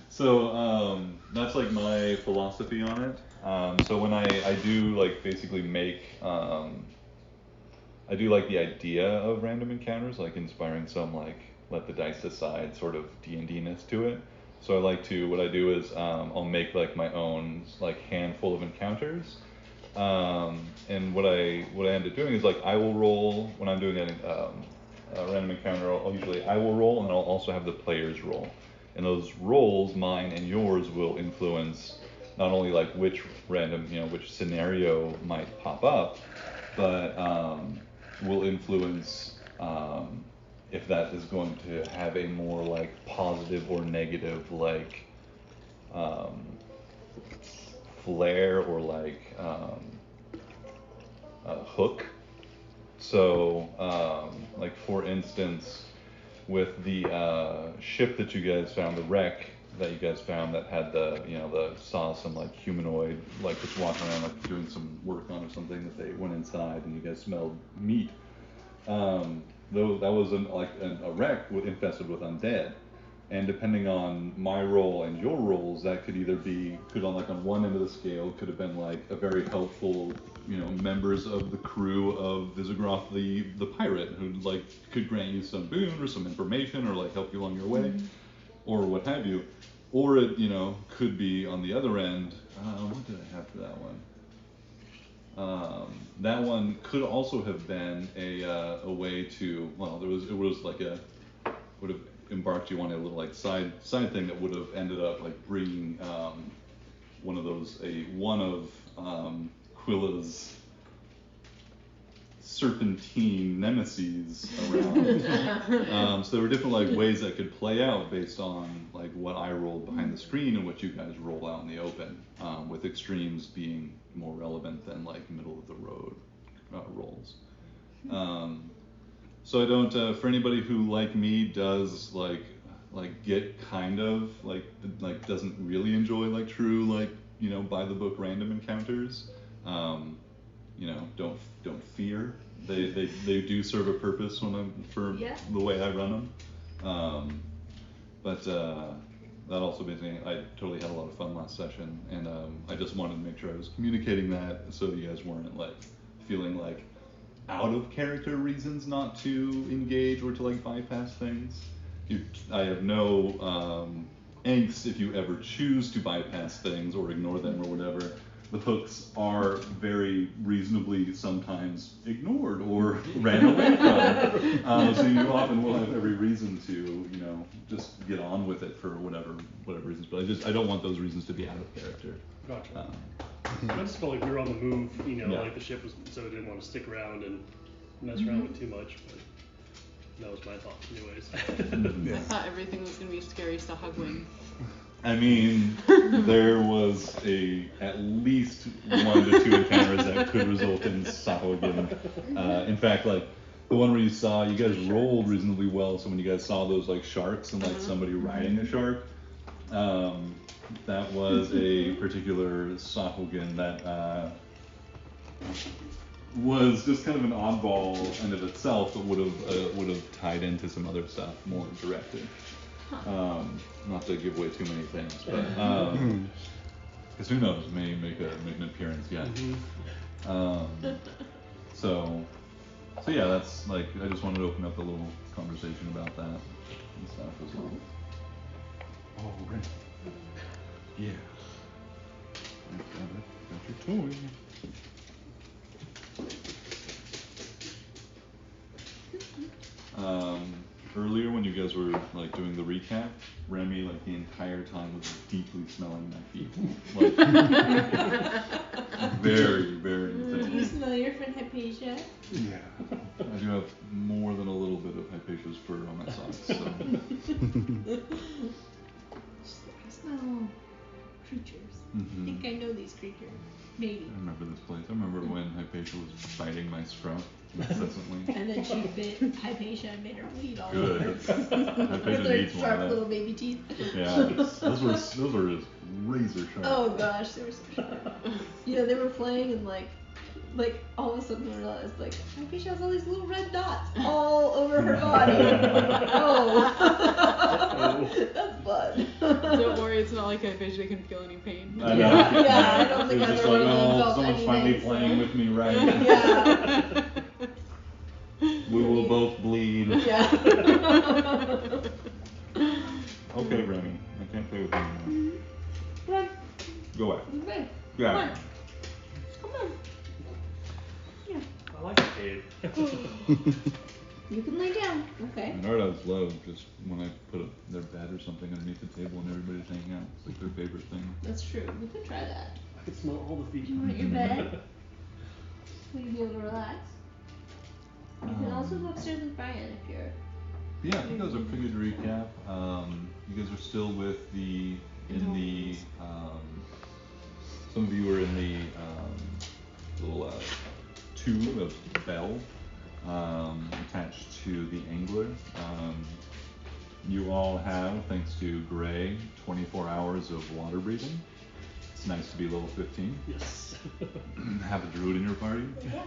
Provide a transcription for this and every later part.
So that's like my philosophy on it. So when I do like basically make I do like the idea of random encounters, like inspiring some like let the dice decide sort of D&D-ness to it. So I like to what I do is I'll make like my own like handful of encounters. And what I end up doing is like I will roll when I'm doing a random encounter. I'll usually I will roll and I'll also have the players roll. And those rolls, mine and yours, will influence not only like which random, which scenario might pop up, but will influence if that is going to have a more like positive or negative like um, flair or like hook. So, like for instance, with the ship that you guys found, the wreck that you guys found that had the saw some like humanoid like just walking around like doing some work on or something that they went inside and you guys smelled meat. Though that was a wreck infested with undead, and depending on my role and your roles, that could either be could on like on one end of the scale could have been like a very helpful, members of the crew of Visigoth the pirate who like could grant you some boon or some information or like help you along your way, or what have you, or it could be on the other end. What did I have for that one? That one could also have been a way to well it was like a would have embarked you on a little like side thing that would have ended up like bringing one of Quilla's serpentine nemesis around. So there were different like ways that could play out based on like what I rolled behind the screen and what you guys roll out in the open, with extremes being more relevant than like middle of the road rolls. So I don't. For anybody who, like me, does get kind of doesn't really enjoy like true like by the book random encounters. Don't fear. They do serve a purpose for the way I run them. But that also basically, I totally had a lot of fun last session, and I just wanted to make sure I was communicating that so you guys weren't like feeling like out of character reasons not to engage or to like bypass things. I have no angst if you ever choose to bypass things or ignore them or whatever. The hooks are very reasonably sometimes ignored or ran away from. So you often will have every reason to, just get on with it for whatever reasons. But I don't want those reasons to be out of character. Gotcha. I just felt like we were on the move, Yeah. like the ship was, so I didn't want to stick around and mess around with too much, but that was my thoughts anyways. I thought everything was going to be scary Sahagwing. I mean, there was at least 1 to 2 encounters that could result in Sahuagin. In fact, like the one where you guys rolled reasonably well, so when you guys saw those like sharks and like somebody riding a shark, that was a particular Sahuagin that was just kind of an oddball in of itself, but would have tied into some other stuff more directly. Not to give away too many things, but because who knows, may make an appearance yet. So yeah, that's like I just wanted to open up a little conversation about that and stuff as well. Oh, right. Yeah. Got your toy. Earlier when you guys were like doing the recap, Remy like the entire time was deeply smelling my feet. Like very, very intense. You smell your friend Hypatia? Yeah. I do have more than a little bit of Hypatia's fur on my socks, so. I smell creatures. I think I know these creatures. Maybe. I remember this place. I remember when Hypatia was biting my scruff incessantly. And then she bit Hypatia and made her bleed all Good. over. Hypatia With her needs one sharp of little that. baby teeth. Yeah, those were just razor sharp. Oh gosh, they were so sharp. They were playing and like like all of a sudden realized like my fish has all these little red dots all over her body. Oh, that's blood. Don't worry, it's not like a fish that can feel any pain. I know. Yeah, I don't think It's I've just ever like, really oh, felt someone's finally anything, playing so. with me, right? Yeah. We will both bleed. Yeah. Okay, Remy. I can't play with you anymore. Run. Go away. Okay. Yeah. Come on. Yeah. I like the cave. You can lay down. Okay. Nardo's love just when I put their bed or something underneath the table and everybody's hanging out. It's like their favorite thing. That's true. We could try that. I can smell all the feet. You want your bed? Will you be able to relax? You can also go upstairs with Brian if you're. Yeah, I think that was a pretty good recap. You guys are still with some of you were in the little tube of bell attached to the angler. You all have, thanks to Gray, 24 hours of water breathing. It's nice to be level 15. Yes. Have a druid in your party. Yeah.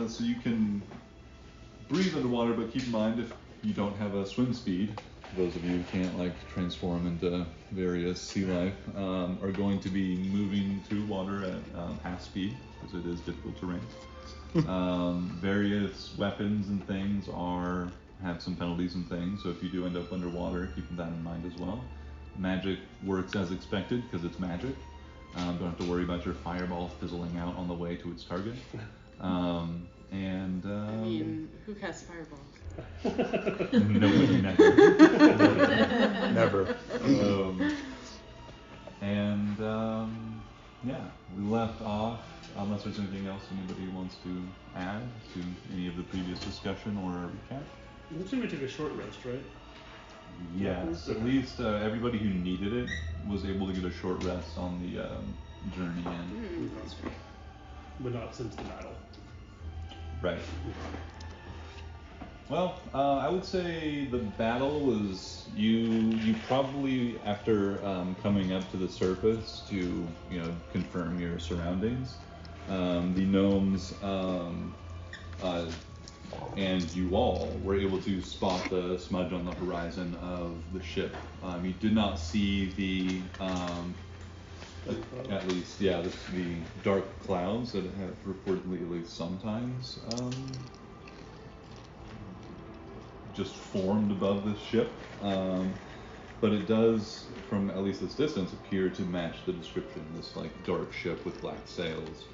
So you can breathe underwater, but keep in mind if you don't have a swim speed, those of you who can't like transform into various sea life, are going to be moving through water at half speed because it is difficult terrain. Various weapons and things have some penalties and things, so if you do end up underwater, keep that in mind as well. Magic works as expected because it's magic. Don't have to worry about your fireball fizzling out on the way to its target. I mean, who casts fireballs? Nobody, never. Never. Yeah, we left off, unless there's anything else anybody wants to add to any of the previous discussion or recap. It looks like we took a short rest, right? Yes, at least everybody who needed it was able to get a short rest on the journey in. That's right. But not since the battle. Right. Well, I would say the battle was you probably after coming up to the surface to confirm your surroundings, the gnomes and you all were able to spot the smudge on the horizon of the ship. You did not see the at least the dark clouds that have reportedly at least sometimes just formed above the ship, but it does, from at least this distance, appear to match the description. This like dark ship with black sails.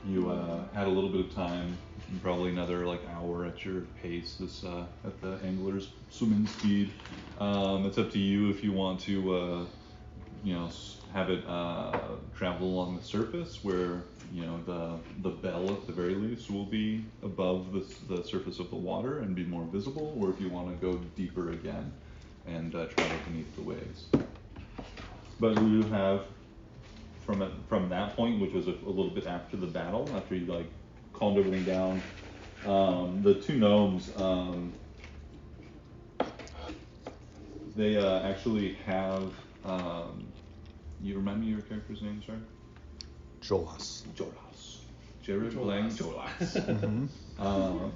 You had a little bit of time, probably another like hour at your pace. This at the angler's swimming speed. It's up to you if you want to, have it travel along the surface where the bell at the very least will be above the surface of the water and be more visible, or if you want to go deeper again and travel beneath the waves. But you have from that point, which was a little bit after the battle, after you like calmed everything down, the two gnomes they actually have you remind me your character's name, sorry? Jolas. Jared playing Jolas. Mm-hmm.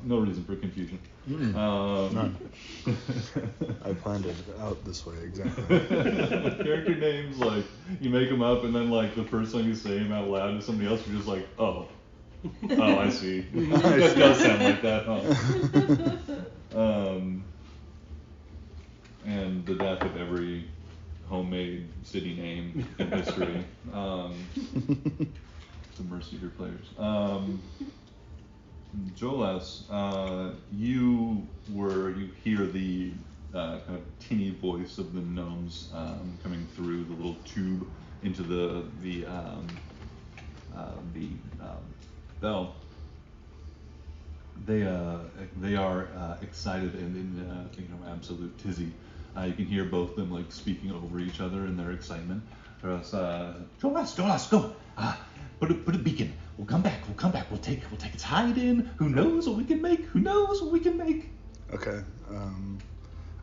No reason for confusion. None. I planned it out this way, exactly. Character names, like, you make them up and then like the first time you say them out loud to somebody else, you're just like, oh, I see. That does sound like that, huh? And the death of every homemade city name in history. The mercy of your players. Jolas, you hear the kind of tinny voice of the gnomes coming through the little tube into the bell. They are excited and in absolute tizzy. You can hear both of them like speaking over each other in their excitement. Jolas, go! Put a beacon. We'll come back. We'll take its hide in. Who knows what we can make? Okay.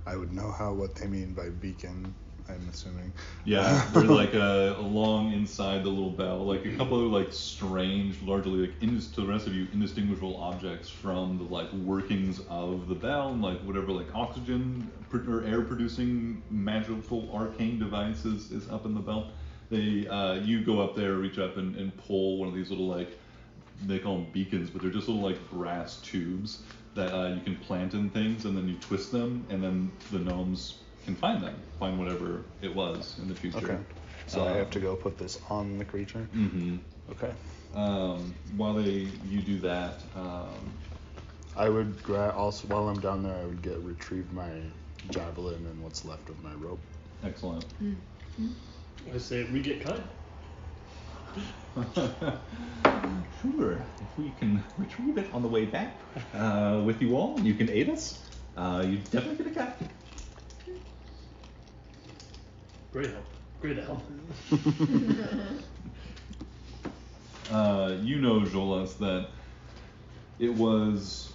I would know what they mean by beacon. I'm assuming. Yeah, they're like along inside the little bell, like a couple of like strange, largely like to the rest of you indistinguishable objects from the like workings of the bell and like whatever like oxygen or air producing magical arcane device is up in the bell. They you go up there, reach up and pull one of these little like, they call them beacons, but they're just little like brass tubes that you can plant in things, and then you twist them, and then the gnomes can find whatever it was in the future. Okay. So I have to go put this on the creature? Mm-hmm. Okay. While you do that, I would also while I'm down there, I would retrieve my javelin and what's left of my rope. Excellent. I say we get cut. Sure. If we can retrieve it on the way back with you all, you can aid us. You definitely get a cut. Great help. Great help. You know, Jolas, that it was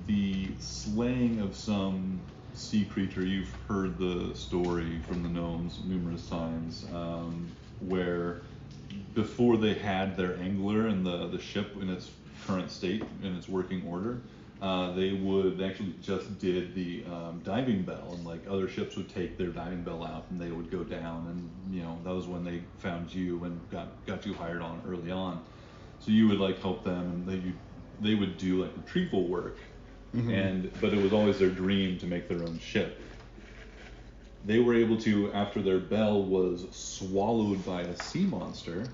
the slaying of some sea creature. You've heard the story from the gnomes numerous times, where before they had their angler and the ship in its current state, in its working order, they actually just did the diving bell, and like other ships would take their diving bell out and they would go down, and you know that was when they found you and got you hired on early on. So you would like help them, and they would do like retrieval work, but it was always their dream to make their own ship. They were able to, after their bell was swallowed by a sea monster,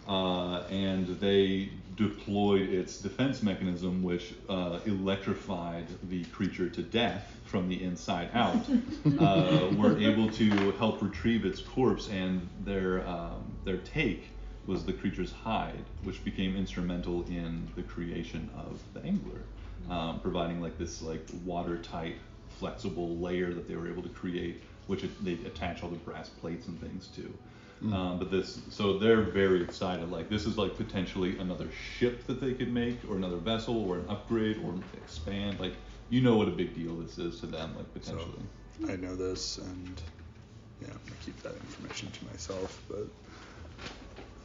and they deployed its defense mechanism, which electrified the creature to death from the inside out, were able to help retrieve its corpse, and their take was the creature's hide, which became instrumental in the creation of the angler, providing like this like watertight, flexible layer that they were able to create, which they attach all the brass plates and things to. So they're very excited. Like this is like potentially another ship that they could make, or another vessel, or an upgrade, or expand. Like you know what a big deal this is to them, like potentially. So I know this, and yeah, I keep that information to myself. But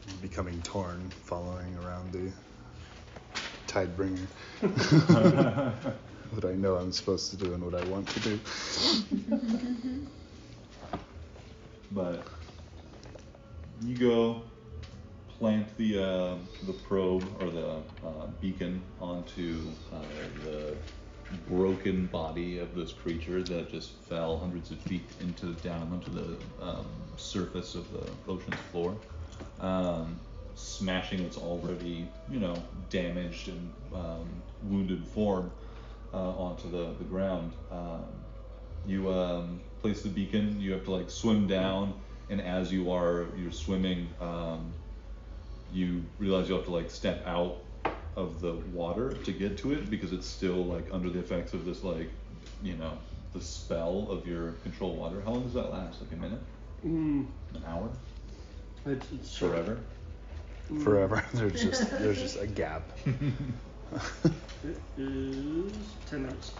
I'm becoming torn, following around the Tidebringer. What I know I'm supposed to do and what I want to do. But you go plant the probe or the beacon onto the broken body of this creature that just fell hundreds of feet down onto the surface of the ocean's floor, smashing its already damaged and wounded form onto the ground. You place the beacon. You have to like swim down, and as you're swimming, you realize you have to like step out of the water to get to it, because it's still like under the effects of this like the spell of your control water. How long does that last? Like a minute? An hour? It's forever. Forever. There's just a gap. It is 10 minutes.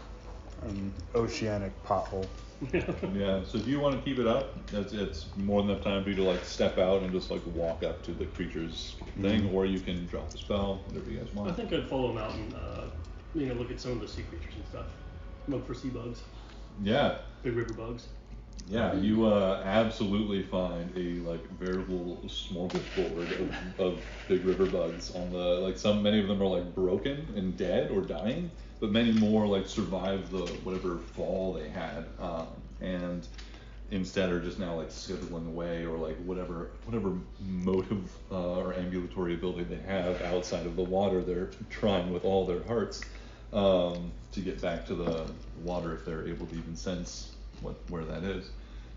Oceanic pothole. Yeah, so if you want to keep it up, it's more than enough time for you to like step out and just like walk up to the creature's thing, or you can drop the spell, whatever you guys want. I think I'd follow him out and look at some of the sea creatures and stuff. Look for sea bugs. Yeah. Big river bugs. Yeah, you absolutely find a like veritable smorgasbord of big river bugs on the many of them are like broken and dead or dying, but many more like survived the whatever fall they had, and instead are just now like scuttling away, or like whatever motive or ambulatory ability they have outside of the water, they're trying with all their hearts to get back to the water if they're able to even sense where that is.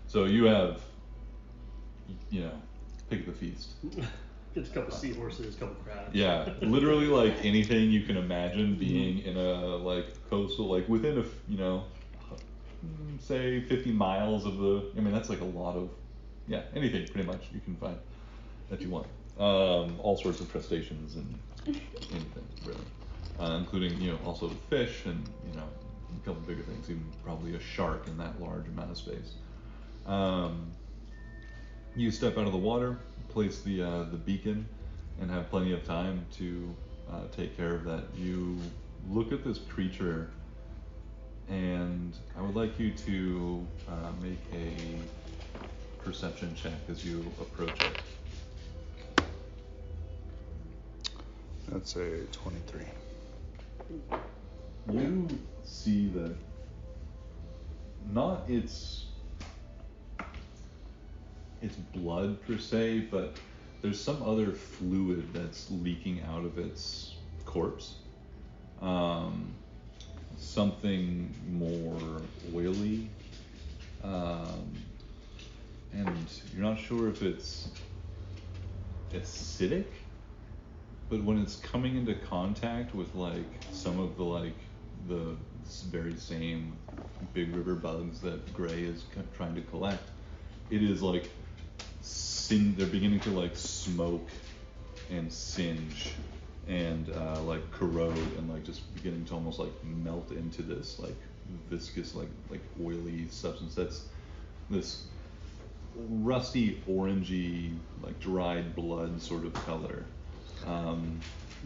So you have, pick the feast. It's a couple seahorses, a couple crabs. Yeah, literally like anything you can imagine being in a like coastal, like within say 50 miles of that's like a lot of, anything pretty much you can find that you want. All sorts of crustaceans and anything really, including also fish and a couple bigger things, even probably a shark in that large amount of space. You step out of the water, place the beacon, and have plenty of time to take care of that. You look at this creature, and I would like you to make a perception check as you approach it. That's a 23. You see that not its blood per se, but there's some other fluid that's leaking out of its corpse. Something more oily, and you're not sure if it's acidic, but when it's coming into contact with like some of the very same big river bugs that Gray is trying to collect, it is like they're beginning to like smoke and singe and like corrode and like just beginning to almost like melt into this like viscous like oily substance that's this rusty orangey like dried blood sort of color. I'm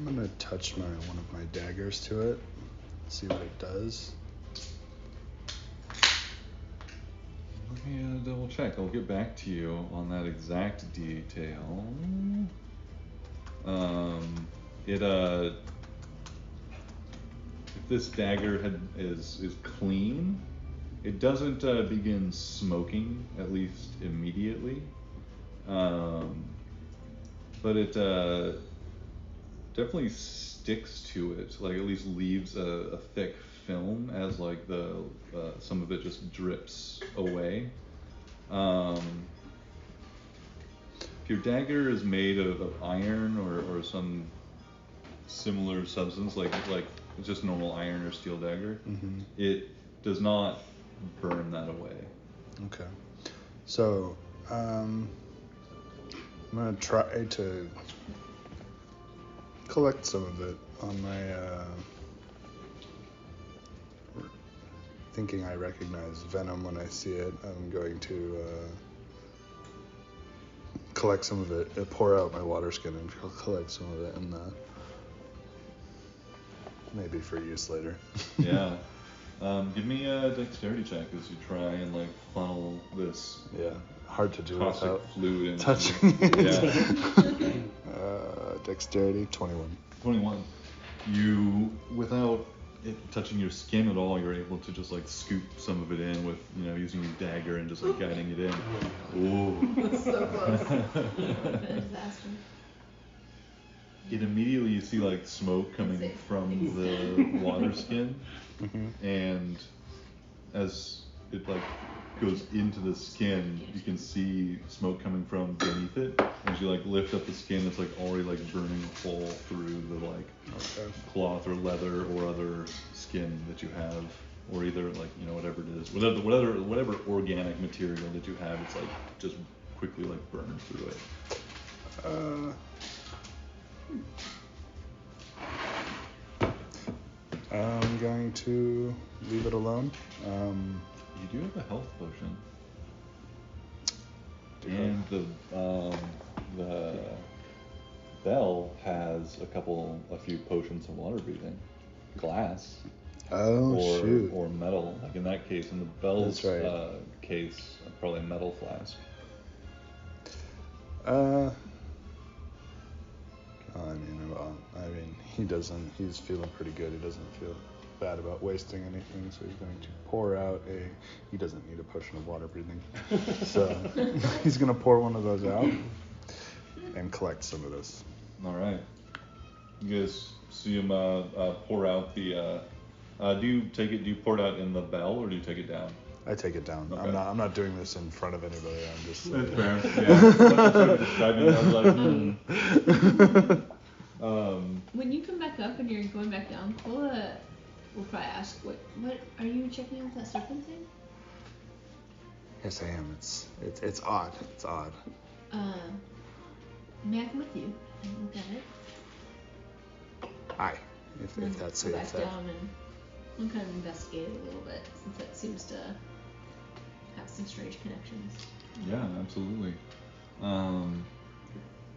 gonna touch one of my daggers to it, see what it does. Let me double check. I'll get back to you on that exact detail. If this dagger is clean, it doesn't begin smoking, at least immediately. But it definitely sticks to it, like at least leaves a thick film as like some of it just drips away. If your dagger is made of iron or some similar substance, like just normal iron or steel dagger, it does not burn that away. Okay. So, I'm gonna try to collect some of it on my, thinking I recognize venom when I see it. I'm going to collect some of it, pour out my water skin and collect some of it, and maybe for use later. Yeah. Give me a dexterity check as you try and like funnel this hard to do caustic without fluid into touching it. Yeah. Dexterity 21. 21. You, without it touching your skin at all, you're able to just like scoop some of it in with, using your dagger and just like guiding it in. Ooh. That's so close. A disaster. It immediately, you see like smoke coming from the water skin, and as it like goes into the skin, you can see smoke coming from beneath it. As you like lift up the skin, it's like already like burning a hole through the like cloth or leather or other skin that you have, or either like whatever it is, whatever organic material that you have, it's like just quickly like burned through it. I'm going to leave it alone. You do have a health potion. Do And the bell has a few potions of water breathing. Glass. Or metal. Like in that case, in the bell's case, probably a metal flask. He's feeling pretty good. He doesn't feel bad about wasting anything, so he's going to pour out he doesn't need a potion of water breathing. So he's going to pour one of those out and collect some of this. All right. You guys see him pour out the, do you pour it out in the bell or do you take it down? I take it down. Okay. I'm not doing this in front of anybody. I'm just. That's fair. Yeah. When you come back up and you're going back down, we'll probably ask, what are you checking out that serpent thing? Yes, I am. It's odd. It's odd. May I come with you and look at it? Aye. If that's go it. back down and I'm kind of investigate it a little bit since it seems to have some strange connections. Yeah, absolutely.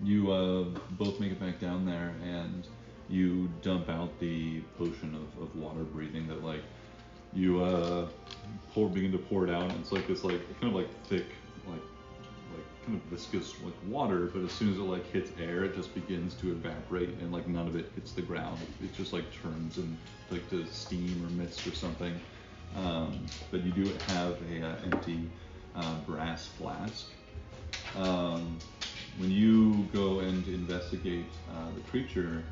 You both make it back down there, and you dump out the potion of water breathing that like you begin to pour it out. And it's like this like kind of like thick like kind of viscous like water, but as soon as it like hits air, it just begins to evaporate, and like none of it hits the ground. It just like turns into like to steam or mist or something. But you do have a empty brass flask. When you go and investigate the creature,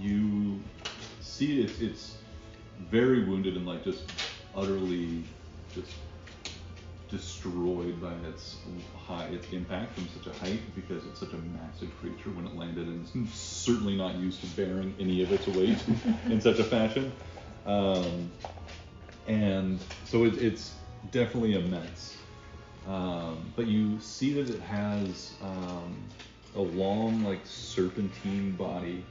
you see it's very wounded and like just utterly just destroyed by its impact from such a height, because it's such a massive creature when it landed, and it's certainly not used to bearing any of its weight in such a fashion. And so it's definitely immense. But you see that it has a long, like serpentine body,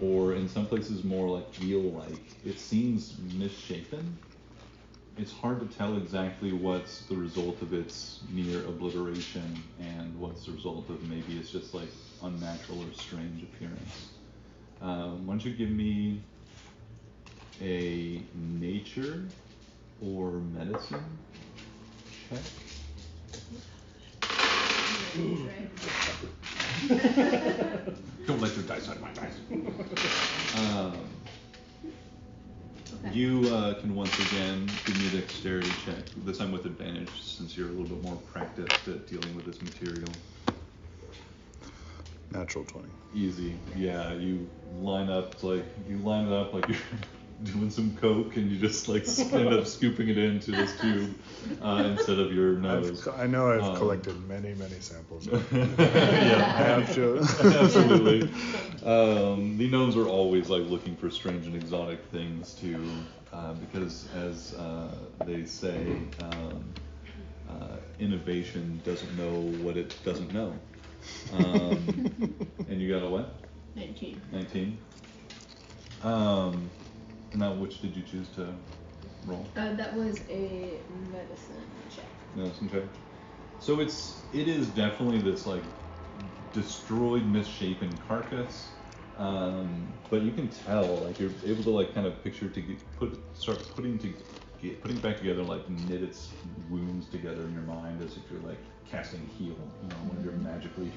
or in some places more like eel-like. It seems misshapen. It's hard to tell exactly what's the result of its near obliteration and what's the result of maybe it's just like unnatural or strange appearance. Why don't you give me a nature or medicine check? Don't let your dice on my dice. Okay. You can once again give me a dexterity check, this time with advantage since you're a little bit more practiced at dealing with this material. Natural 20. Easy. Yeah, you line it up like you're doing some coke, and you just like end up scooping it into this tube instead of your nose. I know I've collected many samples. Yeah, I have to. Absolutely. The gnomes are always like looking for strange and exotic things too, because as they say, innovation doesn't know what it doesn't know. And you got a what? 19. 19. Now, which did you choose to roll? That was a medicine check. Medicine check. So it is definitely this like destroyed, misshapen carcass. But you can tell, like you're able to like kind of picture start putting back together, like knit its wounds together in your mind as if you're like casting heal, one of your magically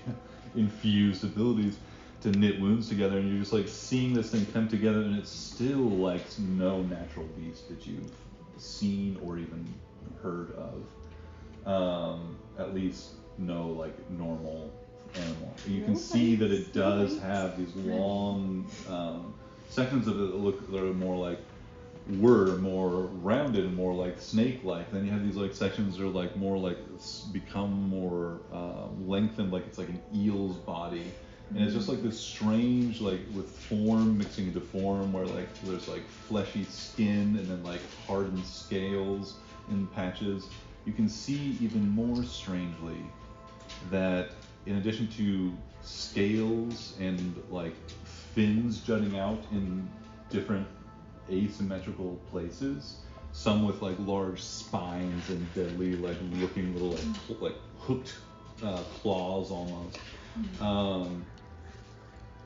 infused abilities to knit wounds together, and you're just like seeing this thing come together, and it's still like no natural beast that you've seen or even heard of. At least no like normal animal. You can see that it does have these long sections of it that are more rounded and more like snake-like. Then you have these like sections that are like more like become more lengthened, like it's like an eel's body. And it's just like this strange, like with form mixing into form, where like there's like fleshy skin and then like hardened scales in patches. You can see even more strangely that in addition to scales and like fins jutting out in different asymmetrical places, some with like large spines and deadly like looking little like hooked claws almost.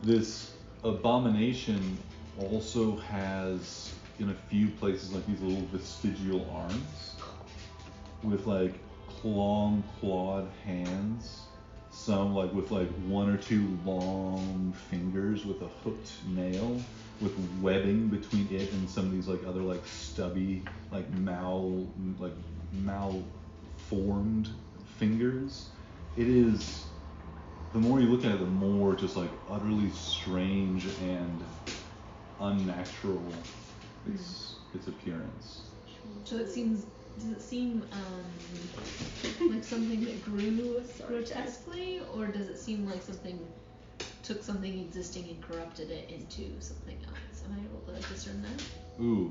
This abomination also has in a few places like these little vestigial arms with like long clawed hands, some like with like one or two long fingers with a hooked nail, with webbing between it and some of these like other like stubby like malformed fingers. It is, the more you look at it, the more just like utterly strange and unnatural its appearance. So does it seem like something that grew grotesquely, or does it seem like something took something existing and corrupted it into something else? Am I able to discern that? Ooh,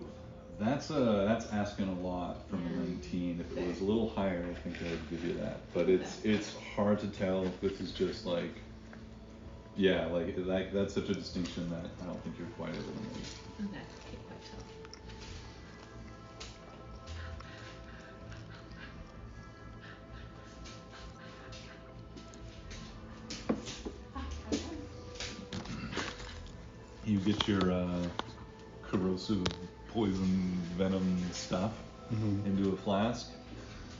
that's asking a lot from a 19. If it was a little higher, I think I'd give you that. But it's hard to tell if this is just like, yeah, like that's such a distinction that I don't think you're quite able to make. Okay, can't quite tell. get your corrosive poison venom stuff into a flask,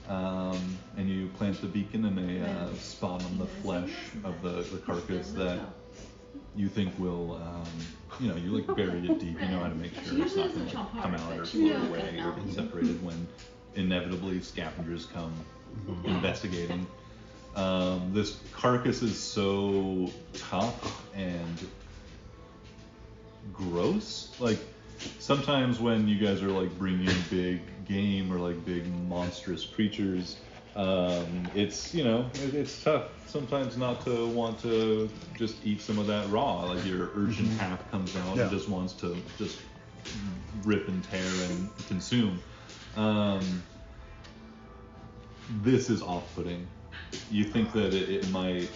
and you plant the beacon in a spot on the flesh of the carcass that you think will, you like bury it deep. You know how to make sure it's not going to come out or float away or get separated when inevitably scavengers come investigating. This carcass is so tough and gross. Like, sometimes when you guys are like bringing in big game or like big monstrous creatures, it's it's tough sometimes not to want to just eat some of that raw. Like your urchin half comes out and just wants to just rip and tear and consume. This is off-putting. You think that it might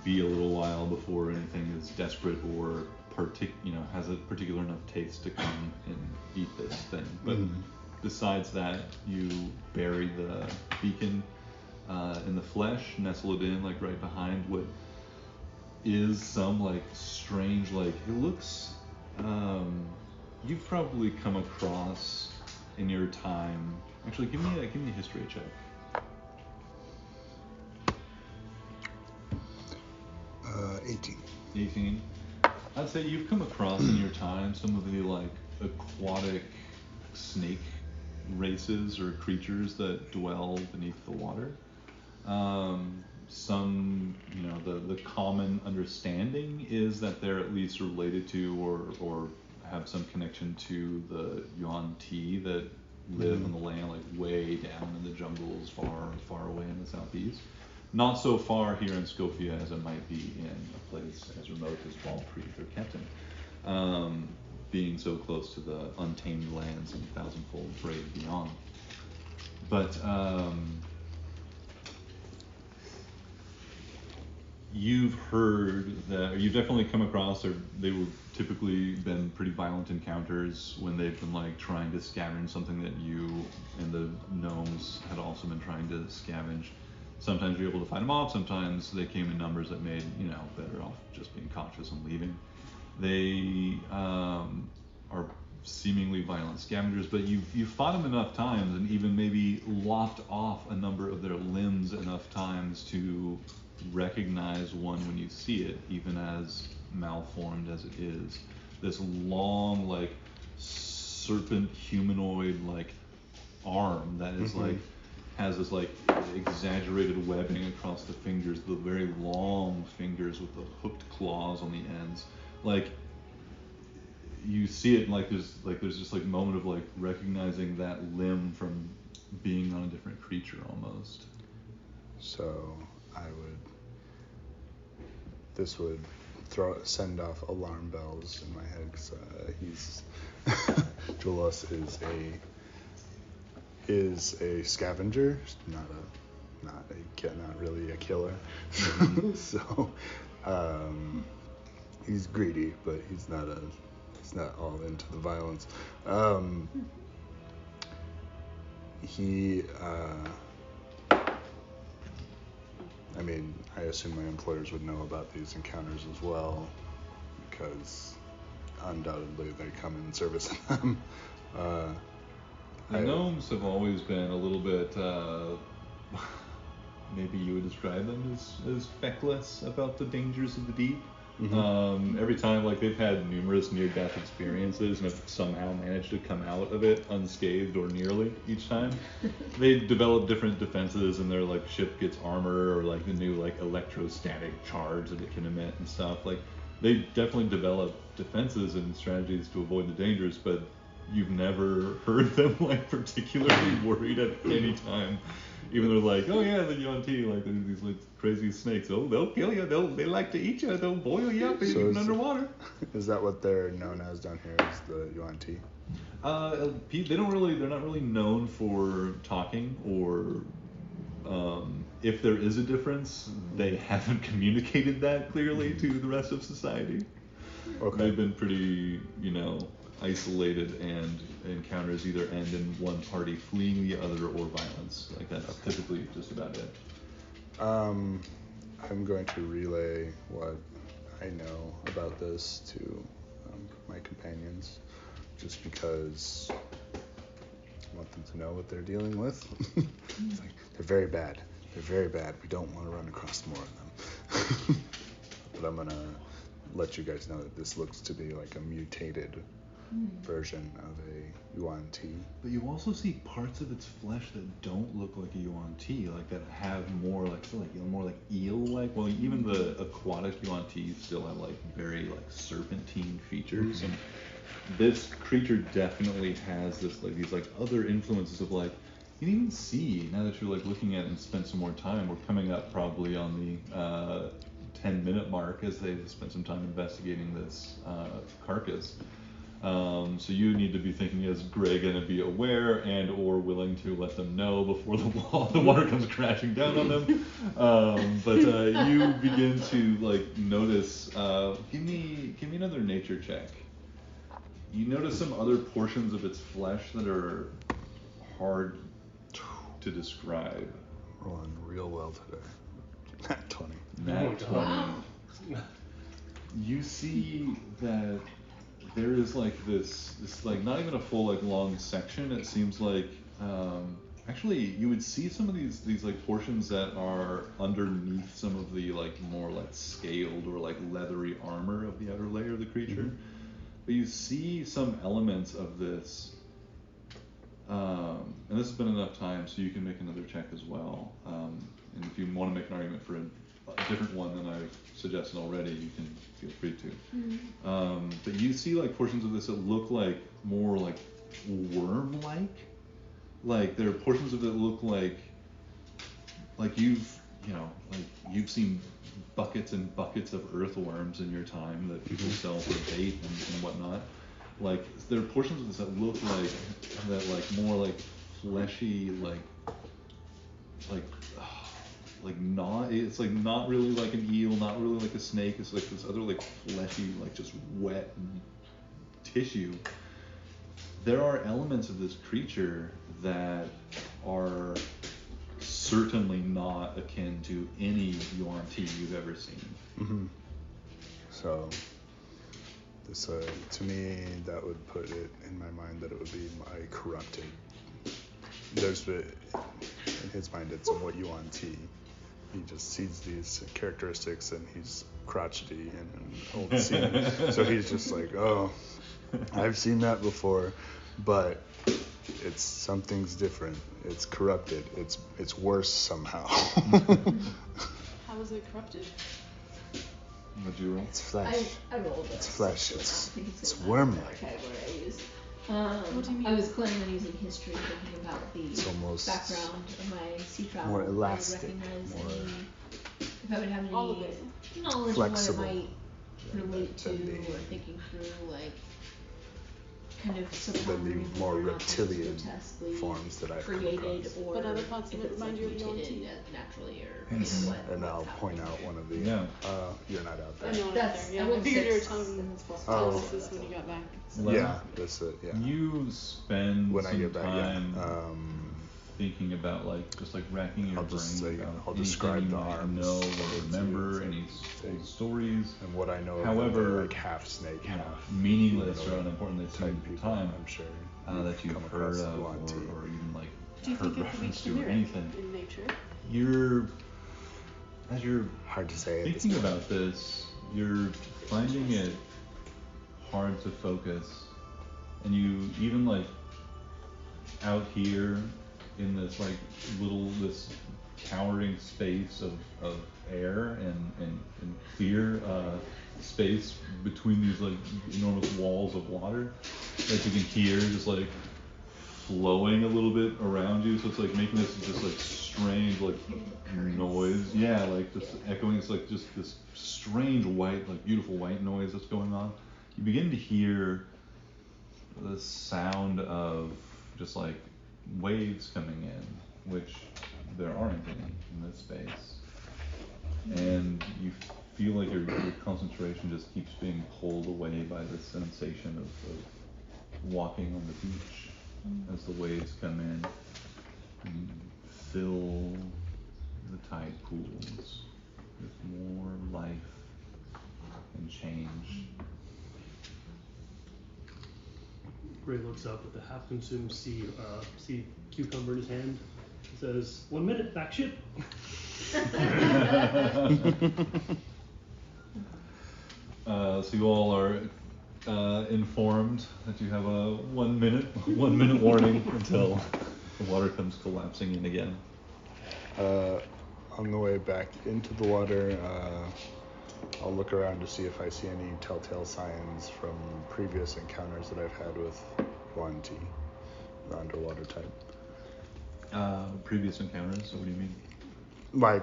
be a little while before anything is desperate or has a particular enough taste to come and eat this thing. But besides that, you bury the beacon in the flesh, nestle it in like right behind what is some like strange, like it looks. You've probably come across in your time. Actually, give me a history check. 18. I'd say you've come across in your time some of the like aquatic snake races or creatures that dwell beneath the water. Some, the common understanding is that they're at least related to or have some connection to the Yuan Ti that live on the land like way down in the jungles far away in the southeast. Not so far here in Scofia as it might be in a place as remote as Bald Creek or Kenton, being so close to the untamed lands and thousandfold brave beyond. But you've heard that, or you've definitely come across, or they were typically been pretty violent encounters when they've been like trying to scavenge something that you and the gnomes had also been trying to scavenge. Sometimes you're able to fight them off, sometimes they came in numbers that made, better off just being cautious and leaving. They are seemingly violent scavengers, but you've fought them enough times and even maybe lopped off a number of their limbs enough times to recognize one when you see it, even as malformed as it is. This long, like, serpent humanoid, like, arm that is like has this like exaggerated webbing across the fingers, the very long fingers with the hooked claws on the ends. Like, you see it and like there's just like a moment of like recognizing that limb from being on a different creature almost. So this would send off alarm bells in my head, because Julos is a scavenger, not really a killer. So he's greedy, but he's not all into the violence. I assume my employers would know about these encounters as well, because undoubtedly they come in service of them. The gnomes have always been a little bit, maybe you would describe them as feckless about the dangers of the deep. Every time, like, they've had numerous near-death experiences and have somehow managed to come out of it unscathed or nearly each time. They develop different defenses, and their like ship gets armor or like the new like electrostatic charge that it can emit and stuff. Like, they definitely develop defenses and strategies to avoid the dangers, but you've never heard them like particularly worried at any time. Even though like, oh yeah, the Yuan Ti, like there's these like crazy snakes. Oh, they'll kill you. They like to eat you. They'll boil you up even underwater. Is that what they're known as down here? Is the Yuan Ti? They're not really known for talking, or if there is a difference, they haven't communicated that clearly to the rest of society. Okay. They've been pretty, isolated, and encounters either end in one party fleeing the other or violence. Like, that's typically just about it. I'm going to relay what I know about this to my companions, just because I want them to know what they're dealing with. It's like, they're very bad. They're very bad. We don't want to run across more of them. But I'm gonna let you guys know that this looks to be like a mutated version of a Yuan Ti. But you also see parts of its flesh that don't look like a Yuan Ti, like that have more like more like eel-like. Well, even the aquatic Yuan Ti still have like very like serpentine features, and this creature definitely has this like these like other influences of like you can even see now that you're like looking at it and spent some more time. We're coming up probably on the 10-minute mark as they spent some time investigating this carcass. So you need to be thinking, is Greg going to be aware and or willing to let them know before the water comes crashing down on them? But you begin to like notice. Give me another nature check. You notice some other portions of its flesh that are hard to describe. Rolling real well today. Nat 20. Nat 20. You see that there is like this like not even a full like long section. It seems like actually you would see some of these like portions that are underneath some of the like more like scaled or like leathery armor of the outer layer of the creature. But you see some elements of this, and this has been enough time, so you can make another check as well. And if you want to make an argument for a different one than I've suggested already, you can feel free to. But you see like portions of this that look like more like worm-like. Like there are portions of it that look like you've seen buckets and buckets of earthworms in your time that people sell for bait and whatnot. Like there are portions of this that look like that, like more like fleshy, like not. It's like not really like an eel, not really like a snake. It's like this other like fleshy, like just wet tissue. There are elements of this creature that are certainly not akin to any Yuan Ti you've ever seen. So, this to me, that would put it in my mind that it would be my corrupted. There's in his mind, it's a what Yuan Ti. He just sees these characteristics and he's crotchety and old scene. So he's just like, oh, I've seen that before, but it's something's different. It's corrupted. It's worse somehow. How is it corrupted? What'd you roll? It's flesh. I rolled it. It's flesh. It's worm-like. Category I used. What do you mean? I was planning on using history, thinking about the It's almost background of my sea travel. more elastic, I recognize more if I would have any all of it. knowledge flexible. of what it might relate to, Than the- or thinking through, like kind of than the more reptilian grotesquely forms that I've come created, across. or But other parts of if it it's remind like you of Yuan mutated Ti. naturally, or Yes. what. And I'll what's point happening. out one of the. Yeah. You're not out I there. know what That's- there. Yeah, I I rolled figured you were 6, telling and it's plus Oh. us this when you got back. Yeah, that's it. Yeah. You spend When I some get back, time yeah. thinking about like just like racking your I'll just brain say, about I'll anything describe you the might arms, know the or remember, things, any things. old stories. And what I know of However, them, they're like half snake, you know, half meaningless you know, or unimportant they seem type at the people, time I'm sure. that you've come heard across of Yuan Ti. or even like Do you heard think it could be reference to or chimeric anything. in nature? As you're Hard to say. at this thinking point. about this, you're finding it hard to focus, and you even like out here in this like this cowering space of air and clear space between these like enormous walls of water that you can hear just like flowing a little bit around you, so it's like making this just like strange like noise, yeah, like just echoing. It's like just this strange white, like beautiful white noise that's going on. You begin to hear the sound of just like waves coming in, which there aren't any in this space, and you feel like your concentration just keeps being pulled away by the sensation of walking on the beach as the waves come in and fill the tide pools with more life and change. Gray looks up with a half-consumed sea cucumber in his hand. He says, 1 minute, back ship. So you all are informed that you have a 1 minute warning until the water comes collapsing in again. On the way back into the water, I'll look around to see if I see any telltale signs from previous encounters that I've had with Yuan Ti, the underwater type. Previous encounters, what do you mean? Like,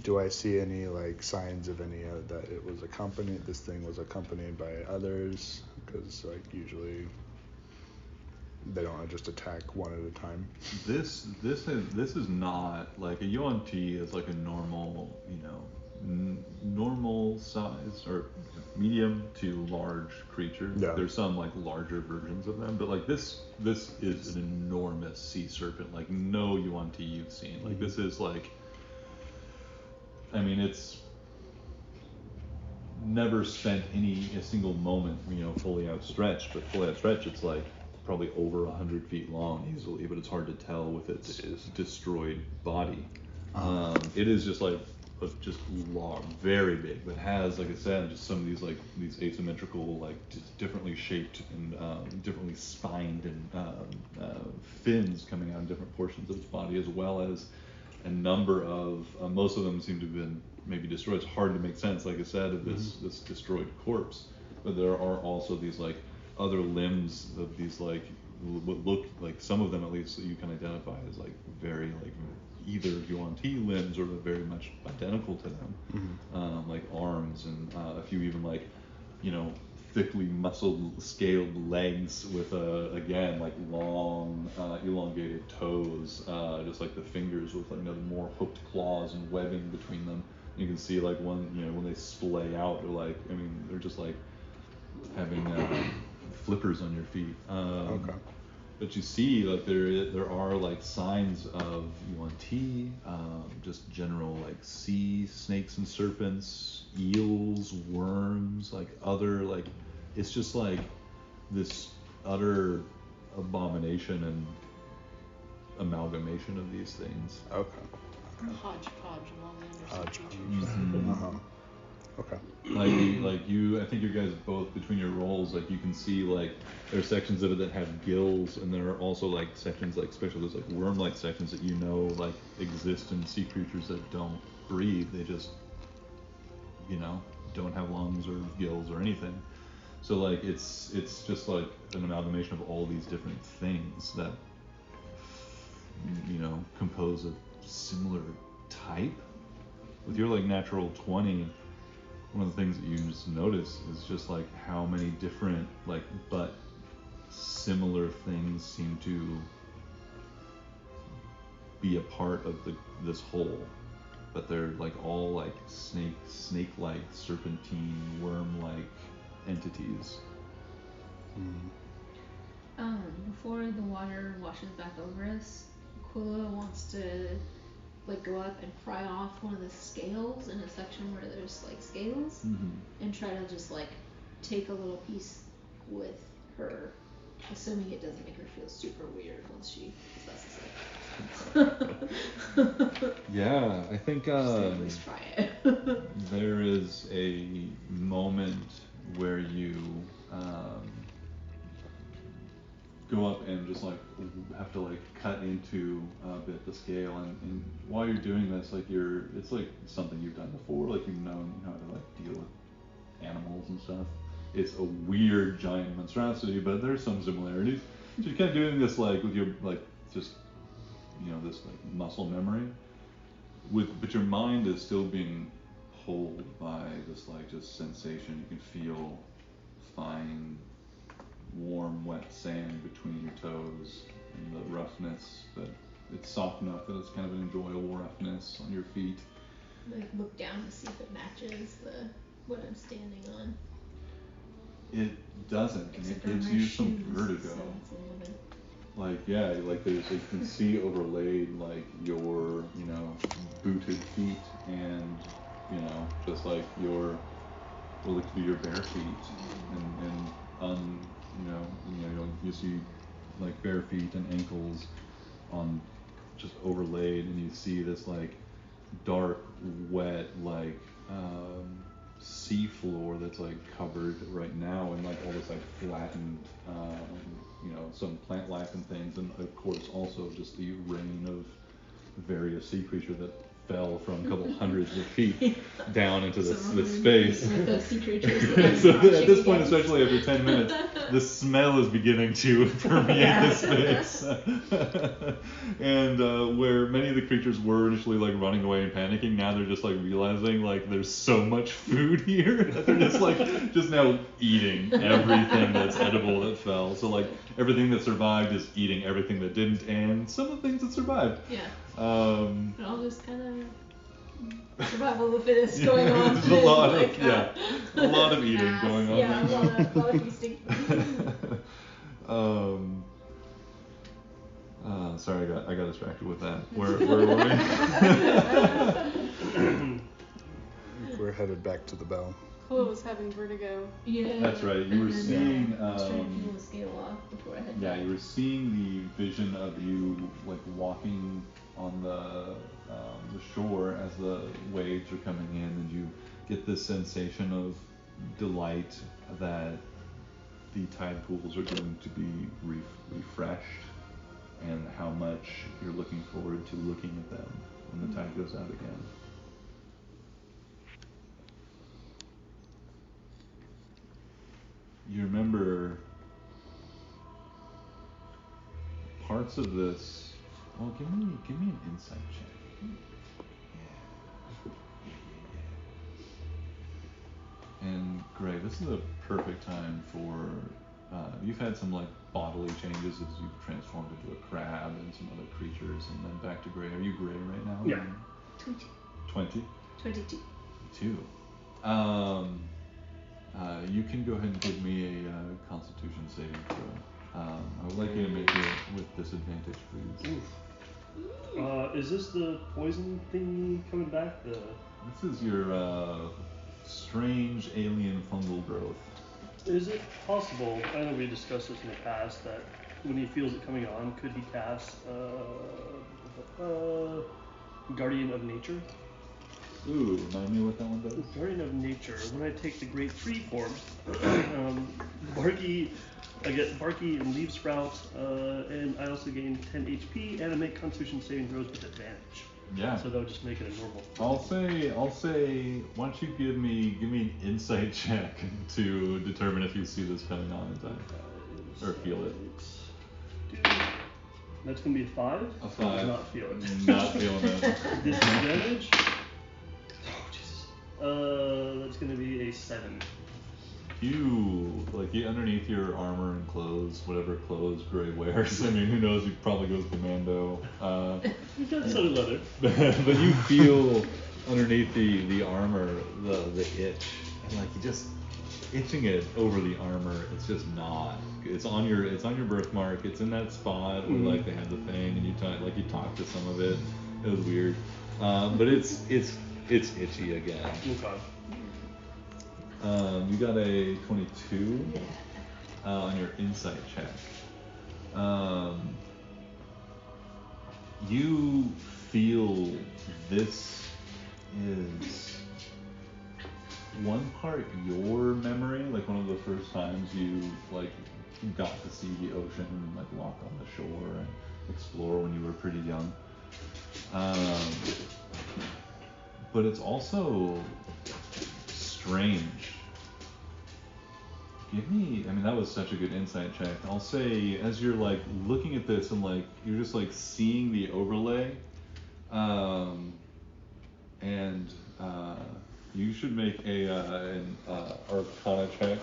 do I see any like signs of any that this thing was accompanied by others? Because like usually they don't just attack one at a time. This is not like a Yuan Ti is like a normal, normal size or medium to large creature. Yeah. There's some like larger versions of them, but like this is an enormous sea serpent, like no Yuan Ti you've seen. Like this is like, I mean, it's never spent a single moment, fully outstretched, but fully outstretched, it's like probably over 100 feet long easily, but it's hard to tell with its destroyed body. It is just like just long, very big, but has, like I said, just some of these asymmetrical, like just differently shaped and differently spined and fins coming out in different portions of its body, as well as a number of most of them seem to have been maybe destroyed. It's hard to make sense, like I said, of this destroyed corpse, but there are also these like other limbs of these like what look like, some of them at least, that you can identify as like very like either Yuan Ti limbs or they're very much identical to them, like arms and a few even like thickly muscled scaled legs with again like long elongated toes, just like the fingers with like more hooked claws and webbing between them. You can see like when they splay out, they're like, I mean, they're just like having flippers on your feet. Okay. But you see, like there are like signs of Yuan Ti, just general like sea snakes and serpents, eels, worms, like other like, it's just like this utter abomination and amalgamation of these things. Okay. Hodgepodge among the Hodgepodge. creatures. Okay. Like you, I think you guys both, between your roles, like you can see like there are sections of it that have gills, and there are also like sections, like especially those like worm-like sections that like exist in sea creatures that don't breathe. They just don't have lungs or gills or anything. So like it's just like an amalgamation of all these different things that compose a similar type. With your like natural 20, one of the things that you just notice is just like how many different like but similar things seem to be a part of this whole, but they're like all like snake-like, serpentine, worm-like entities. Before the water washes back over us, Aquila wants to like go up and pry off one of the scales in a section where there's like scales, and try to just like take a little piece with her, assuming it doesn't make her feel super weird once she possesses it. Yeah, I think at least try it. there is a moment where you go up and just like have to like cut into a bit the scale, and while you're doing this, like it's like something you've done before, like you know how to like deal with animals and stuff. It's a weird giant monstrosity, but there's some similarities. So you're kind of doing this like with your like just this like muscle memory, but your mind is still being pulled by this like just sensation. You can feel fine, warm, wet sand between your toes, and the roughness, but it's soft enough that it's kind of an enjoyable roughness on your feet. Like look down to see if it matches what I'm standing on. It doesn't, and it gives you some vertigo. Like like there's like, you can see overlaid like your booted feet and just like your what looks to be your bare feet, and you see like bare feet and ankles on just overlaid, and you see this like dark, wet, like sea floor that's like covered right now in like all this like flattened, some plant life and things, and of course also just the rain of various sea creatures that fell from a couple hundreds of feet down into this space. With those sea creatures. So at this point, especially after 10 minutes, the smell is beginning to permeate the space. And where many of the creatures were initially like running away and panicking, now they're just like realizing like there's so much food here that they're just now eating everything that's edible that fell. So like everything that survived is eating everything that didn't, and some of the things that survived. Yeah. It all this kind of survival of the fittest going on. There's a lot of eating going on. Yeah, a lot of feasting. Sorry, I got distracted with that. Where were we? We're headed back to the bell. Chloe was having vertigo. Yeah. That's right. You were seeing. I was trying to feel the scale off before I had. Yeah, you were seeing the vision of you like walking on the shore as the waves are coming in, and you get this sensation of delight that the tide pools are going to be refreshed, and how much you're looking forward to looking at them when the tide goes out again. You remember parts of this. Well, give me an insight check. Yeah. And Gray, this is a perfect time for. You've had some like bodily changes as you've transformed into a crab and some other creatures, and then back to Gray. Are you Gray right now? Yeah. 20. 22. 2. You can go ahead and give me a Constitution saving throw. I would like you to make it with disadvantage, please. Oof. Is this the poison thing coming back? This is your strange alien fungal growth. Is it possible, I know we discussed this in the past, that when he feels it coming on, could he cast Guardian of Nature? Ooh, remind me what that one does? Guardian of Nature. When I take the Great Tree form, I get Barky and Leaf Sprout, and I also gain 10 HP, and I make Constitution saving throws with advantage. Yeah. So that would just make it a normal. I'll say, why don't you give me an insight check to determine if you see this coming on in time, or feel it. That's gonna be a 5. A 5. Not feel it. Not feeling it. Disadvantage. Oh Jesus. That's gonna be a 7. You underneath your armor and clothes, whatever clothes Gray wears. I mean, who knows? He probably goes commando. He's got some leather. But you feel underneath the armor the itch, and like you just itching it over the armor. It's just not. It's on your birthmark. It's in that spot where like they have the thing, and you talk to some of it. It was weird, but it's itchy again. Okay. You got a 22 on your insight check. You feel this is one part your memory, like one of the first times you got to see the ocean and walk on the shore and explore when you were pretty young. But it's also strange. That was such a good insight check. I'll say, as you're looking at this and you're just seeing the overlay, and you should make an Arcana check,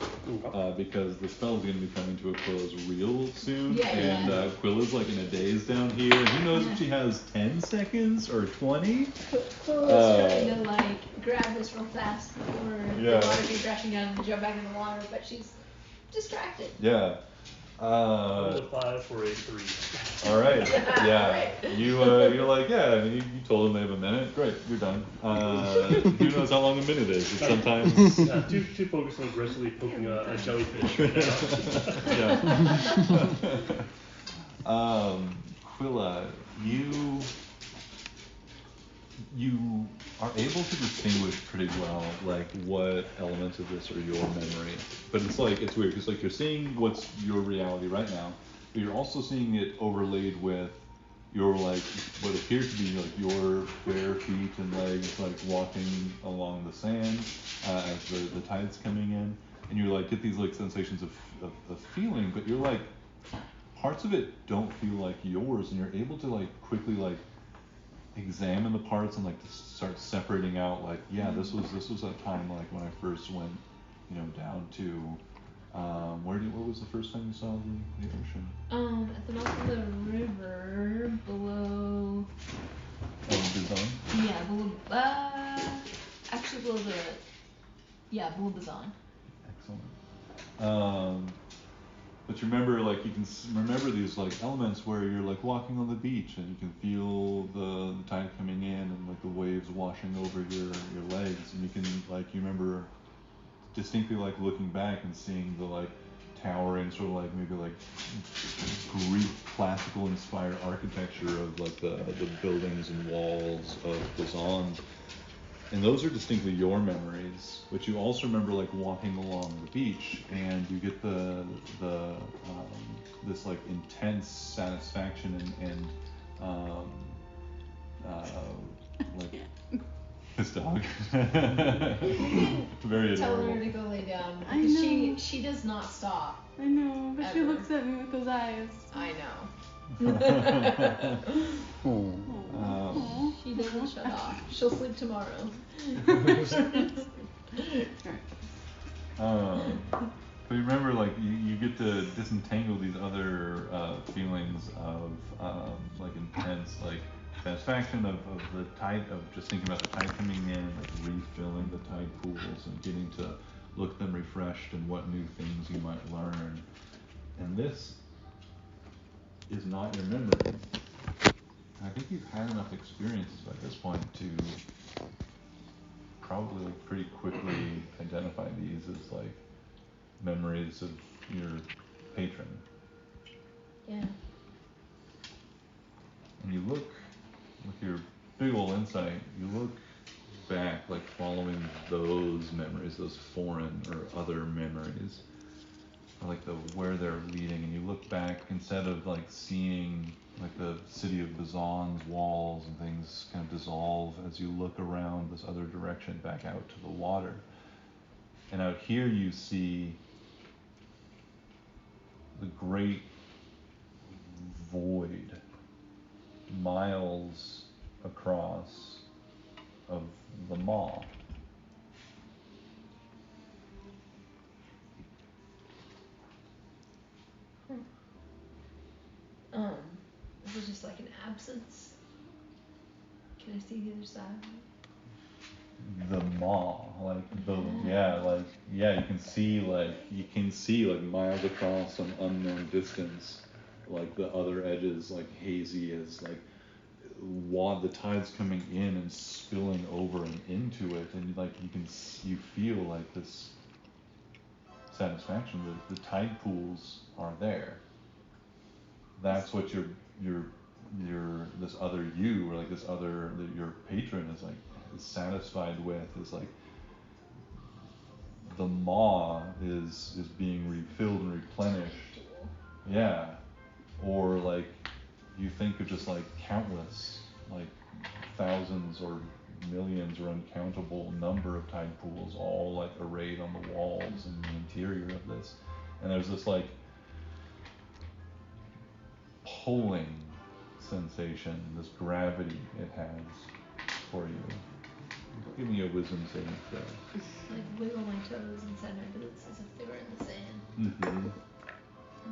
because the spell's going to be coming to a close real soon, and Quilla's in a daze down here, and who knows if she has 10 seconds or 20? Quilla's trying to grab this real fast before the water comes crashing down and jump back in the water, but she's distracted. Yeah. Roll a 5 for a 3. All right. Yeah. You're like, yeah. I mean, you told them they have a minute. Great. You're done. Who knows how long a minute is? It's sometimes. Too focused on aggressively poking a jellyfish right now. Yeah. Quilla, you are able to distinguish pretty well like what elements of this are your memory, but it's weird because like you're seeing what's your reality right now, but you're also seeing it overlaid with your like what appears to be like your bare feet and legs like walking along the sand as the tide's coming in, and you like get these like sensations of feeling, but you're like parts of it don't feel like yours, and you're able to like quickly like examine the parts and like to start separating out like this was that time like when I first went down to what was the first time you saw the ocean? At the mouth of the river below. Bazan? Yeah, below actually below below Bazan. Excellent. But you remember, like, you can remember these, like, elements where you're, like, walking on the beach and you can feel the tide coming in and, like, the waves washing over your legs. And you can, like, you remember distinctly, like, looking back and seeing the, like, towering sort of, like, maybe, like, Greek classical-inspired architecture of, like, the buildings and walls of Bazan. And those are distinctly your memories, but you also remember like walking along the beach, and you get this like intense satisfaction and like this dog. Very adorable. Tell her to go lay down I because know. she does not stop. I know, but she Ever. looks at me with those eyes. I know. She doesn't shut off. She'll sleep tomorrow. But you remember, like, you get to disentangle these other feelings of like intense like satisfaction of the tide, of just thinking about the tide coming in, like refilling the tide pools and getting to look at them refreshed and what new things you might learn. And this is not your memory. I think you've had enough experiences by this point to probably like pretty quickly identify these as like memories of your patron. Yeah. And you look with your big ol' insight, you look back like following those memories, those foreign or other memories, or like where they're leading, and you look back instead of like seeing like the city of Bazan's walls and things kind of dissolve as you look around this other direction back out to the water. And out here you see the great void, miles across, of the Maw. Is it just like an absence? Can I see the other side? The Maw, like the you can see like miles across some unknown distance, like the other edges like hazy as like the tide's coming in and spilling over and into it, and like you feel like this satisfaction that the tide pools are there. That's what your this other you, or like this other that your patron is like is satisfied with, is like the Maw is being refilled and replenished. Yeah. Or like you think of just like countless, like thousands or millions or uncountable number of tide pools all like arrayed on the walls and the interior of this. And there's this like pulling sensation, this gravity it has for you. Give me a wisdom saving throw. Like wiggle my toes inside my boots as if they were in the sand.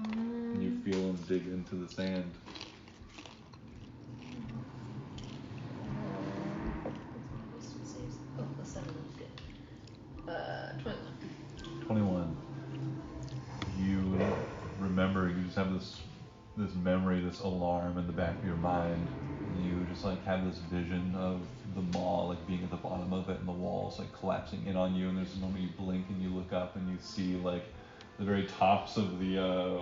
Mm-hmm. You feel them dig into the sand. What's my wisdom saves? Oh, the 7 is good. 21. 21. You remember, you just have this this memory, this alarm in the back of your mind. You just like have this vision of the maw like being at the bottom of it and the walls like collapsing in on you, and there's a moment you blink and you look up and you see like the very tops of the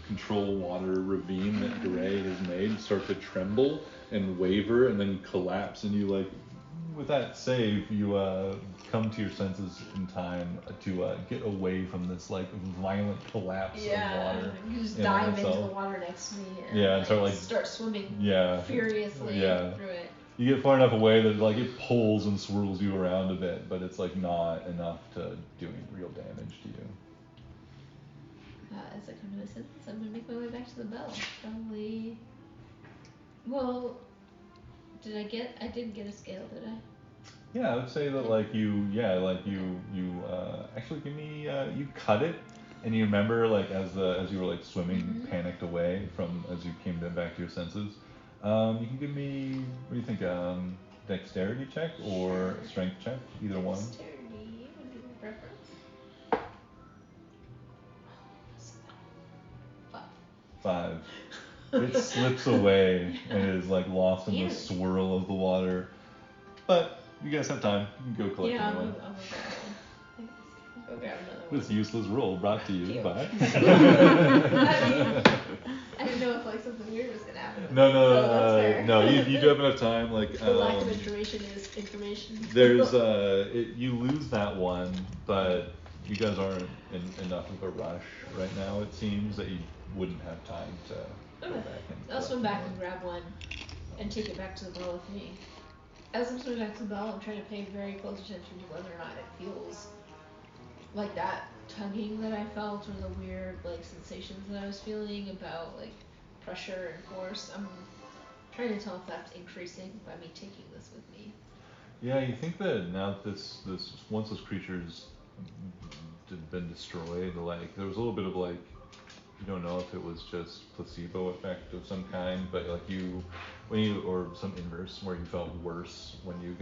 control water ravine that Gray has made start to tremble and waver and then collapse, and you like, with that save, you come to your senses in time to get away from this like violent collapse of water. You just in dive on into itself. the water next to me and Yeah, and start swimming Yeah. furiously Yeah. through it. You get far enough away that like it pulls and swirls you around a bit, but it's like not enough to do any real damage to you. As I come to my senses, I'm gonna make my way back to the bell. Probably. Well, I didn't get a scale, did I? Yeah, I would say that like you actually give me you cut it, and you remember like as you were like swimming panicked away from as you came back to your senses. You can give me, what do you think, dexterity check or a strength check, either one. Dexterity would be my preference. 5. It slips away and is like lost in the swirl of the water. But you guys have time. You can go collect it anyway. I'll go grab another one. This useless roll brought to you by. I didn't know if like something weird was gonna happen. No, that's fair. no. You do have enough time. Like The lack of information is information. there's you lose that one, but you guys aren't in enough of a rush right now. It seems that you wouldn't have time to go back and. I'll swim collect back and grab one and take it back to the bell with me. As I'm swimming back to the bell, I'm trying to pay very close attention to whether or not it feels like that tugging that I felt, or the weird like sensations that I was feeling about like pressure and force. I'm trying to tell if that's increasing by me taking this with me. Yeah, you think that now that this once this creature's been destroyed, like there was a little bit of like, you don't know if it was just placebo effect of some kind, but like or some inverse where you felt worse when you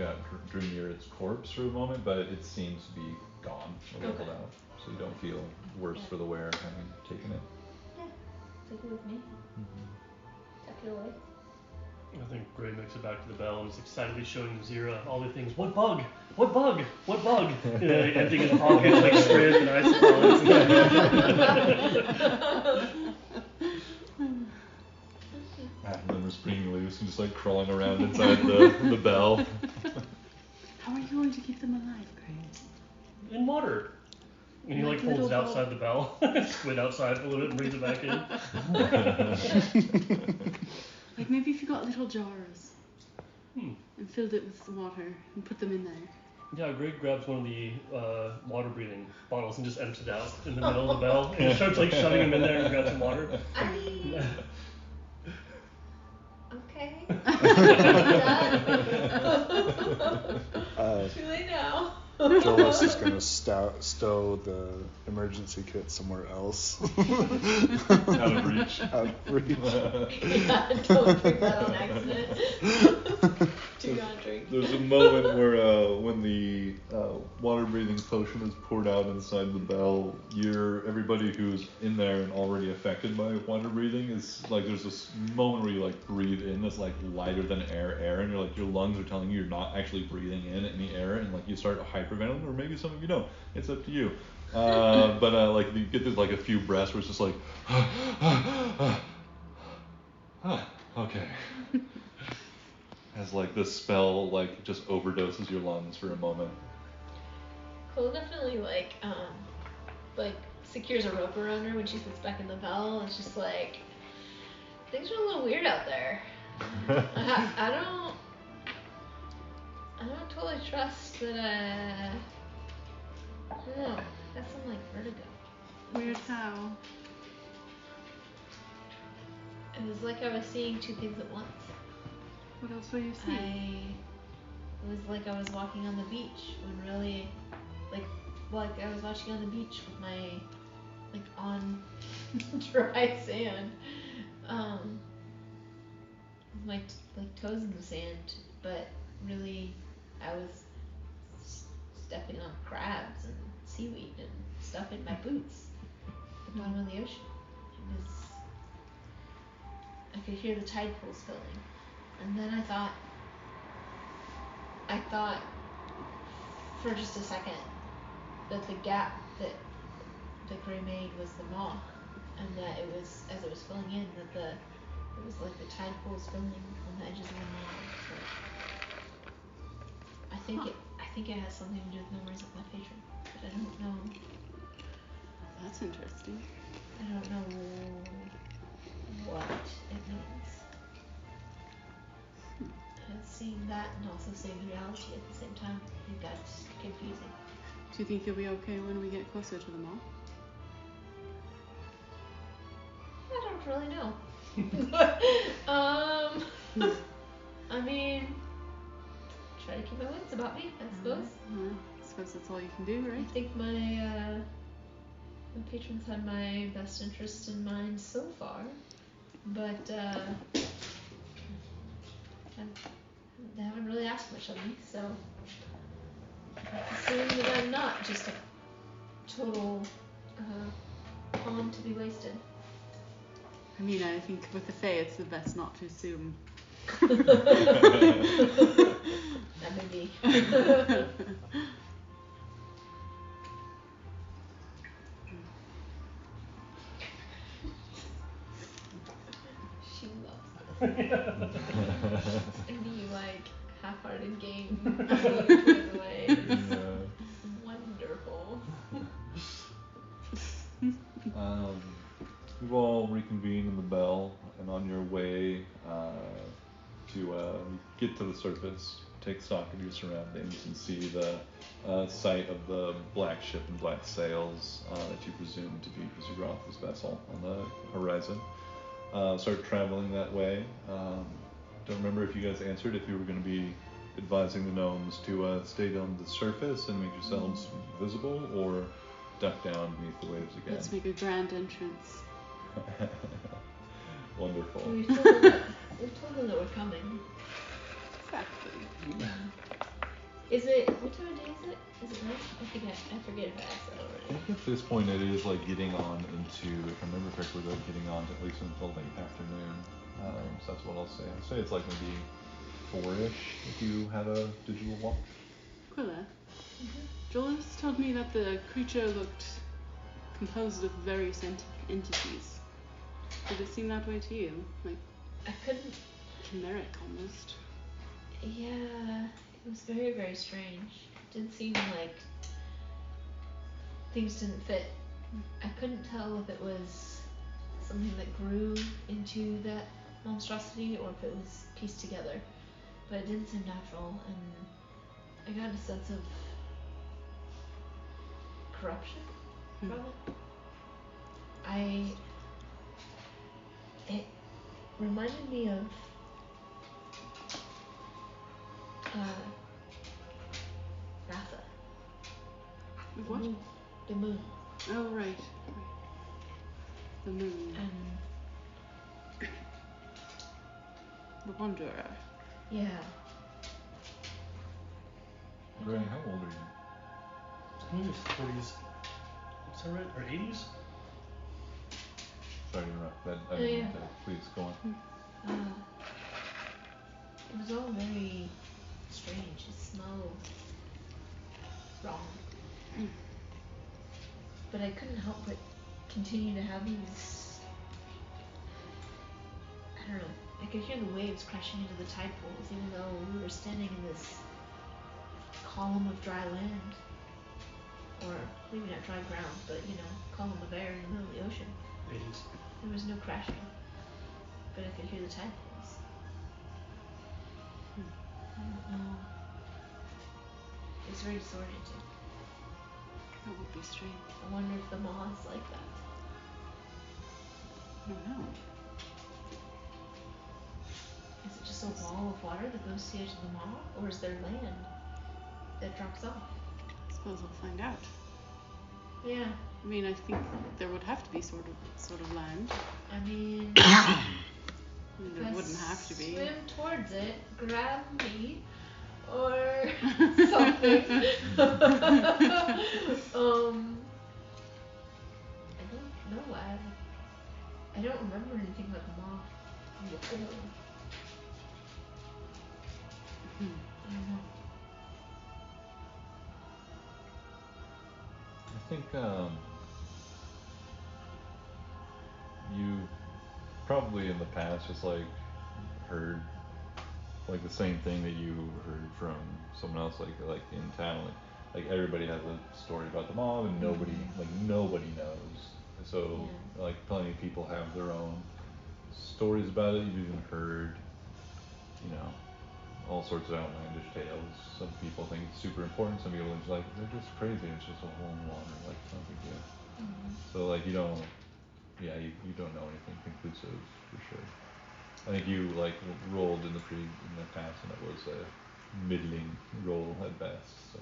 drew near its corpse for a moment, but it seems to be gone or leveled out, so you don't feel worse for the wear having taken it. Yeah, take it with me. Tuck it away. I think Gray makes it back to the bell and is excitedly showing Zira all the things. What bug? What bug? What bug? You know, emptying his pockets like shrimp and ice And then we're springing loose and just like crawling around inside the bell. How are you going to keep them alive, Gray? in water. And he like holds it outside the bell, squid outside for a little bit and brings it back in. Like maybe if you got little jars and filled it with water and put them in there. Yeah, Greg grabs one of the water breathing bottles and just empties it out in the middle of the bell and starts like shoving them in there and grabs some water. I mean, okay. Too late now. Joel's just gonna stow the emergency kit somewhere else. Out of reach. Out of reach. Yeah, don't drink that on accident. Do not drink. There's a moment where when the water breathing potion is poured out inside the bell, everybody who's in there and already affected by water breathing is like, there's this moment where you like breathe in this like lighter than air, and you're like, your lungs are telling you you're not actually breathing in any air, and like you start hyperventilating, or maybe some of you don't. It's up to you. But like you get this like a few breaths where it's just like okay. As like the spell like just overdoses your lungs for a moment. Cole definitely like secures a rope around her when she sits back in the bell. It's just like, things are a little weird out there. I don't totally trust that. I don't know. Got some like vertigo. Weird how? It was like I was seeing two things at once. What else were you seeing? It was like I was walking on the beach when really, like I was watching on the beach with my, like on dry sand, with my toes in the sand, but really I was stepping on crabs and seaweed and stuff in my boots at the bottom of the ocean. It was I could hear the tide pools filling. And then I thought for just a second that the gap that Gray made was the maw, and that it was, as it was filling in, that it was like the tide pools filling on the edges of the maw. So I think it has something to do with memories of my patron, but I don't know. That's interesting. I don't know what it means. And seeing that and also seeing reality at the same time, I think that's confusing. Do you think you'll be okay when we get closer to the mall? I don't really know. I mean, try to keep my wits about me, I suppose. I suppose that's all you can do, I right? think my patrons had my best interest in mind so far, but they haven't really asked much of me, so I assume that I'm not just a total pawn to be wasted. I mean, I think with the Fae, it's the best not to assume. That may be. She loves this. Any half-hearted game towards away. It's wonderful. You've all reconvened in the bell, and on your way to get to the surface, take stock of your surroundings, and see the sight of the black ship and black sails that you presume to be Zugratha's vessel on the horizon. Start traveling that way. Don't remember if you guys answered if you were going to be advising the gnomes to stay on the surface and make yourselves visible, or duck down beneath the waves again. Let's make a grand entrance. Wonderful. We've told them that we're coming. Exactly. Is it, what time of day is it? Is it night? I forget if I asked that I already. think at this point it is like getting on into, if I remember correctly, like getting on to at least until late afternoon. So that's what I'll say. I'd say it's like maybe 4-ish if you had a digital watch. Quilla, Jolas told me that the creature looked composed of various entities. Did it seem that way to you? Like I couldn't. chimeric almost. Yeah, it was very, very strange. It did seem like things didn't fit. I couldn't tell if it was something that grew into that monstrosity or if it was pieced together. But it didn't seem natural, and I got a sense of corruption from it. It reminded me of Ratha. What? The moon. Oh, right. The moon. And The Wanderer. yeah. Gray, how old are you? I think it's 40s. Is that right? Or 80s? Sorry to interrupt. I didn't mean to. Please go on. It was all very strange. It smelled wrong. But I couldn't help but continue to have these, I don't know, I could hear the waves crashing into the tide pools even though we were standing in this column of dry land. Or maybe not dry ground, but column of air in the middle of the ocean. 80s. There was no crashing, but I could hear the tide pools. I don't know. It's very disorienting. That would be strange. I wonder if the maw is like that. I don't know. Is it just a wall of water that goes to the edge of the maw, or is there land that drops off? I suppose we'll find out. Yeah. I mean, I think there would have to be sort of land. I mean, There wouldn't have to be. Swim towards it, grab me, or something. I don't know. I don't remember anything about the maw. I don't know. I think you probably in the past just like heard like the same thing that you heard from someone else like in town like everybody has a story about the mob and nobody knows. So Yeah. like plenty of people have their own stories about it. You've even heard, you know, all sorts of outlandish tales. Some people think it's super important. Some people are just like they're just crazy. It's just a hole in the water. Like it's no big deal. So like you don't, you don't know anything conclusive for sure. I think you like rolled in the past and it was a middling roll at best. So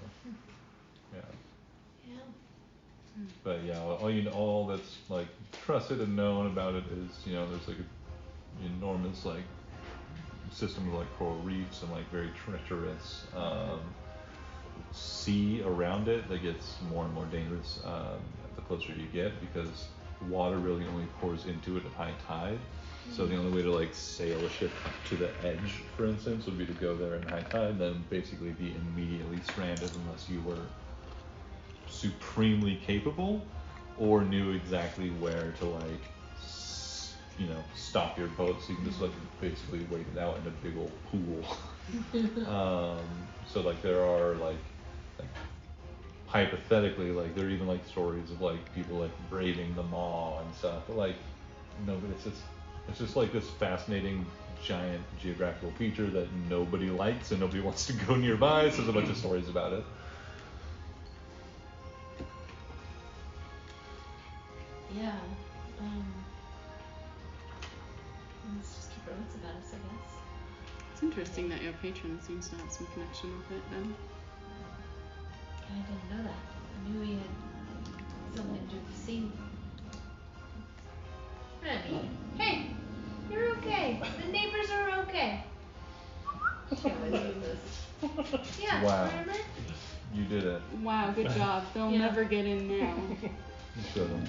yeah. Yeah. But yeah, all that's like trusted and known about it is there's like an enormous like system of like coral reefs and like very treacherous sea around it that gets more and more dangerous the closer you get because the water really only pours into it at high tide. So the only way to like sail a ship to the edge, for instance, would be to go there in high tide, then basically be immediately stranded unless you were supremely capable or knew exactly where to like stop your boat so you can just like basically wait it out in a big old pool. So like there are like hypothetically like there are even like stories of like people like braving the maw and stuff, but like no, but it's just like this fascinating giant geographical feature that nobody likes and nobody wants to go nearby, so there's a bunch of stories about it. Yeah. Let's just keep our wits about us, I guess. It's interesting that your patron seems to have some connection with it then. I didn't know that. I knew he had something to do with the sea. Remy, hey, you're okay. The neighbors are okay. Can't believe this. Yeah, Wow. remember? You did it. Wow, good job. They'll Yeah. never get in now. You showed them.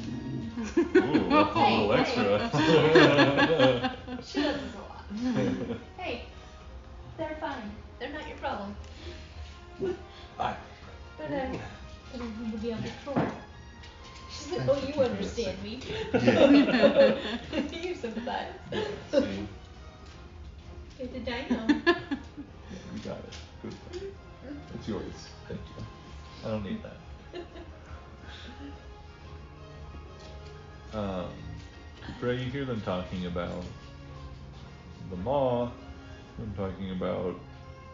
Ooh, that's a little extra. She does this a lot. Hey, they're fine. They're not your problem. Bye. But I don't need to be on patrol. She's like, oh, you understand me. You sympathize. See? Okay, did I know? Yeah, you got it. Good. It's yours. Thank you. I don't need that. Gray, you hear them talking about the maw, them talking about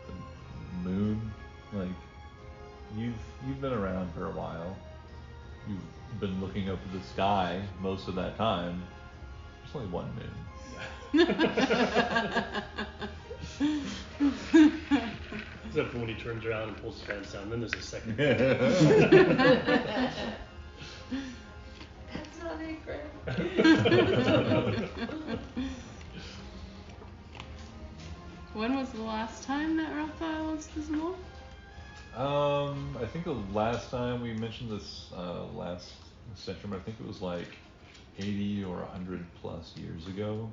the moon. Like you've been around for a while. You've been looking up at the sky most of that time. There's only one moon. Except for when he turns around and pulls his pants down, then there's a second. That's not it, Graham. When was the last time that Raphael was visible? I think the last time we mentioned this last session, I think it was like 80 or 100 plus years ago,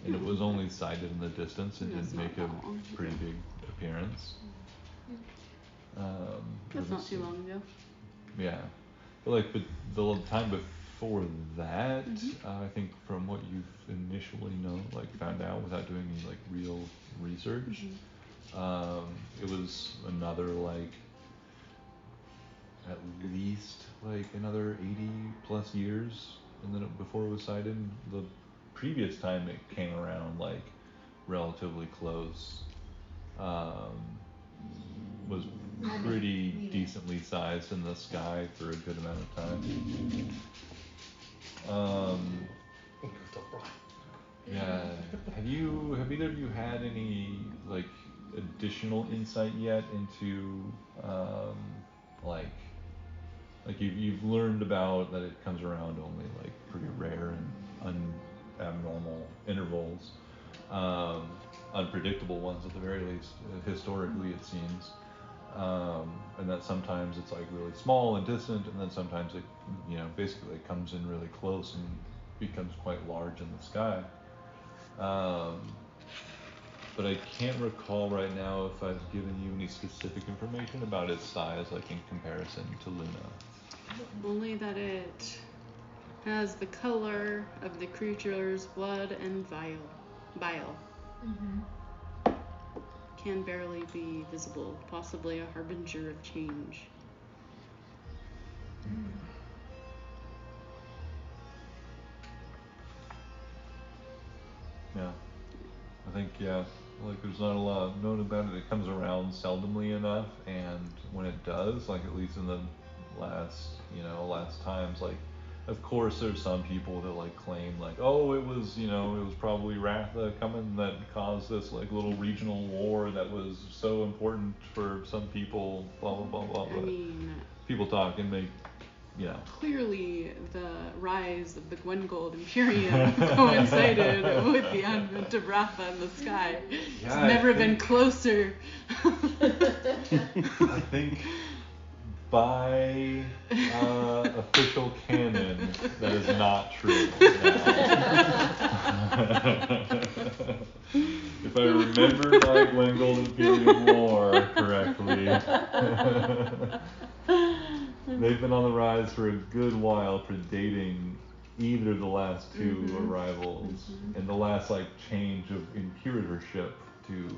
and it was only sighted in the distance and That's didn't make not a that long. pretty big appearance. That's not too long ago. Yeah, but the time before that, I think from what you've initially known, like found out without doing any like real research, it was another like at least like another 80 plus years, and then before it was sighted. The previous time it came around like relatively close, was pretty decently sized in the sky for a good amount of time. Yeah. Have either of you had any like additional insight yet into like you've learned about that it comes around only like pretty rare and abnormal intervals, unpredictable ones at the very least, historically it seems, and that sometimes it's like really small and distant, and then sometimes it basically it comes in really close and becomes quite large in the sky. But I can't recall right now if I've given you any specific information about its size, like in comparison to Luna. Only that it has the color of the creature's blood and bile. Mm-hmm. Can barely be visible, possibly a harbinger of change. Yeah. I think, yeah, like there's not a lot known about it. It comes around seldomly enough, and when it does, like at least in the last times, like, of course there's some people that like claim like, oh, it was probably Ratha coming that caused this like little regional war that was so important for some people, blah blah blah blah. I But mean, people talk and make, clearly the rise of the Gwengold Imperium coincided with the advent of Ratha in the sky. It's Yeah, I never been think- closer. I think by official canon, that is not true. If I remember my Gwengold Imperium lore correctly, they've been on the rise for a good while, predating either the last two arrivals, and the last like change of Imperatorship to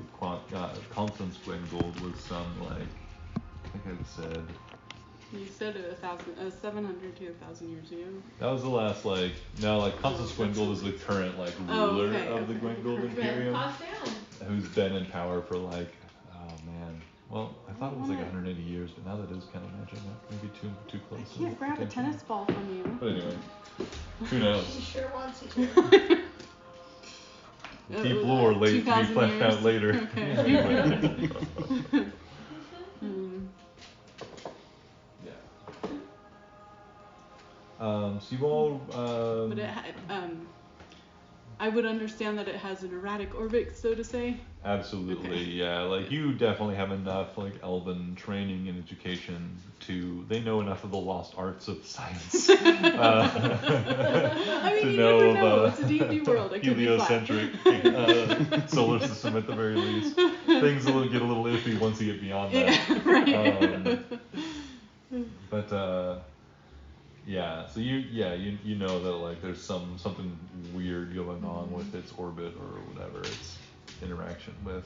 Constance Gwengold was some like, I think I said. You said it 700 to 1,000 years ago. That was the last Constance Gwengold is the current like ruler of the Gwengold Imperium, who's been in power for like, oh man. Well, I thought it was like 180 years, but now that is kind of matching up. Maybe too close. I can't grab a tennis ball from you. But anyway, who knows? She sure wants you to. Deep lore to be 2,000 fleshed years. out later. Okay. Yeah. So you all. But I would understand that it has an erratic orbit, so to say. Absolutely, Okay. yeah. Like you definitely have enough like elven training and education they know enough of the lost arts of science. I mean, to you know never know. of It's a D&D world. It could be fun. heliocentric solar system at the very least. Things will get a little iffy once you get beyond that. Yeah, right. But yeah, so you know that like there's something weird going on with its orbit or whatever, its interaction with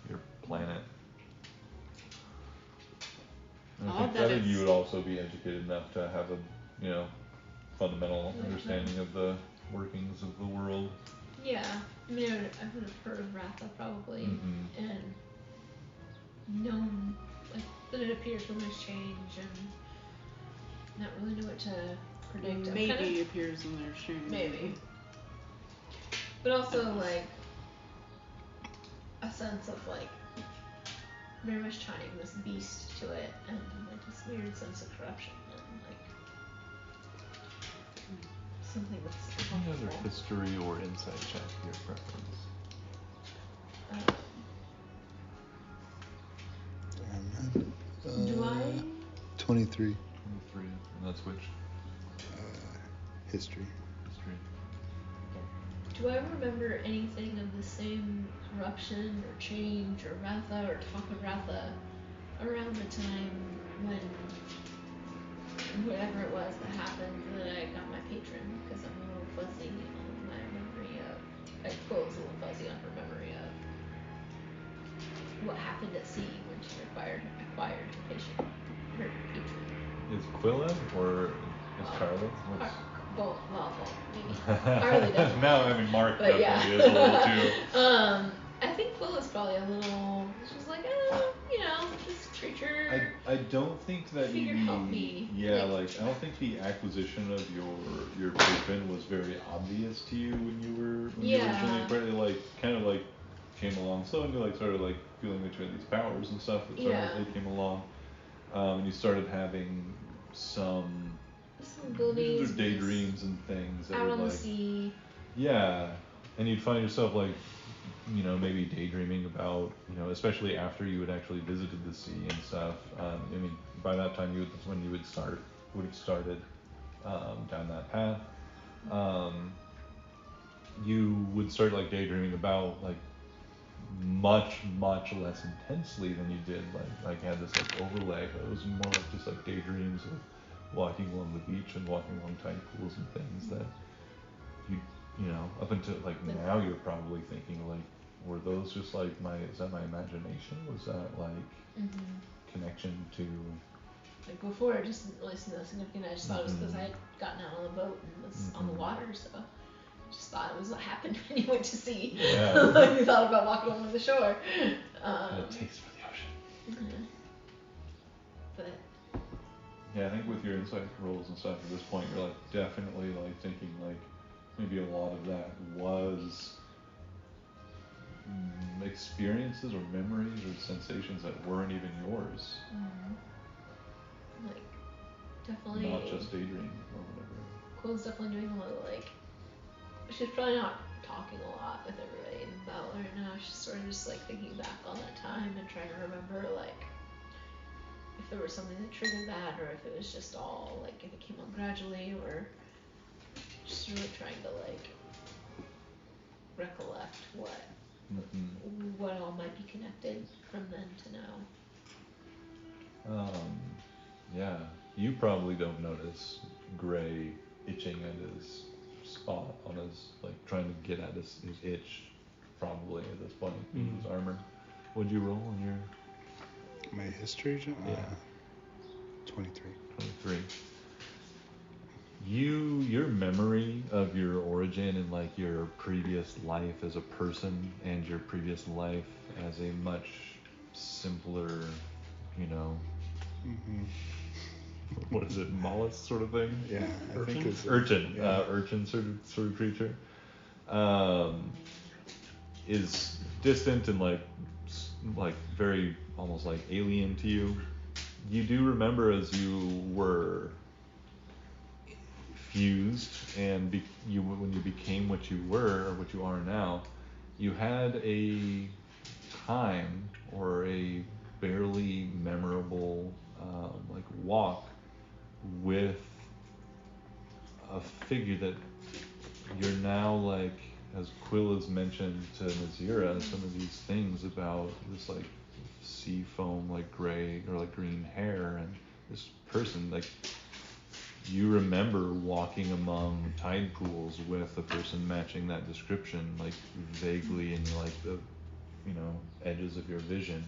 your planet. And I think you would also be educated enough to have a fundamental understanding of the workings of the world. Yeah, I mean, I would have heard of Ratha probably, and known like that it appears when there's change, and not really know what to predict. Maybe appears in their stream. Maybe. But also like a sense of like very much tying this beast to it, and like this weird sense of corruption, and like something that's Any other helpful. history or insight check, your preference? Do I? 23. 23, and that's which? History. History. Do I remember anything of the same corruption or change or Ratha or talk of Ratha around the time when whatever it was that happened that I got my patron? Because I'm a little fuzzy on my memory of, Cole's a little fuzzy on her memory of what happened at sea when she acquired her patron. Is Quilla or is Carly? Both, maybe. Carly doesn't. No, I mean Mark But definitely yeah. is a little too. I think Quilla's probably a little. She's like, this creature. I don't think that Figure help me. Yeah, like I don't think the acquisition of your patron was very obvious to you when you were originally apparently like kind of like came along slowly, like started like feeling that you had these powers and stuff that they came along. And you started having some abilities. daydreams and things that Out were on like, the sea. yeah, and you'd find yourself like, maybe daydreaming about, especially after you had actually visited the sea and stuff. I mean, by that time that's when you would have started down that path. you would start like daydreaming about like much less intensely than you did like had this like overlay, but it was more like just like daydreams of walking along the beach and walking along tide pools and things that you know, up until like now you're probably thinking like, were those just like is that my imagination? Was that like connection to Like before, I just didn't really see that significant. I just thought it was because I had gotten out on the boat and was on the water, so I just thought it was what happened when you went to sea. Yeah. Like you thought about walking along the shore. had a taste for the ocean? But Yeah, I think with your insight rolls and stuff at this point, you're like definitely like thinking like maybe a lot of that was experiences or memories or sensations that weren't even yours. like definitely. Not just daydreaming or whatever. Quill's definitely doing a lot of like. She's probably not talking a lot with everybody in the battle right now. She's sort of just like thinking back on that time and trying to remember like if there was something that triggered that, or if it was just all like if it came on gradually, or just really trying to like recollect what all might be connected from then to now. Yeah, you probably don't notice Gray itching at his spot on his, like trying to get at his itch, probably at this point in his armor. What'd you roll on your? My history? Yeah. 23. 23. Your memory of your origin and like your previous life as a person and your previous life as a much simpler, you know, what is it, mollusk sort of thing? Yeah, I think it's urchin, yeah. Urchin sort of creature, is distant and like very almost like alien to you. You do remember as you were fused and when you became what you were or what you are now, you had a time or a barely memorable like walk with a figure that you're now like, as Quill has mentioned to Nazira, some of these things about this like sea foam like gray or like green hair and this person, like you remember walking among tide pools with a person matching that description, like vaguely in like the, you know, edges of your vision.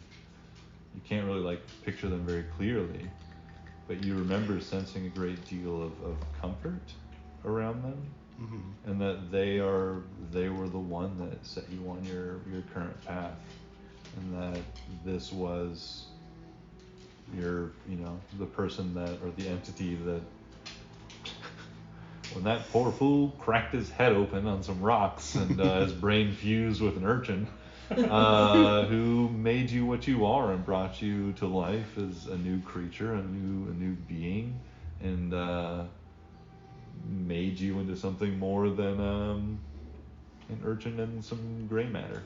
You can't really like picture them very clearly, but you remember sensing a great deal of comfort around them, and that they were the one that set you on your current path, and that this was your, you know, the person that, or the entity that when that poor fool cracked his head open on some rocks and his brain fused with an urchin, who made you what you are and brought you to life as a new creature, a new being, and made you into something more than an urchin and some gray matter.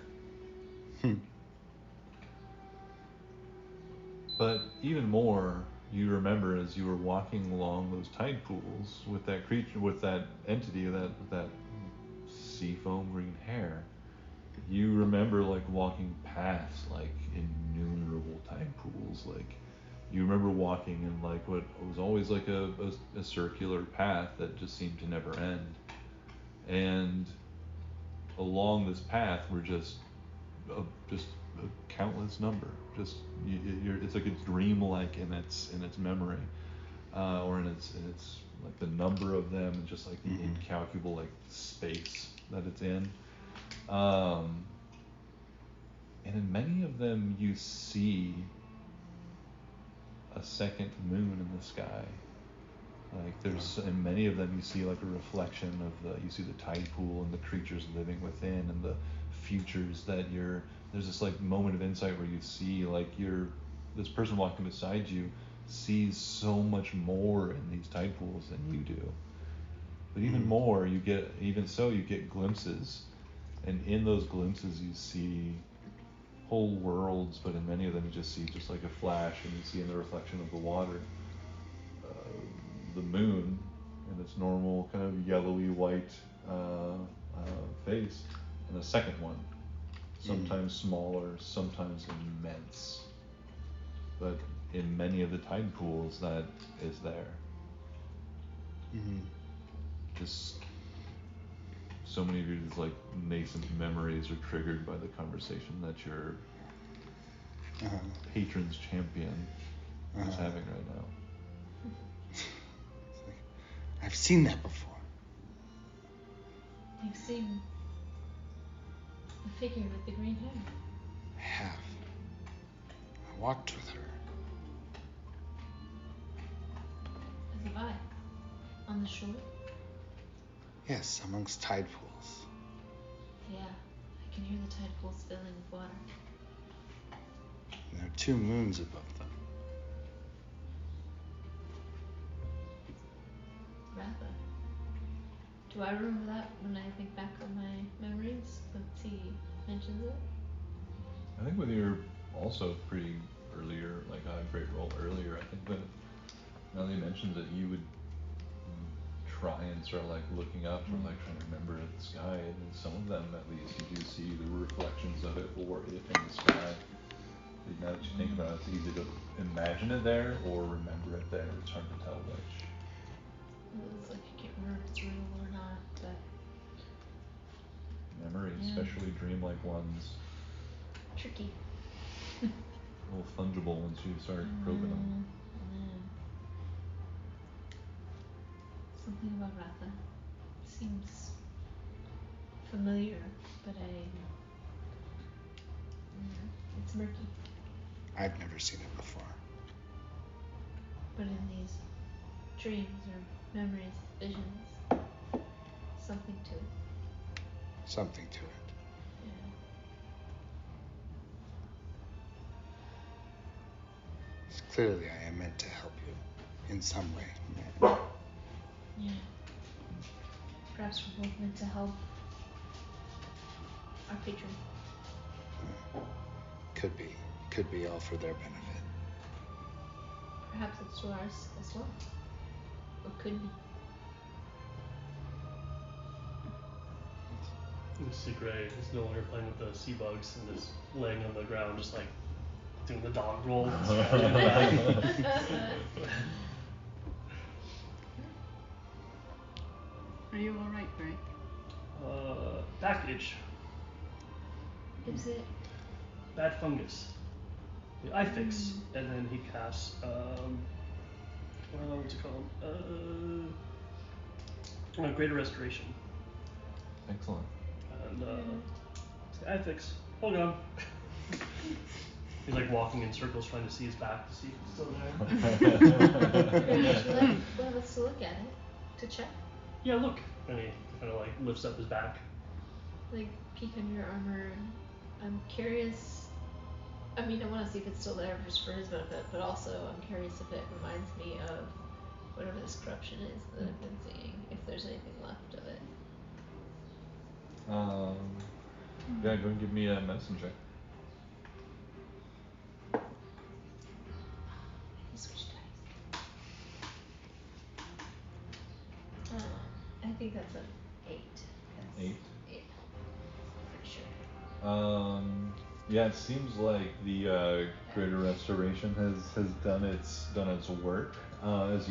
But even more, you remember as you were walking along those tide pools with that creature, with that entity, that sea foam green hair. You remember like walking past like innumerable tide pools. Like you remember walking in like what was always like a circular path that just seemed to never end. And along this path were just a countless number. Just it's like it's dreamlike in its memory, or in its like the number of them, and just like the incalculable like space that it's in. And in many of them you see a second moon in the sky. Like there's, in many of them you see like a reflection of you see the tide pool and the creatures living within and the futures that there's this like moment of insight where you see like this person walking beside you sees so much more in these tide pools than you do. But even more, you get glimpses, and in those glimpses you see whole worlds, but in many of them you just see just like a flash, and you see in the reflection of the water the moon and its normal kind of yellowy white face, and a second one, sometimes smaller, sometimes immense. But in many of the tide pools, that is there. Just so many of your like nascent memories are triggered by the conversation that your patron's champion is having right now. It's like, I've seen that before. You've seen the figure with the green hair. I have. I walked with her. As have I. On the shore? Yes, amongst tide pools. Yeah, I can hear the tide pools filling with water. And there are 2 moons above them. Ratha. Do I remember that when I think back on my memories? Once he mentions it? I think when you were also pretty earlier, like a great role earlier, I think that now that he mentions it, you would try and start like looking up or like trying to remember the sky, and in some of them at least you do see the reflections of it or it in the sky. Now that you think about it, it's easy to imagine it there or remember it there. It's hard to tell which. It's like I can't remember if it's real or not, but Memories, Yeah. especially dreamlike ones, tricky. a little fungible once you start probing them. Something about Ratha seems familiar, but it's murky. I've never seen it before. But in these dreams or memories, visions, something to it. Something to it. Yeah. Clearly, I am meant to help you in some way. Yeah. Perhaps we're both meant to help our patron. Could be all for their benefit. Perhaps it's to ours as well. Or could be. Mr. Gray is no longer playing with the sea bugs and is laying on the ground, just like doing the dog roll. Are you alright, Gray? Package. Is it? Bad fungus. The eye fix, and then he casts what's it called? Greater Restoration. Excellent. And the eye fix. Hold on. He's like walking in circles trying to see his back to see if it's still there. Would you like one of us to look at it? To check? Yeah, look. And he kind of like lifts up his back. Like peek under your armor. I'm curious. I mean, I want to see if it's still there just for his benefit, but also I'm curious if it reminds me of whatever this corruption is that I've been seeing. If there's anything left of it. Yeah, go and give me a medicine check. Switch dice. I think that's an 8. 8? Yeah. Pretty sure. Yeah, it seems like the Greater Restoration has done its work. As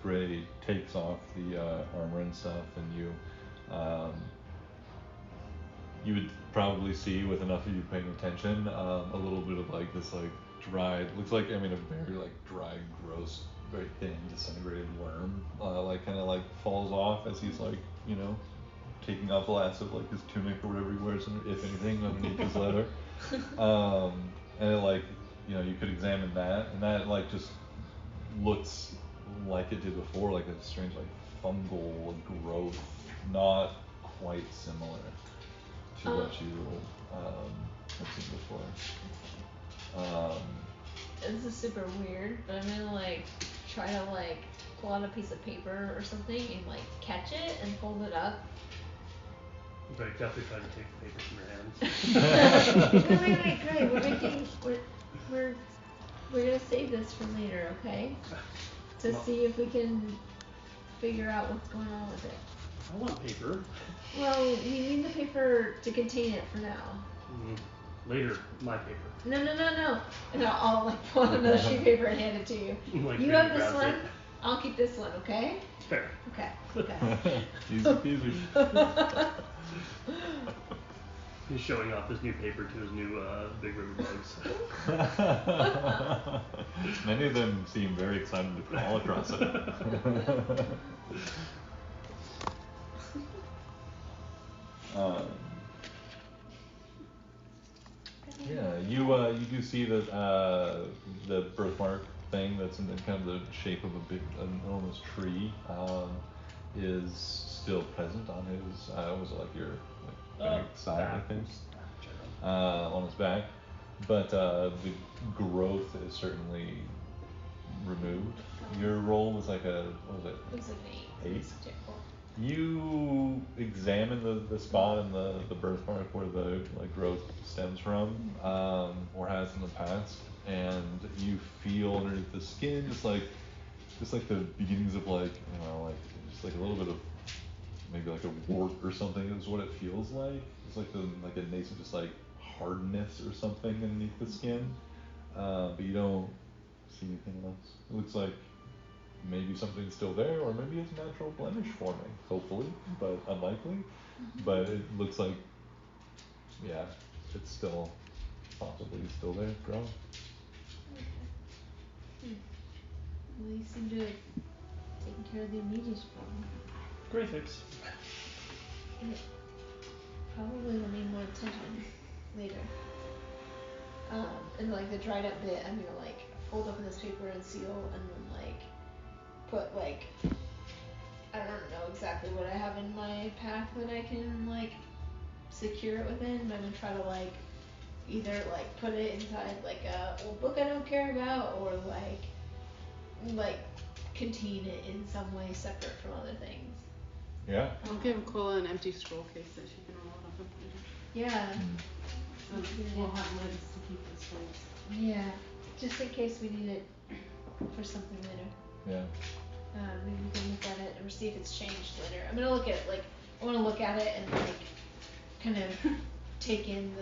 Gray takes off the armor and stuff, and you would probably see, with enough of you paying attention, a little bit of like this like dried, looks like, I mean, a very like dry, gross, very thin, disintegrated worm, like kind of like falls off as he's like, taking off the last of like his tunic or whatever he wears, if anything, underneath his leather. And it like, you could examine that, and that like just looks like it did before, like a strange like fungal growth, not quite similar to what you have seen before. This is super weird, but I'm gonna like try to like pull out a piece of paper or something and like catch it and hold it up. Greg definitely tried to take the paper from your hands. Wait, Greg, we're gonna save this for later, okay? To see if we can figure out what's going on with it. I want paper. Well, we need the paper to contain it for now. Later, my paper. No. And I'll like pull out another sheet of paper and hand it to you. Like You have this grabs one. it. I'll keep this one, okay? Fair. Okay. Easy peasy. He's showing off his new paper to his new Big River Bugs. Many of them seem very excited to crawl across it. Yeah, you do see that the birthmark thing that's in the kind of the shape of an enormous tree is still present on his was it like your back side I think on his back, but the growth is certainly removed. Your roll was like a what was it? It was like an 8. 8? Terrible. You examine the spot in the birthmark where the like growth stems from, or has in the past, and you feel underneath the skin just like the beginnings of like just like a little bit of maybe like a wart or something is what it feels like. It's like a nascent just like hardness or something underneath the skin, but you don't see anything else. It looks like maybe something's still there, or maybe it's natural blemish forming, hopefully, but unlikely. But it looks like, yeah, it's still possibly still there, growing. Okay. Well, you seem to have taken care of the immediate problem. Great fix. It probably will need more attention later. And like the dried up bit, I'm gonna like fold up this paper and seal, and then like put like I don't know exactly what I have in my pack that I can like secure it within, but I'm gonna try to like either like put it inside like a old book I don't care about, or like contain it in some way separate from other things. Yeah. I'll give Kola an empty scroll case that she can roll it up and put it in. Yeah. So we'll have lids to keep the scrolls. Yeah. Just in case we need it for something later. Yeah. Maybe we can look at it or see if it's changed later. I'm gonna look at it, like, I wanna look at it and like kind of take in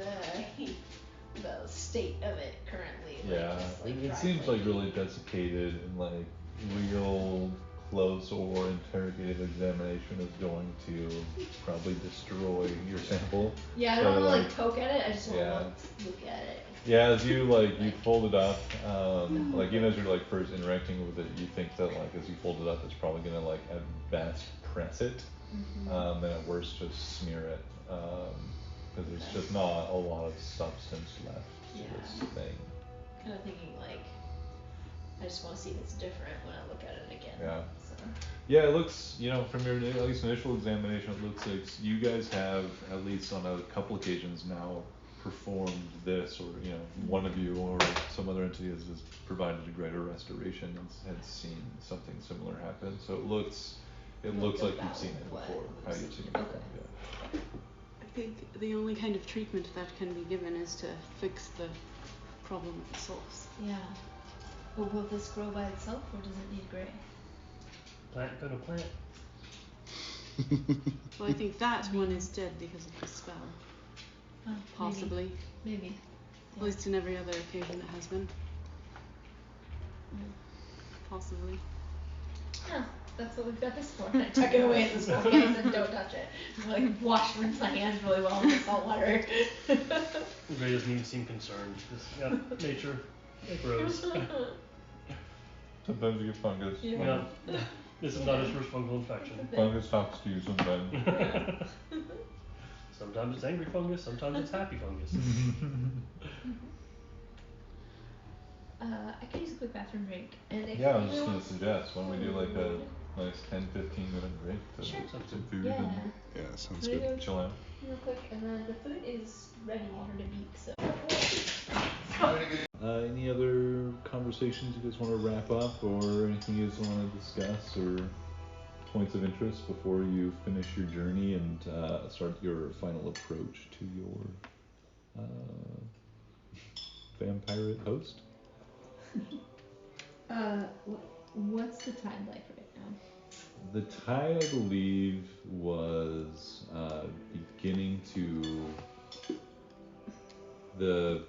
the state of it currently. Like, Yeah. just, like, It seems like really desiccated, and like real close or interrogative examination is going to probably destroy your sample. Yeah, I So, don't wanna like poke at it, I just wanna yeah. look at it. Yeah, as you like you fold it up, like even as you're like first interacting with it, you think that like as you fold it up, it's probably gonna like at best press it, and at worst just smear it, because there's just not a lot of substance left to this thing. Kind of thinking like, I just wanna see if it's different when I look at it again. Yeah. So. Yeah, it looks, from your at least initial examination, it looks like you guys have at least on a couple occasions now performed this, or one of you or some other entity has provided a greater restoration and has seen something similar happen. So it looks like you've seen it before. How you've seen it before. Yeah. I think the only kind of treatment that can be given is to fix the problem at the source. Yeah. But will this grow by itself, or does it need gray? Plant gonna plant. Well, I think that one is dead because of the spell. Oh, Possibly. Maybe. At least in every other occasion it has been. Possibly. Yeah, that's what we've got this for. I tuck it away in the small case and don't touch it. Like rinse my hands really well in the salt water. Ray doesn't even seem concerned. Just, nature, it grows. Sometimes you get fungus. Yeah. This is not his first fungal infection. Fungus talks to you sometimes. Sometimes it's angry fungus, sometimes it's happy fungus. I could use a quick bathroom break. And if Yeah, I was you just gonna want- suggest, why don't we do like a nice 10-15 minute break to Sure. get some food Yeah. and Yeah, sounds I'm gonna good. go chill out. real quick, and then the food is ready for her to eat, so. Any other conversations you guys want to wrap up, or anything you guys want to discuss, or points of interest before you finish your journey and start your final approach to your vampire host? What's the time like right now? The tide, I believe, was beginning to the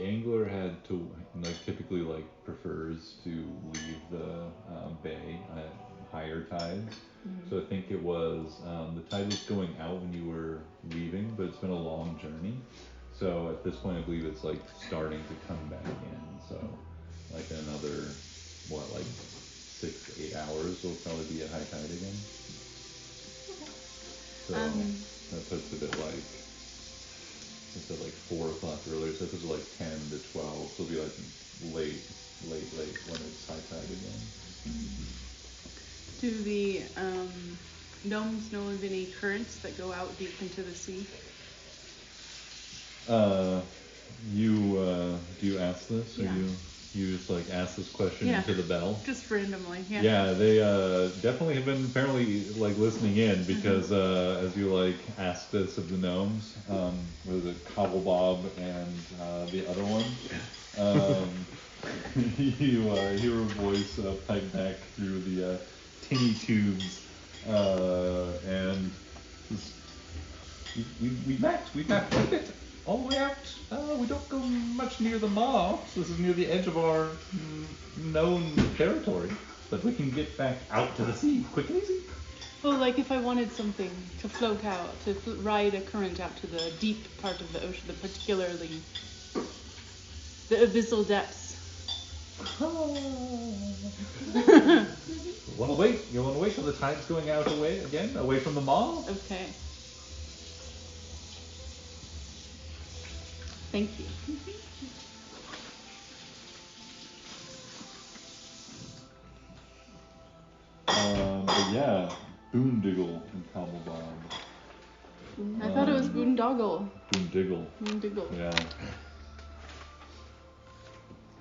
angler had to typically prefers to leave the bay at higher tides. So I think it was the tide was going out when you were leaving, but it's been a long journey. So at this point, I believe it's starting to come back in. So another 6 to 8 hours will probably be at high tide again. So that puts it at it's at 4 o'clock earlier, so it puts it 10 to 12. So it'll be late when it's high tide again. Do the gnomes know of any currents that go out deep into the sea? Do you ask this, or Yeah. you just ask this question Yeah. into the bell? Just randomly, yeah. Yeah, they definitely have been apparently listening in because as you ask this of the gnomes, was it Cobblebaub and the other one? You hear a voice pipe back through the tinny tubes, and we mapped quite a bit all the way out. We don't go much near the Maw. This is near the edge of our known territory, but we can get back out to the sea quick and easy. Well, if I wanted something to float out, to ride a current out to the deep part of the ocean, particularly the abyssal depths. You want to wait till the tide's going out away from the Maw? Okay. Thank you. But yeah, Boondiggle and Cobblebaum. I thought it was Boondoggle. Boondiggle. Boondiggle. Yeah.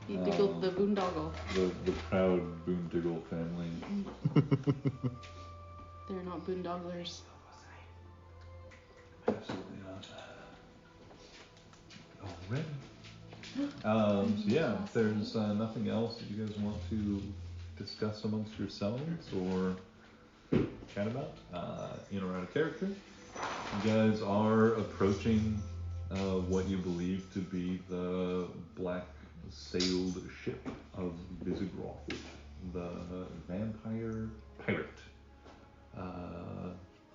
He diggled the boondoggle. The proud Boondiggle family. They're not boondogglers. Absolutely not. Alright. So yeah, if there's nothing else that you guys want to discuss amongst yourselves or chat about in or out of character, you guys are approaching what you believe to be the black-sailed ship of Visigroth, the vampire pirate.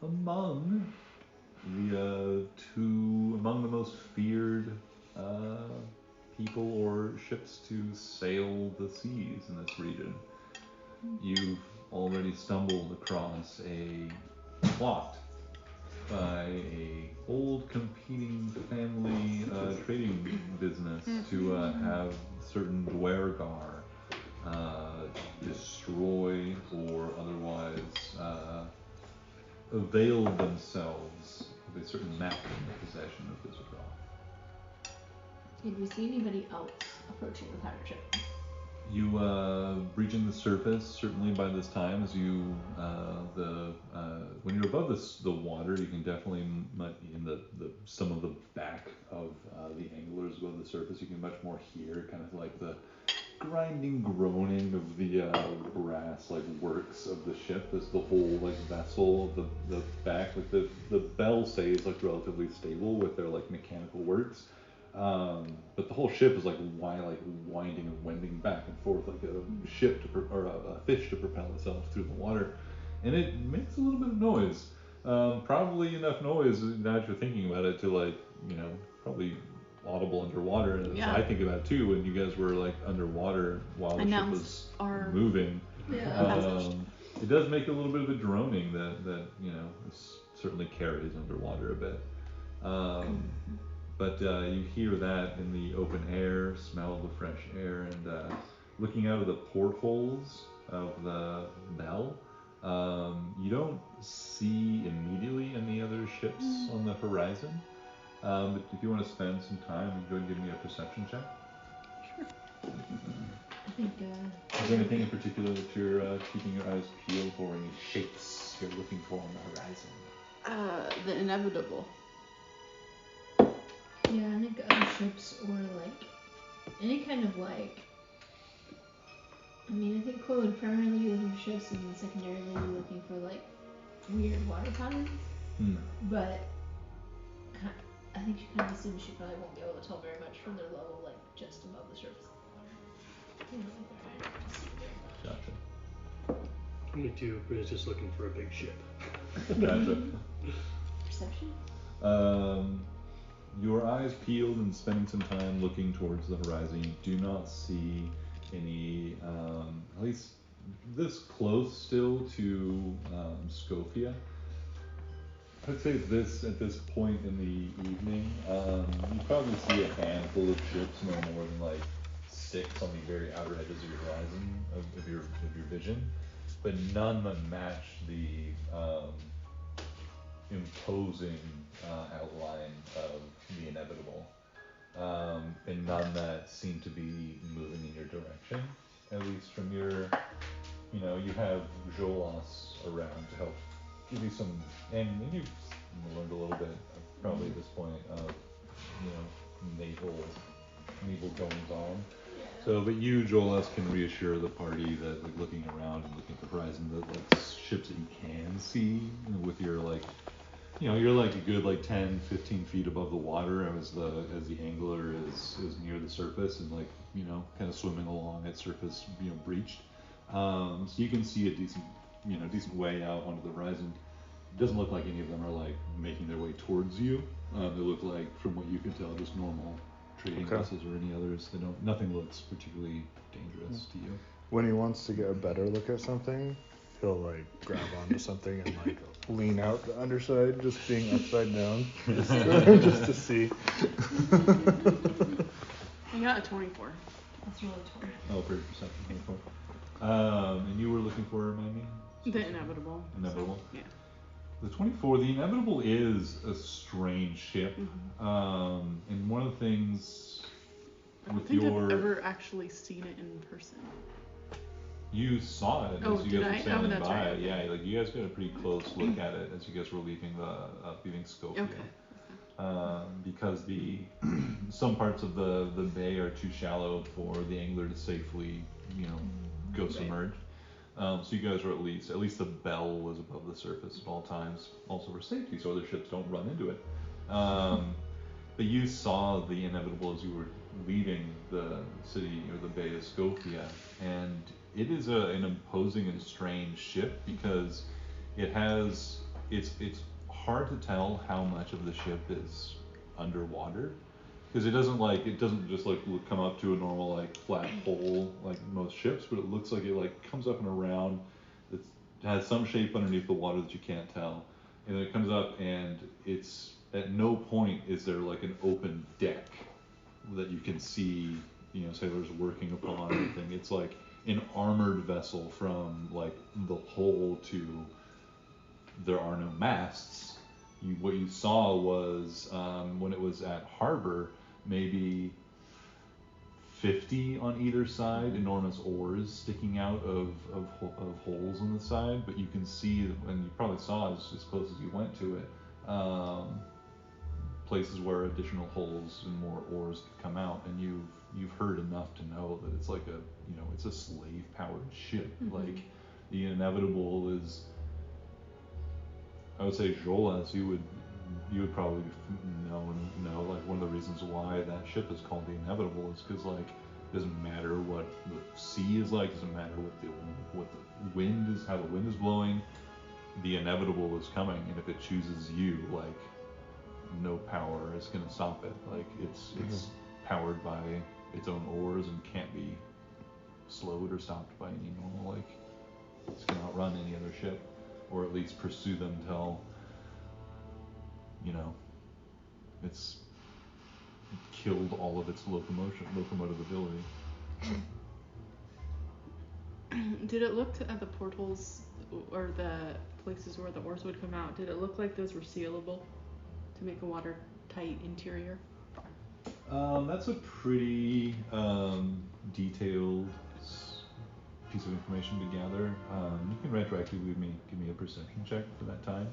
Among the most feared people or ships to sail the seas in this region. You've already stumbled across a plot by a old competing family trading business to have certain Dwergar destroy or otherwise avail themselves of a certain map in the possession of Visigroth. Did we see anybody else approaching the pirate ship? You reaching the surface certainly by this time, as you when you're above the water, you can definitely in the some of the back of the anglers above the surface, you can much more hear kind of the grinding groaning of the brass works of the ship as the whole vessel, the back, the bell stays relatively stable with their mechanical works. But the whole ship is winding and wending back and forth like a ship or a fish to propel itself through the water, and it makes a little bit of noise. Probably enough noise now that you're thinking about it to probably audible underwater. And Yeah. I think about it too when you guys were underwater while the ship was moving. Yeah. It does make a little bit of a droning that certainly carries underwater a bit. But you hear that in the open air, smell the fresh air, and looking out of the portholes of the bell, you don't see immediately any other ships on the horizon. But if you want to spend some time, you go and give me a perception check. Sure. I think. Is there anything in particular that you're keeping your eyes peeled for? Any shapes you're looking for on the horizon? The inevitable. Yeah, I think other ships or any kind of I mean, I think Chloe would primarily be looking for ships and secondarily be looking for like weird water patterns. But I think she kind of assumes she probably won't be able to tell very much from their level, like just above the surface of the water. You know, like they're high enough to see very much. Gotcha. Me too. Britta's just looking for a big ship. Gotcha. Perception? Your eyes peeled and spending some time looking towards the horizon, you do not see any, at least this close still to Scofia. I'd say at this point in the evening, you probably see a handful of ships, no more than like 6 on the very outer edges of your horizon, of your vision, but none that match the imposing outline of the inevitable, and none that seem to be moving in your direction, at least from your, you have Jolas around to help give you some, and you've learned a little bit, probably at this point, of, naval goings on. So, but you, Jolas, can reassure the party that, like, looking around and looking at the horizon, that, like, ships that you can see, with your, like, you're like a good, like, 10, 15 feet above the water as the angler is near the surface and, like, kind of swimming along at surface, breached. So you can see a decent way out onto the horizon. It doesn't look like any of them are, like, making their way towards you. They look like, from what you can tell, just normal trading vessels or any others. Nothing looks particularly dangerous to you. When he wants to get a better look at something, he'll like grab onto something and like lean out the underside, just being upside down, just to see. I got a 24. That's really 20. Oh, for perception, 24. And you were looking for, remind me? The inevitable. Inevitable? So, yeah. The 24, the inevitable is a strange ship. And one of the things I don't think I've ever actually seen it in person. You saw it as you guys were sailing that's by. right. Yeah, like you guys got a pretty close look at it as you guys were leaving Scofia. Okay. Because some parts of the bay are too shallow for the angler to safely, go submerged. So you guys were at least the bell was above the surface at all times, also for safety, so other ships don't run into it. But you saw the inevitable as you were leaving the city or the Bay of Scofia, and it is an imposing and strange ship because it's hard to tell how much of the ship is underwater, because it doesn't just like come up to a normal like flat hole like most ships, but it looks like it like comes up and around. It has some shape underneath the water that you can't tell, and then it comes up, and it's at no point is there like an open deck that you can see, sailors working upon or anything. It's like an armored vessel from like the hull to there are no masts. What you saw was when it was at harbor, maybe 50 on either side, enormous oars sticking out of holes in the side, but you can see, and you probably saw as close as you went to it, places where additional holes and more oars could come out, and you've heard enough to know that it's like it's a slave powered ship. Like the inevitable is, I would say, Jolas, you would probably know like one of the reasons why that ship is called the Inevitable is because like it doesn't matter what the sea is like, doesn't matter what the wind is, how the wind is blowing, the Inevitable is coming, and if it chooses you, like no power is gonna stop it. Like it's powered by its own oars and can't be slowed or stopped by any normal, like it's gonna outrun any other ship, or at least pursue them till it's killed all of its locomotive ability. Did it look at the portholes or the places where the oars would come out? Did it look like those were sealable to make a watertight interior? That's a pretty detailed piece of information to gather. You can retroactively give me a perception check for that time.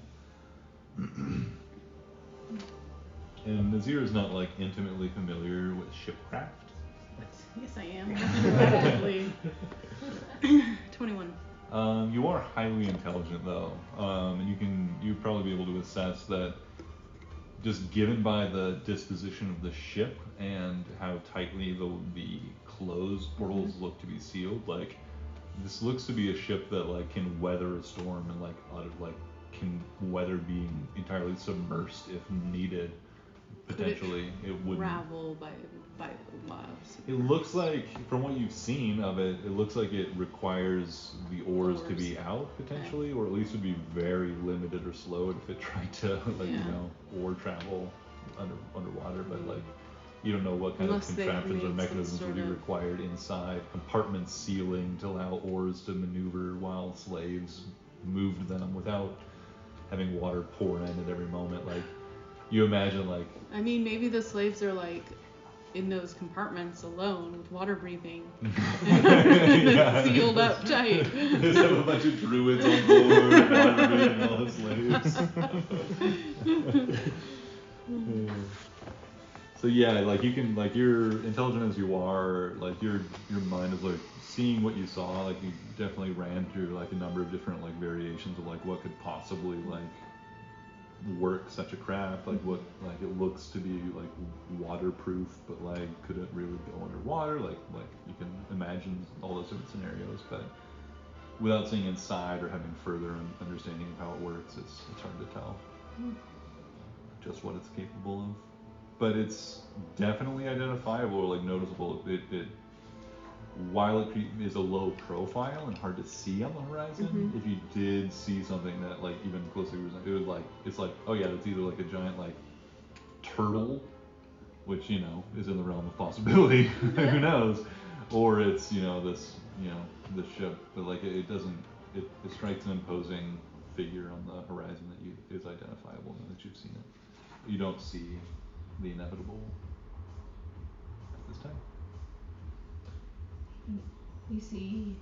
And Nazir is not like intimately familiar with shipcraft, Yes, I am. Definitely. 21. You are highly intelligent though, and you'd probably be able to assess that just given by the disposition of the ship and how tightly the closed portals look to be sealed, like this looks to be a ship that like can weather a storm and can weather being entirely submersed if needed. Potentially, it wouldn't. Travel by miles. It looks like, from what you've seen of it, it looks like it requires the oars to be out potentially, or at least would be very limited or slowed if it tried to oar travel underwater. But like, you don't know what kind Unless of they contraptions or create mechanisms some would be sort of- required inside, compartments sealing to allow oars to maneuver while slaves moved them without having water pour in at every moment. Like, you imagine like. I mean, maybe the slaves are like in those compartments alone with water breathing. Yeah. Sealed up tight. Just have a bunch of druids on board, water breathing all the slaves. So yeah, like you can, like you're intelligent as you are, like your mind is like seeing what you saw, like you definitely ran through like a number of different like variations of like what could possibly like work such a craft, like what, like it looks to be like waterproof, but like could it really go underwater, like you can imagine all those different scenarios, but without seeing inside or having further understanding of how it works, it's hard to tell just what it's capable of. But it's definitely identifiable or like noticeable. It while it is a low profile and hard to see on the horizon, if you did see something that like even closely it would like, it's like, oh yeah, it's either like a giant like turtle, which you know is in the realm of possibility, who knows, or it's this this ship, but like it doesn't, it strikes an imposing figure on the horizon that is identifiable and that you've seen it. You don't see the inevitable at this time. You see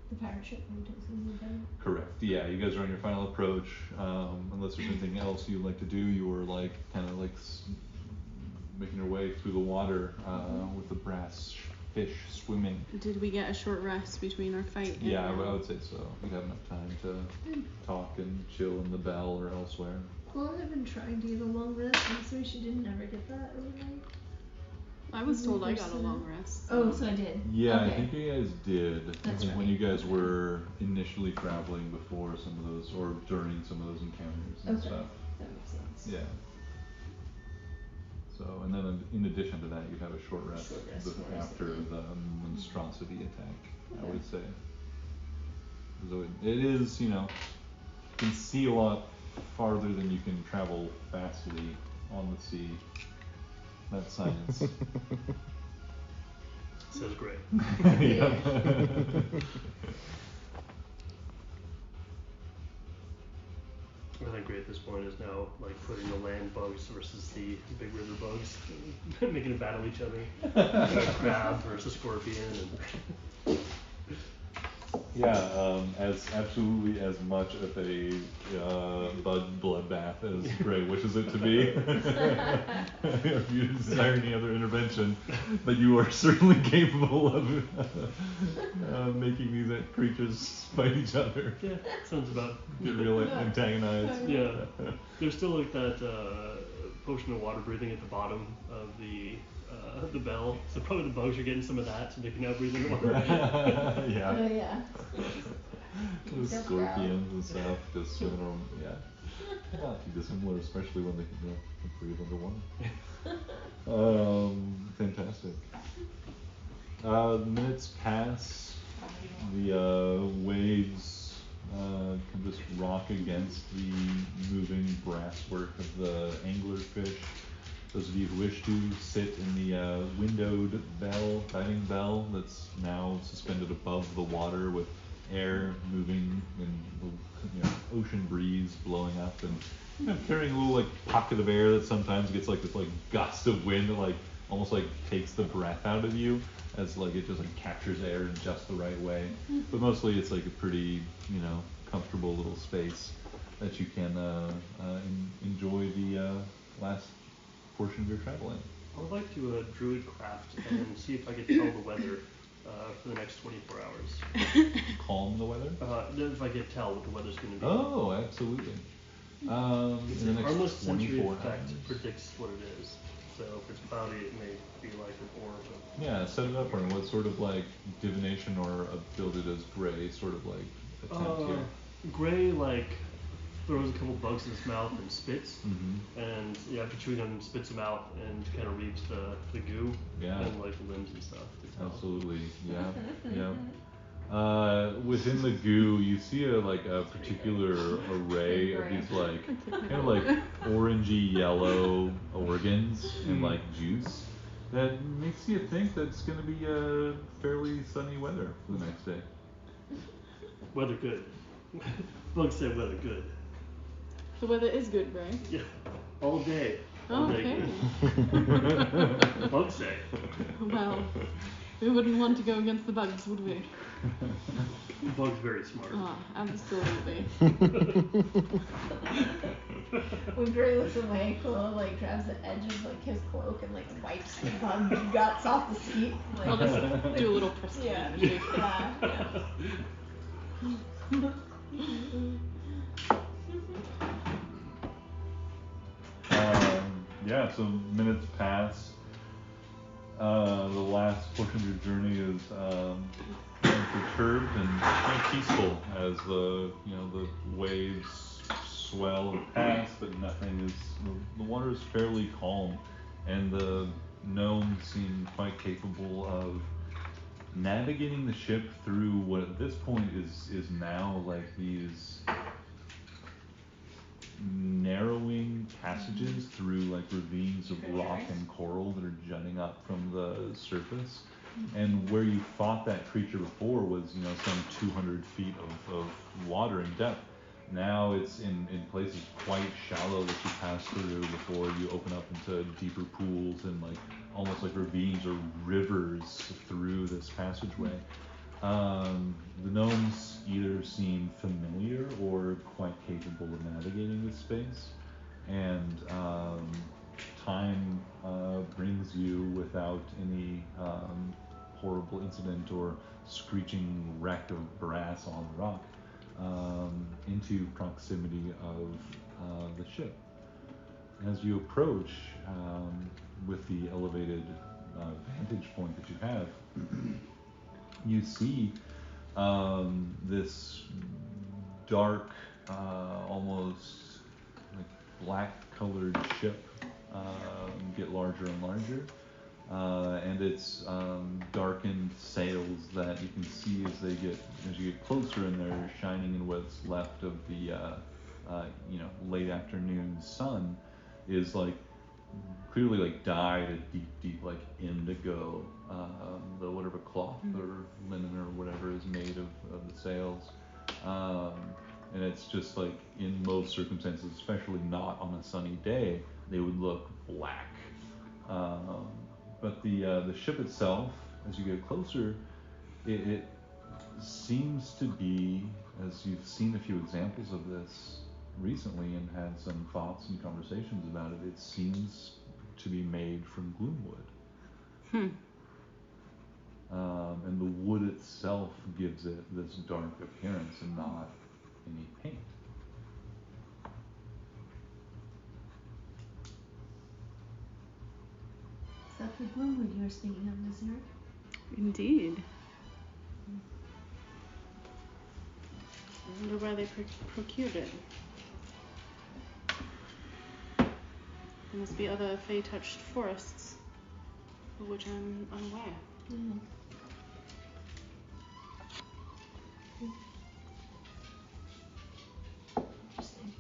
the pirate ship, but you don't see the boat. Correct. Yeah, you guys are on your final approach. Unless there's anything else you'd like to do, you were like kind of like making your way through the water with the brass fish swimming. Did we get a short rest between our fight? Yeah, I would say so. You'd have enough time to talk and chill in the Bell or elsewhere. Well, I've been trying to get a long rest, and so she didn't ever get that overnight. I was told I got a long rest. Oh, so I did. Yeah, okay. I think you guys did. That's when right. you guys were initially traveling before some of those, or during some of those encounters and stuff. That makes sense. Yeah. So, and then in addition to that, you have a short rest, after the monstrosity attack, I would say. So it is, you can see a lot farther than you can travel fastly on the sea. That's science. Says great. Yeah. I think Gray at this point is now like putting the land bugs versus the big river bugs, making a battle each other. Crab versus scorpion. And Yeah, as absolutely as much of a bug bloodbath as Gray wishes it to be. If you desire any other intervention, but you are certainly capable of making these creatures fight each other. yeah, sounds about. Get real antagonized. Yeah, there's still like that potion of water breathing at the bottom of the bell. So probably the bugs are getting some of that, so they can now breathe in the water. Yeah. Oh yeah. The scorpions and stuff just swimming around. Yeah. Not too dissimilar, especially when they can breathe underwater. Fantastic. Minutes pass. The waves can just rock against the moving brasswork of the anglerfish. Those of you who wish to sit in the windowed diving bell that's now suspended above the water with air moving and ocean breeze blowing up and carrying a little like pocket of air that sometimes gets like this like gust of wind that like almost like takes the breath out of you as like it just like captures air in just the right way. But mostly it's like a pretty comfortable little space that you can enjoy the last portion of your travel in. I would like to druid craft and see if I could tell the weather for the next 24 hours. Calm the weather? If I could tell what the weather's going to be. Oh, absolutely. In the next Harmless sensory 24 effect hours. predicts what it is. So if it's cloudy, it may be like an orb. Yeah, set it up. And what sort of like divination or ability does Gray sort of like attempt here? Gray like throws a couple bugs in his mouth and spits, Mm-hmm. and after chewing them, spits them out and kind of reads the goo and like the limbs and stuff. To tell. Absolutely. Yeah. Yeah. Within the goo, you see a particular array of these like kind of like orangey yellow organs and like juice that makes you think that it's going to be fairly sunny weather for the next day. Weather good. Bugs say weather good. The weather is good, right? Yeah, all day. All day Okay. good. Bugs say. Well, we wouldn't want to go against the bugs, would we? Bug's very smart. Oh, absolutely. When Gray looks away, Quill like grabs the edge of like his cloak and like wipes the bug guts off the seat. Like, I'll just do a little prestige. yeah. Yeah, so minutes pass. The last portion of your journey is perturbed and quite peaceful as the waves swell and pass, but nothing is. The water is fairly calm, and the gnomes seem quite capable of navigating the ship through what at this point is now like these narrowing passages through like ravines of rock and coral that are jutting up from the surface. And where you fought that creature before was, some 200 feet of water in depth. Now it's in places quite shallow that you pass through before you open up into deeper pools and like almost like ravines or rivers through this passageway. The gnomes either seem familiar or quite capable of navigating this space, and time brings you without any horrible incident or screeching wreck of brass on rock into proximity of the ship. As you approach with the elevated vantage point that you have, you see this dark, almost like black colored ship get larger and larger. And its darkened sails that you can see as you get closer, and they're shining in what's left of the late afternoon sun, is like clearly like dyed a deep like indigo, the whatever cloth or linen or whatever is made of the sails, and it's just like in most circumstances, especially not on a sunny day, they would look black. But the ship itself, as you get closer, it seems to be, as you've seen a few examples of this recently and had some thoughts and conversations about it, it seems to be made from gloomwood. And the wood itself gives it this dark appearance and not any paint. Is that the gloomwood you were speaking of, listener? Indeed. I wonder where they procured it. There must be other Fey-touched forests, of which I'm unaware. Mm. Interesting.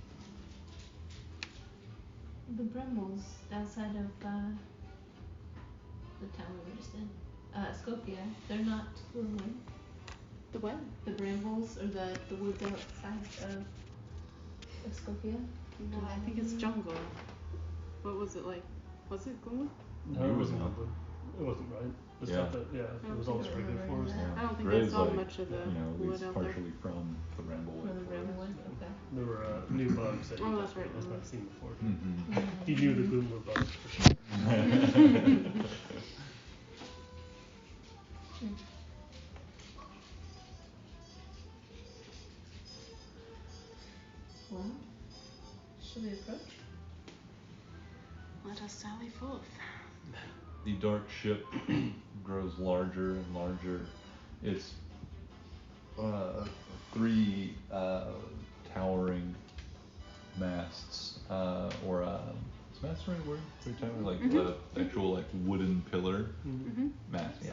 The Bremels outside of the town we were just in, Skopje, they're not gloomwood. The what? The brambles or the woods outside of Skopje. No, I think it's jungle. What was it like? Was it gloomwood? No, it wasn't Glenwood. It wasn't, right? The stuff that, it was all just regular forest. I don't think Gray I is saw like, much of the wood he's out there. partially from the Bramblewood. From the Bramblewood, okay. There were new bugs that Oh, that's right. was not seen before. Mm-hmm. He knew the gloomwood bugs for sure. Well, should we approach? Let us sally forth. The dark ship grows larger and larger. It's three towering masts, or is mast the right word? Three towering, like the actual like wooden pillar mast. Yeah,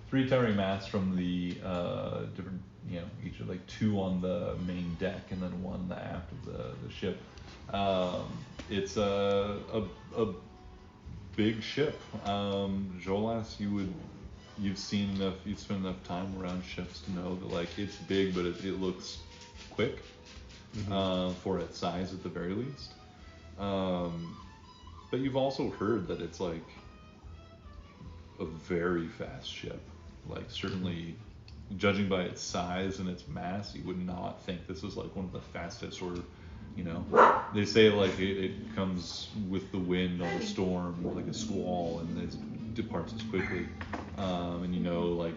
three towering masts from the different, each of like two on the main deck and then one aft of the ship. It's a big ship. Jolas, you've seen enough, you've spent enough time around ships to know that like it's big, but it looks quick for its size at the very least. But you've also heard that it's like a very fast ship. Like certainly, judging by its size and its mass, you would not think this is like one of the fastest, or they say like it comes with the wind on a storm, like a squall, and it departs as quickly. And like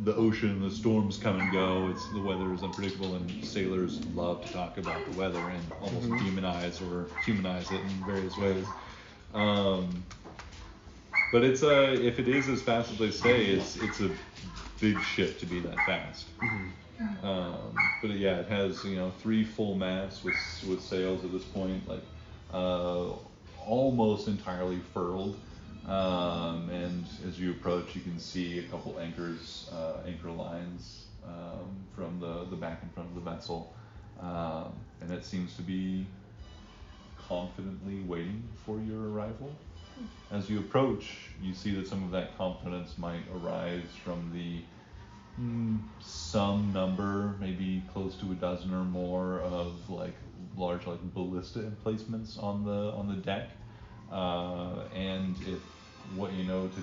the ocean, the storms come and go. The weather is unpredictable, and sailors love to talk about the weather and almost demonize or humanize it in various ways. But it's if it is as fast as they say, it's a big ship to be that fast. But yeah, it has three full masts with sails at this point, like almost entirely furled. And as you approach, you can see a couple anchor lines from the back and front of the vessel, and it seems to be confidently waiting for your arrival. As you approach, you see that some of that confidence might arise from the some number, maybe close to a dozen or more, of like large like ballista emplacements on the deck. And if what you know of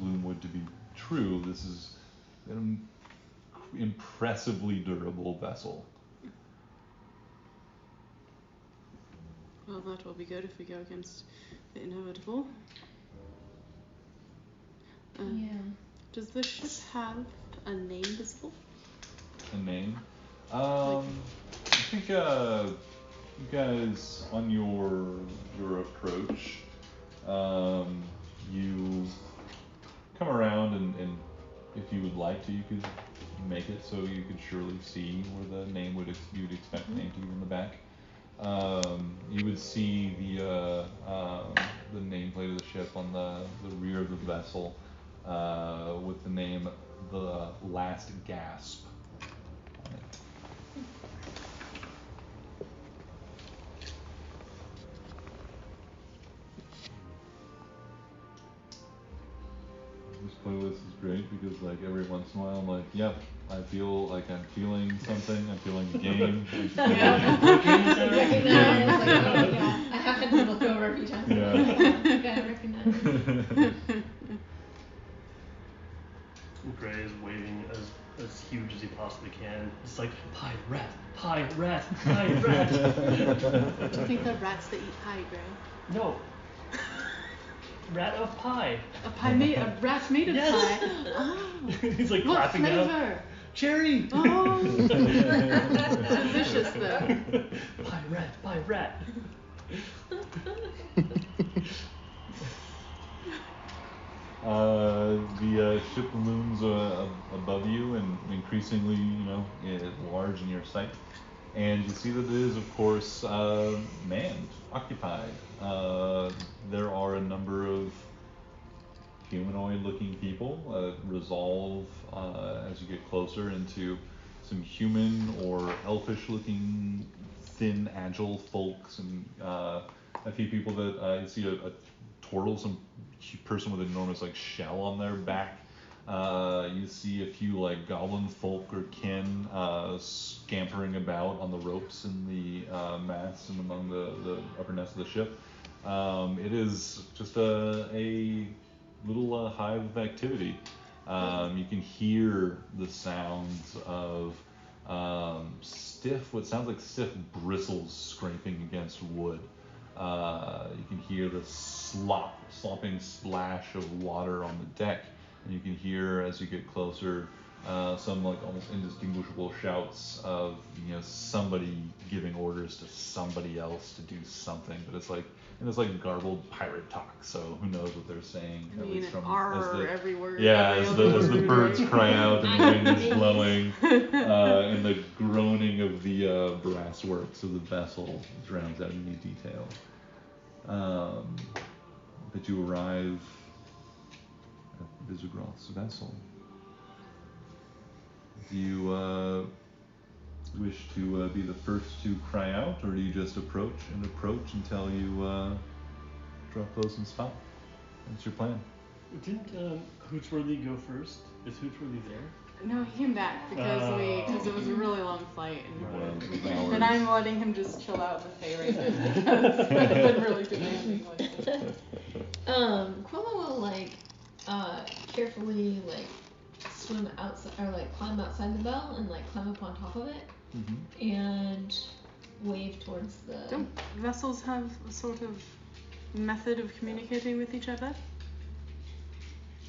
Gloomwood to be true, this is an impressively durable vessel. Well, that will be good if we go against the inevitable. Yeah. Does the ship have a name visible? A name? I think you guys on your approach, you come around and if you would like to, you could make it so you could surely see where the name you would expect the name to be in the back. You would see the nameplate of the ship on the rear of the vessel, with the name The Last Gasp on it. This playlist is great because like every once in a while I'm like, yep, I feel like I'm feeling something, I'm feeling a game. I have to look over a few times. I recognize. Gray is waving as huge as he possibly can. It's like, pie rat. Do you think they're rats that eat pie, Gray? No. Rat of pie. A rat made of pie. Oh. He's like What clapping flavor? now. Cherry. Oh. Delicious though. Pie rat. The ship looms above you and increasingly, large in your sight. And you see that it is, of course, manned, occupied. There are a number of humanoid-looking people resolve as you get closer into some human or elfish-looking, thin, agile folks, and a few people that you see a turtle, some person with an enormous like shell on their back. You see a few like goblin folk or kin scampering about on the ropes in the masts and among the upper nest of the ship. It is just a little hive of activity. You can hear the sounds of what sounds like stiff bristles scraping against wood. You can hear the slopping splash of water on the deck, and you can hear as you get closer some like almost indistinguishable shouts of somebody giving orders to somebody else to do something, but it's like like garbled pirate talk. So who knows what they're saying? I At mean, least from every word. yeah, every as the word, birds right? cry out and the wind is blowing, and the groaning of the brass works of the vessel drowns out any detail. But you arrive at Visigoth's vessel. Do you wish to be the first to cry out, or do you just approach until you draw close and stop? What's your plan? Didn't Hootsworthy go first? Is Hootsworthy there? No, he came back because it was a really long flight, Right. and I'm letting him just chill out in the Fey Races because I've been really demanding lately. Quilla will carefully swim outside or climb outside the bell and climb up on top of it and wave towards the. Don't vessels have a sort of method of communicating with each other?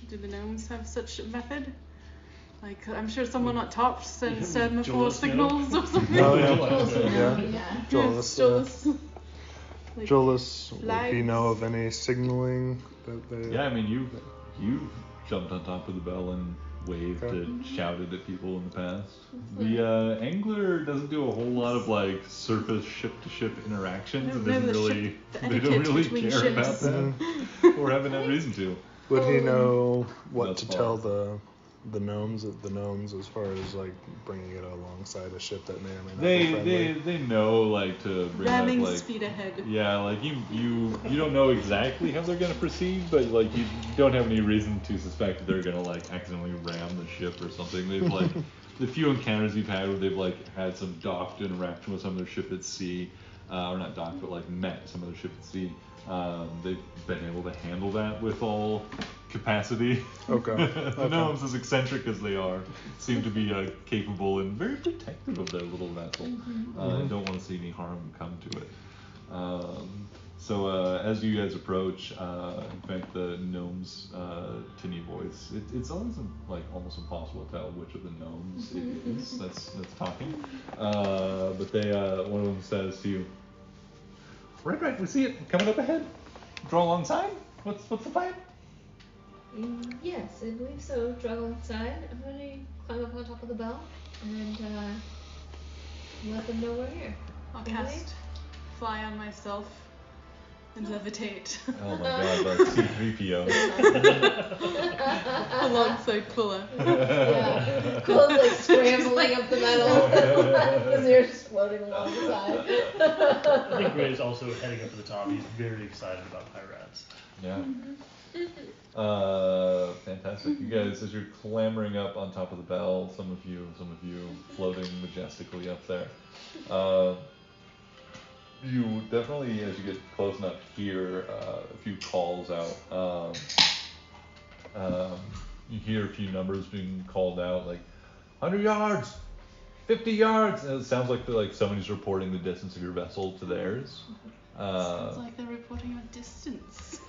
Do the gnomes have such a method? I'm sure someone at top sends semaphore signals or something. Oh, yeah. Yeah. Jolus. Jolus, would he flags. know of any signaling that they... Yeah, I mean, you jumped on top of the bell and waved and shouted at people in the past. The angler doesn't do a whole lot of surface ship-to-ship interactions. I It don't know doesn't the they don't etiquette really between care ships. about that, or haven't had reason to. Would he know what Thus to far. tell the gnomes as far as bringing it alongside a ship that may or may not be friendly? They know to bring Ramming up speed ahead. yeah, you don't know exactly how they're gonna proceed, but you don't have any reason to suspect that they're gonna accidentally ram the ship or something. They've the few encounters you've had where they've had some docked interaction with some of their ship at sea, or not docked but met some of their ship at sea. They've been able to handle that with all capacity. Okay. The gnomes, as eccentric as they are, seem to be capable and very protective of their little vessel. Don't want to see any harm come to it. So as you guys approach, in fact, the gnome's tinny voice, it's always almost impossible to tell which of the gnomes it is that's talking. But they one of them says to you, Right, we see it coming up ahead. Draw alongside. What's the plan? Yes, I believe so. Draw alongside. I'm gonna climb up on top of the bell and let them know we're here. I'll cast fly on myself and levitate Oh my god, that's C-3PO. alongside Quilla. Yeah. Quilla's scrambling up the metal because they're just floating along the side. I think Gray's also heading up to the top. He's very excited about pirates. Yeah. Fantastic. You guys, as you're clambering up on top of the bell, some of you floating majestically up there. You definitely, as you get close enough, hear a few calls out. You hear a few numbers being called out, 100 yards, 50 yards. And it sounds like somebody's reporting the distance of your vessel to theirs. Sounds like they're reporting a distance.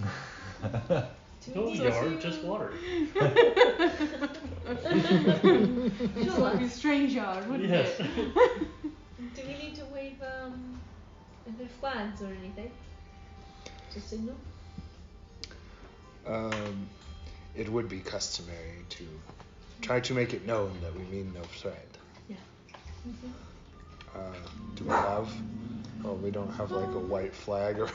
No yard, just water. It's like a strange yard, wouldn't Yes. it? Do we need to wave their flags or anything to signal? It would be customary to try to make it known that we mean no threat. Yeah. Do we have? Oh, we don't have a white flag or.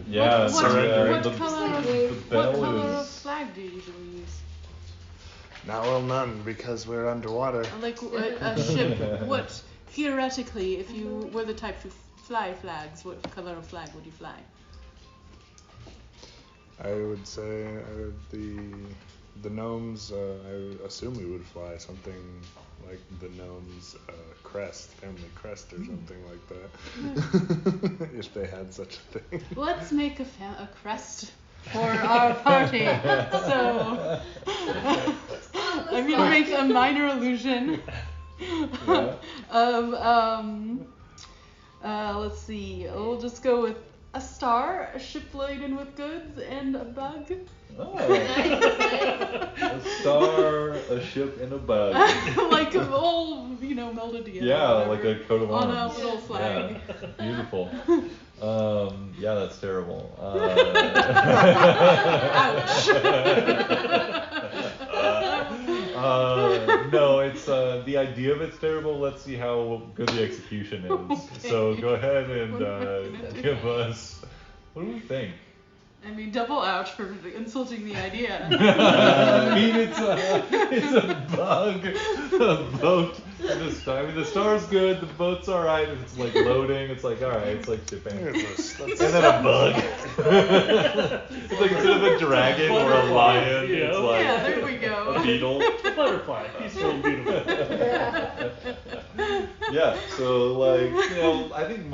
Yeah, What the color bell of is. flag do you usually use? None, because we're underwater. A ship. What theoretically, if you were the type to fly flags, what color of flag would you fly? I would say the gnomes. I assume we would fly something like the gnomes' crest, family crest, or something like that, if they had such a thing. Let's make a crest for our party. So I'm gonna make a minor illusion of let's see. We'll just go with a star, a ship laden with goods, and a bug. Oh. Nice. A star, a ship, and a bug. Like all, melded together. Yeah, like whatever, a coat of on arms. a little flag. Yeah, beautiful. Yeah, that's terrible. No, it's the idea of it's terrible. Let's see how good the execution is. Okay. So go ahead and What am I gonna do? give us. What do we think? I mean, double ouch for insulting the idea. I mean, it's a bug, a boat. I mean, the star's good, the boat's alright. It's like loading. It's like alright. It's like shipping. And then a bug. It's like instead of a dragon or a lion, it's like Yeah, there we go. a beetle. A butterfly, peaceful and beautiful. Yeah. So like, I think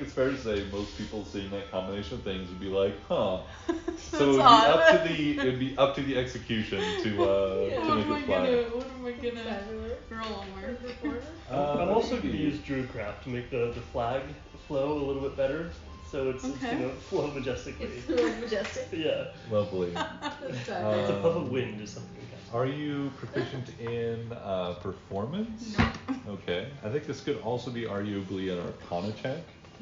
it's fair to say most people seeing that combination of things would be like, huh. So That's it'd be up to the execution to What make am I it fly. gonna roll on where? I'm also going to use Druidcraft to make the flag flow a little bit better, so it's Okay. going to flow majestically. It's so majestic. Yeah. Lovely. That's It's fabulous. a puff of wind or something. Are you proficient in performance? No. Okay. I think this could also be arguably an Arcana check.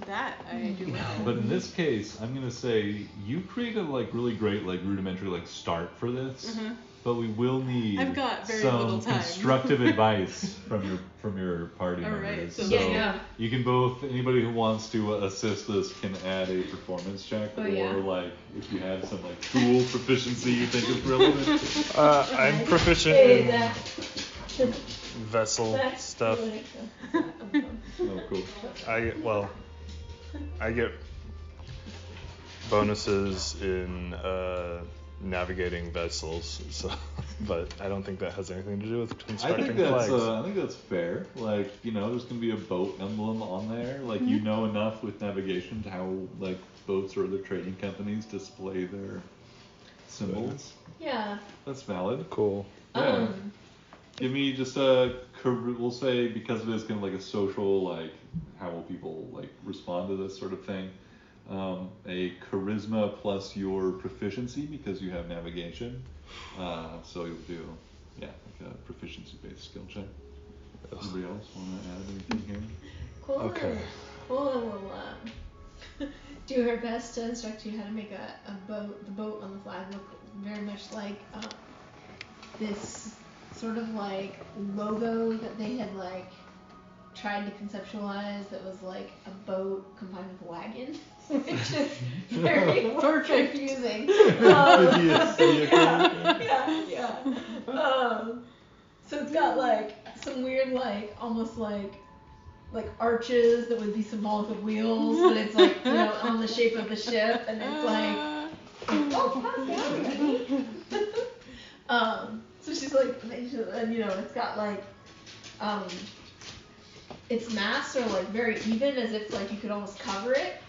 That I do well. But in this case, I'm gonna say you created really great rudimentary start for this. Mhm. But we will need I've got very some little time. constructive advice from your party All right, members. so- So Yeah. you can anybody who wants to assist this can add a performance check, Oh, or yeah. if you have some tool proficiency you think is relevant. I'm proficient Hey, in that. vessel That's stuff. really Oh, cool. I get bonuses in navigating vessels, but I don't think that has anything to do with I constructing think that's flags. fair. There's gonna be a boat emblem on there. You know enough with navigation to how boats or other trading companies display their symbols. Yeah. That's valid. Cool. Yeah. Give me just we'll say, because it is kind of a social, how will people respond to this sort of thing, a charisma plus your proficiency because you have navigation. So you'll do, a proficiency based skill check. Anybody else want to add anything here? Cool. Okay. Cool will do her best to instruct you how to make the boat on the flag look very much like this sort of logo that they had tried to conceptualize that was a boat combined with a wagon, which is very confusing. So it's got some weird almost arches that would be symbolic of wheels, but it's on the shape of the ship, and it's oh, pass down, ready? So she's and it's got its masts are very even, as if you could almost cover it.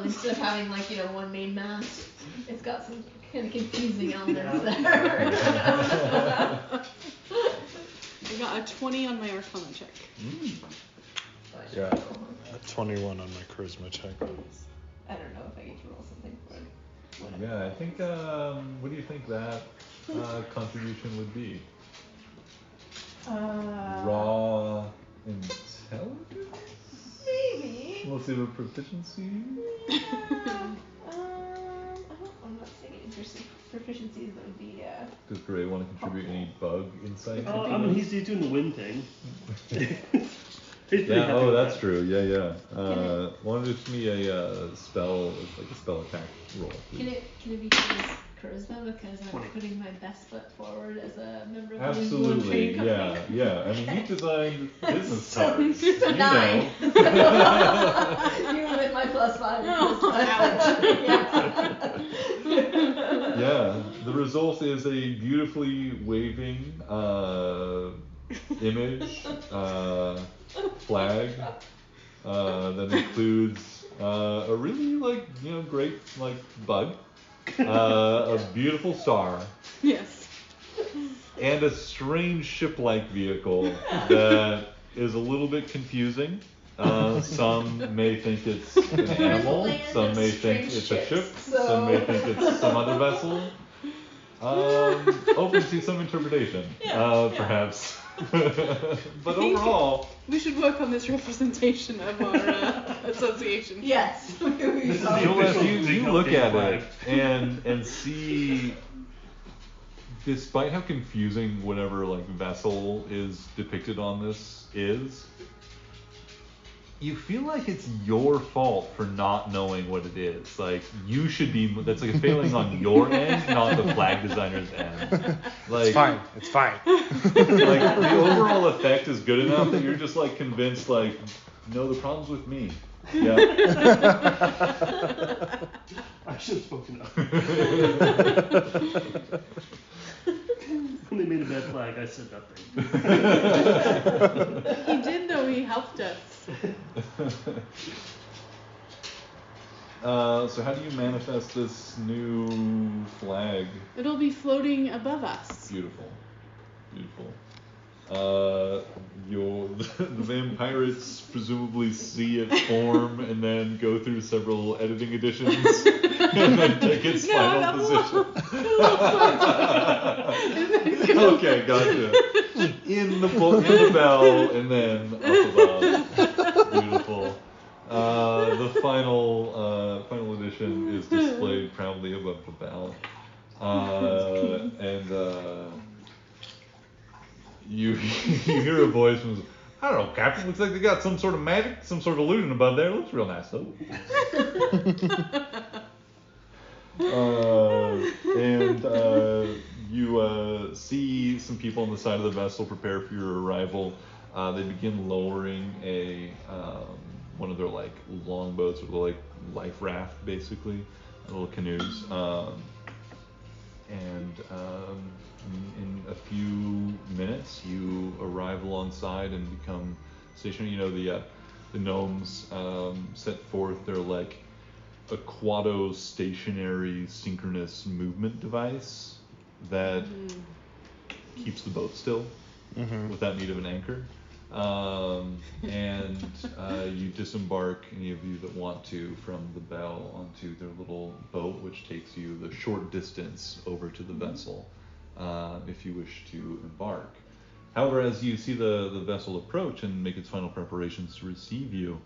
Instead of having one main mast, it's got some kind of confusing elements there. I got a 20 on my Arcana check. Yeah. A 21 on my charisma check. I don't know if I get to roll something for it. Yeah, I think. What do you think that contribution would be? Raw intelligence? Maybe. Mostly of a proficiency? I'm not seeing any proficiencies that would be. Does Gray want to contribute any bug insight? He's doing the wind thing. He's pretty happy Oh, with that's that. true. Yeah. Why don't you give me a spell, a spell attack roll? Can Please. it be charisma because I'm 20. putting my best foot forward as a member of the New Zealand Absolutely, Trading Company? yeah. I mean, you've designed business cards. It's a You 9. know. Even with my +5. Yeah, the result is a beautifully waving image flag that includes a really great bug, a beautiful star, Yes. and a strange ship-like vehicle that is a little bit confusing. Some may think it's an animal. Land Some of may think strange it's a ship. ships, Some may so- think it's some other vessel. Open to some interpretation, Yeah. perhaps. But overall, We should work on this representation of our association. Yes. This is the Joel, official you Big look Help at Day it and see, despite how confusing whatever like vessel is depicted on this is, you feel like it's your fault for not knowing what it is. Like you should be. That's like a failing on your end, not the flag designer's end. Like, It's fine. It's fine. Like the overall effect is good enough that you're just like convinced. Like, no, the problem's with me. Yeah. I should have spoken up. When they made a bad flag, I said nothing. He did though, he helped us. So how do you manifest this new flag? It'll be floating above us. Beautiful, beautiful. The vampirates presumably see it form and then go through several editing editions and then take its final position. Okay, gotcha. In the bell and then up above. Beautiful. The final edition is displayed proudly above the bell. You hear a voice from, I don't know, Captain. Looks like they got some sort of magic, some sort of illusion above there. Looks real nice though. You see some people on the side of the vessel prepare for your arrival. They begin lowering one of their like longboats or like life raft, basically, little canoes. In a few minutes, you arrive alongside and become stationary. You know, the gnomes set forth their like a quado stationary synchronous movement device that keeps the boat still without need of an anchor. You disembark, any of you that want to, from the bell onto their little boat, which takes you the short distance over to the vessel, if you wish to embark. However, as you see the vessel approach and make its final preparations to receive you,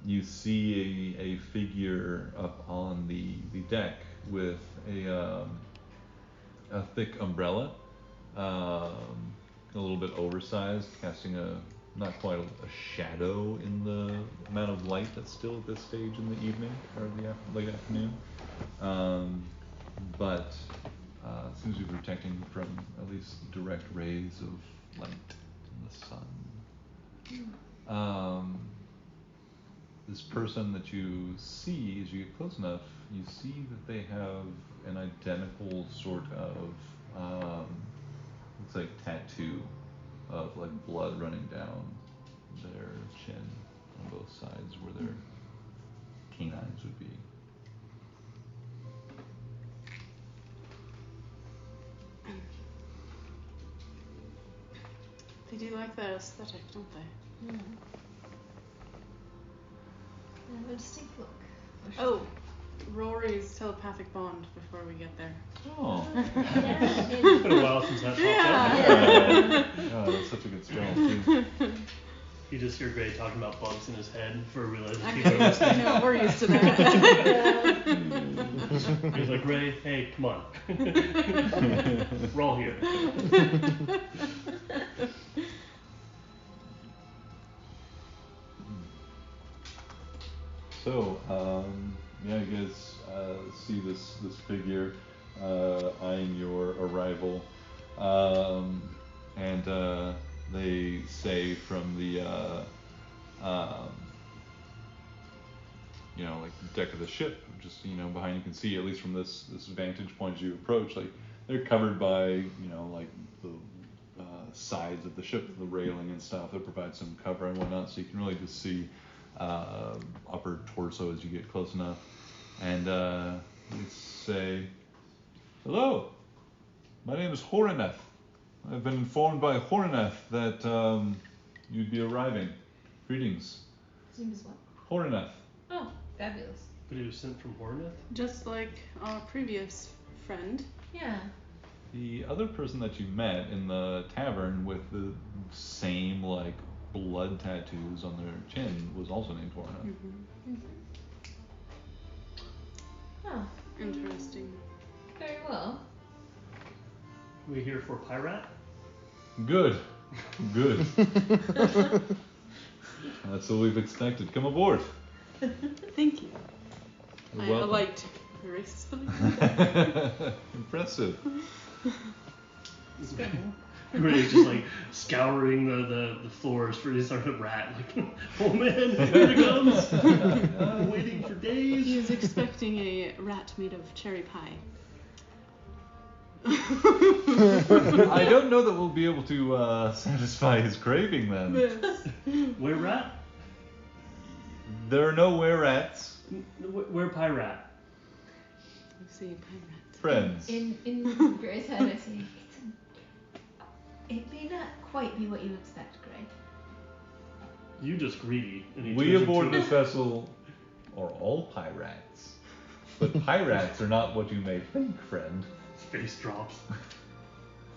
you see a figure up on the deck with a thick umbrella, a little bit oversized, casting not quite a shadow in the amount of light that's still at this stage in the evening or the late afternoon, but seems to be protecting from at least direct rays of light from the sun. This person that you see, as you get close enough, you see that they have an identical sort of looks like tattoo of like blood running down their chin on both sides where their canines would be. They do like their aesthetic, don't they? They have a distinct look. for sure. Oh, Rory's telepathic bond before we get there. Oh. Yeah, It's been a while since that popped Yeah. Oh, that's such a good spell too. You just hear Gray talking about bugs in his head for realizing I people are listening. know, we're used to that. He's like, Gray, hey, come on. We're all here. So, yeah, you guys see this figure eyeing your arrival, and they say from the like the deck of the ship, just behind you can see, at least from this vantage point as you approach, like they're covered by like the sides of the ship, the railing and stuff that provide some cover and whatnot, so you can really just see upper torso as you get close enough, and they say, "Hello, my name is Horineth. I've been informed by Horineth that you'd be arriving. Greetings. His name is what? Horineth. Oh, fabulous. But he was sent from Horneth? Just like our previous friend. Yeah. The other person that you met in the tavern with the same, like, blood tattoos on their chin was also named Horineth. Mm-hmm. Oh, Interesting. very well. We here for Pyrat? Good. Good. That's what we've expected. Come aboard. Thank you. You're I welcome. alight gracefully. Impressive. Ray's just like scouring the floors for his sort of rat. Like, oh man, here it comes. I'm waiting for days. He is expecting a rat made of cherry pie. I don't know that we'll be able to satisfy his craving then. Yes. Where rat? There are no were-rats. Where Pyrat? You see, pie rat. Friends. In Gray's head, I say, it may not quite be what you expect, Gray. You just greedy. And he We turns aboard into- this vessel are all pirates. But pirates are not what you may think, friend. Face drops.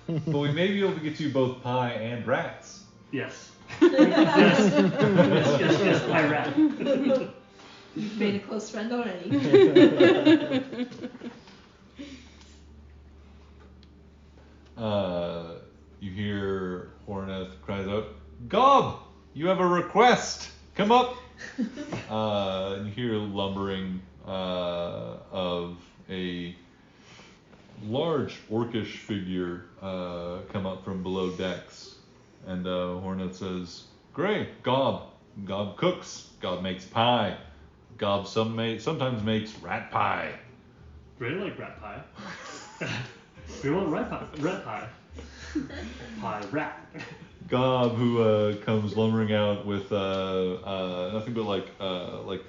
But we may be able to get you both pie and rats. Yes. yes, Pyrat. You've made a close friend already. You hear Horneth cries out, Gob, you have a request. Come up. You hear lumbering of a large orcish figure come up from below decks. And Horneth says, Gray, Gob. Gob cooks. Gob makes pie. Gob sometimes makes rat pie. Really like rat pie. We want rat pie. Rat pie. Pie rat. Gob, who comes lumbering out with nothing but like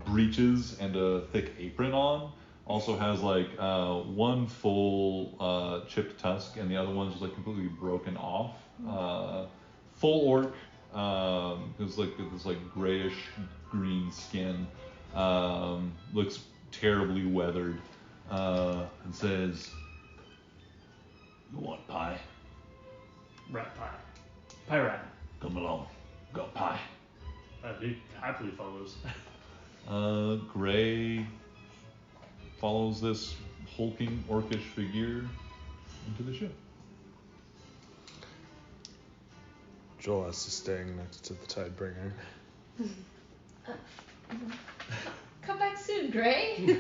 breeches and a thick apron on, also has like one full chipped tusk and the other one's just like completely broken off. Full orc, who's like this like grayish green skin, looks terribly weathered, and says, "You want pie? Rat pie. Pyrat. Come along, got pie." He happily follows. Gray follows this hulking orcish figure into the ship. Jolas is staying next to the Tidebringer. Come back soon, Gray.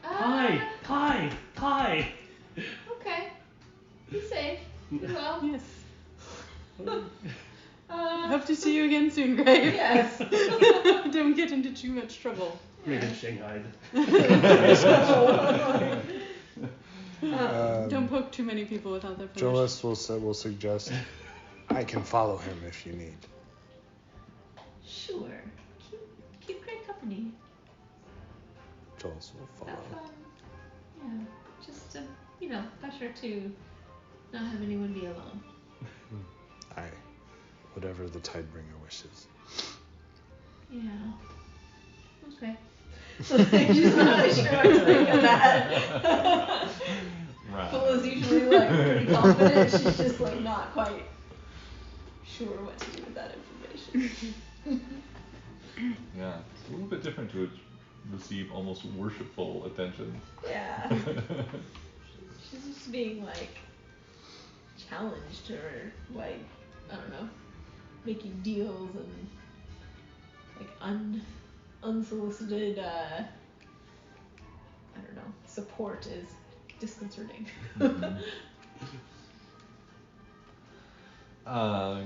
Pie. Okay. Be safe. Be well. Yes. Uh, Hope to see you again soon, Gray. Yes. Don't get into too much trouble. Maybe Shanghai. Don't poke too many people without their permission. Jolas will suggest, I can follow him if you need. Sure. Keep great company. Jolas will follow. Have yeah. Just pressure to not have anyone be alone. Aye. Whatever the Tidebringer wishes. Yeah. Okay. She's not really sure what to think of that. Right. Pola's usually like pretty confident. She's just like not quite sure what to do with that information. Yeah, it's a little bit different to receive almost worshipful attention. Yeah. She's just being like challenged or like I don't know, making deals and like unsolicited I don't know, support is disconcerting. Mhm.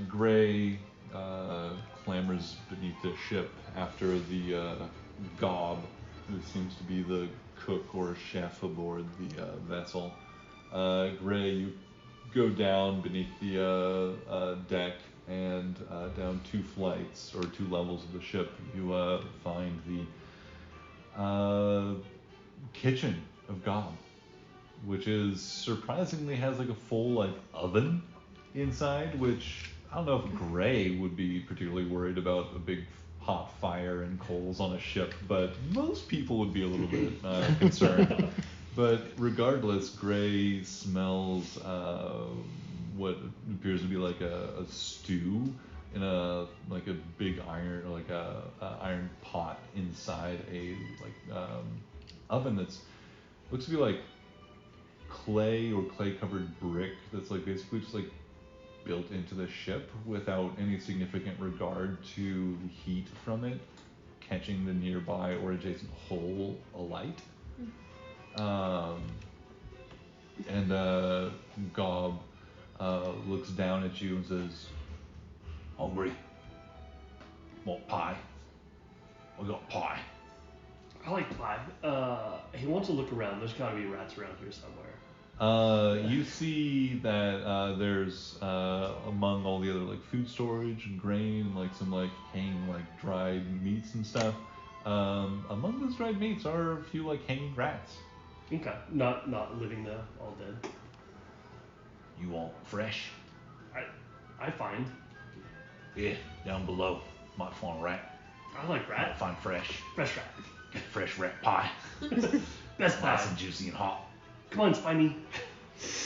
Gray clambers beneath the ship after the Gob, who seems to be the cook or chef aboard the vessel. Gray, you go down beneath the deck and down 2 flights or 2 levels of the ship. You find the kitchen of Gob, which is surprisingly has like a full like oven inside, which I don't know if Gray would be particularly worried about a big hot fire and coals on a ship, but most people would be a little bit concerned. But regardless, Gray smells what appears to be like a stew in a big iron iron pot inside a oven that's looks to be like clay or clay covered brick that's like basically just like built into the ship without any significant regard to the heat from it catching the nearby or adjacent hull alight. And Gob looks down at you and says, "Hungry? Want pie? I got pie." I like pie. He wants to look around. There's gotta be rats around here somewhere. You see that there's among all the other like food storage and grain, like some like hanging like dried meats and stuff. Among those dried meats are a few like hanging rats. Okay. Not living there, all dead. You want fresh? I find. Yeah, down below. Might find a rat. I like Might rat. find fresh. Fresh rat. Get fresh rat pie. Best pie. Nice and juicy and hot. Come on, Spiny.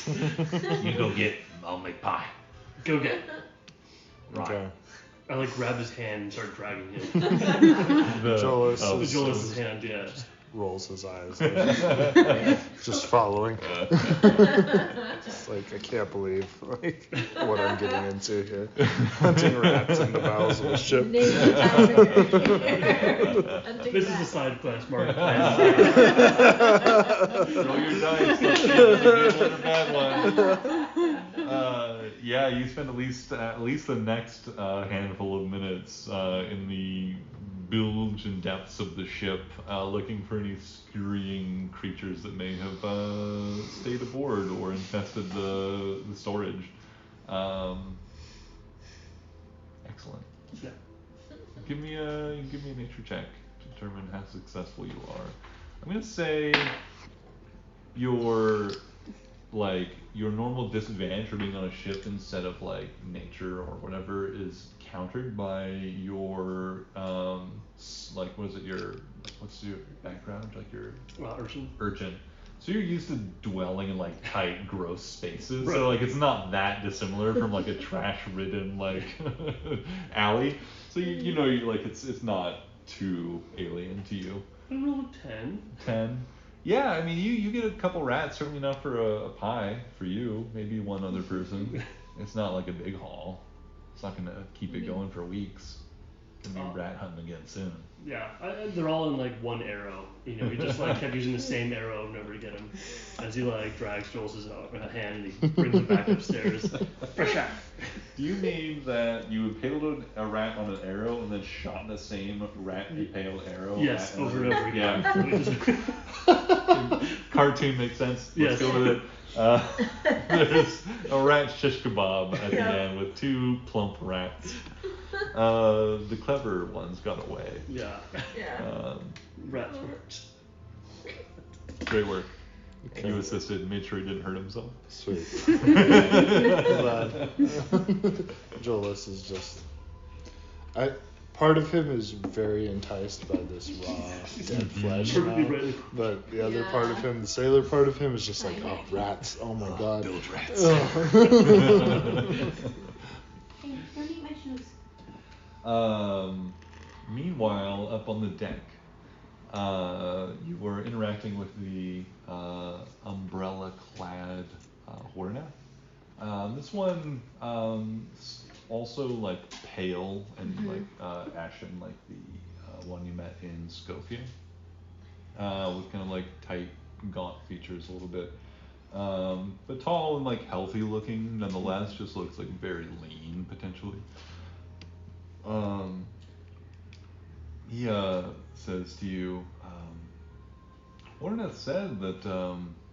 You go get. I'll make pie. Go get. Right. Okay. I like grab his hand and start dragging him. Jolas oh, is- Jolas' hand, yeah. rolls his eyes. Just following. Just like, I can't believe like what I'm getting into here. Hunting rats in the bowels of a ship. Nature hazard. Hunting This is a rats. side quest, Mark. Roll your dice. Let's see if it's a good one or a bad one. Yeah, you spend at least the next handful of minutes in the bilge and depths of the ship, looking for any scurrying creatures that may have stayed aboard or infested the storage. Excellent. Yeah. Give me a nature check to determine how successful you are. I'm gonna say your normal disadvantage for being on a ship instead of like nature or whatever is countered by your what's your background, like your urchin. So you're used to dwelling in like tight, gross spaces. Right. So like it's not that dissimilar from like a trash-ridden like alley. So you know you like it's not too alien to you. I rolled a 10. 10. Yeah, I mean you get a couple rats, certainly enough for a pie for you, maybe one other person. It's not like a big haul. It's not gonna keep it going for weeks. Gonna be rat hunting again soon. Yeah, they're all in like one arrow. You know, he just like kept using the same arrow over and over to get him. As he like drags Joel's hand and he brings him back upstairs. Fresh out. Do you mean that you impaled a rat on an arrow and then shot the same rat impaled arrow? Yes, at over and another- over again. Yeah. Cartoon makes sense. Let's Yes. go with it. There's a rat shish kebab at the end with two plump rats. The clever ones got away. Yeah. Yeah. Rats worked. Great work. Okay. You assisted, made sure he didn't hurt himself. Sweet. Jolas is just. Part of him is very enticed by this raw dead flesh Perfectly now, right. but the other part of Yeah. him, the sailor part of him, is just like, oh, rats! Oh my god! Those rats. Ugh. Hey, don't eat my shoes. Meanwhile, up on the deck, you were interacting with the umbrella-clad Hornet. This one also like pale and like ashen, like the one you met in Skopje, with kind of like tight, gaunt features a little bit. But tall and like healthy looking nonetheless, just looks like very lean potentially. He says to you, Hornet said that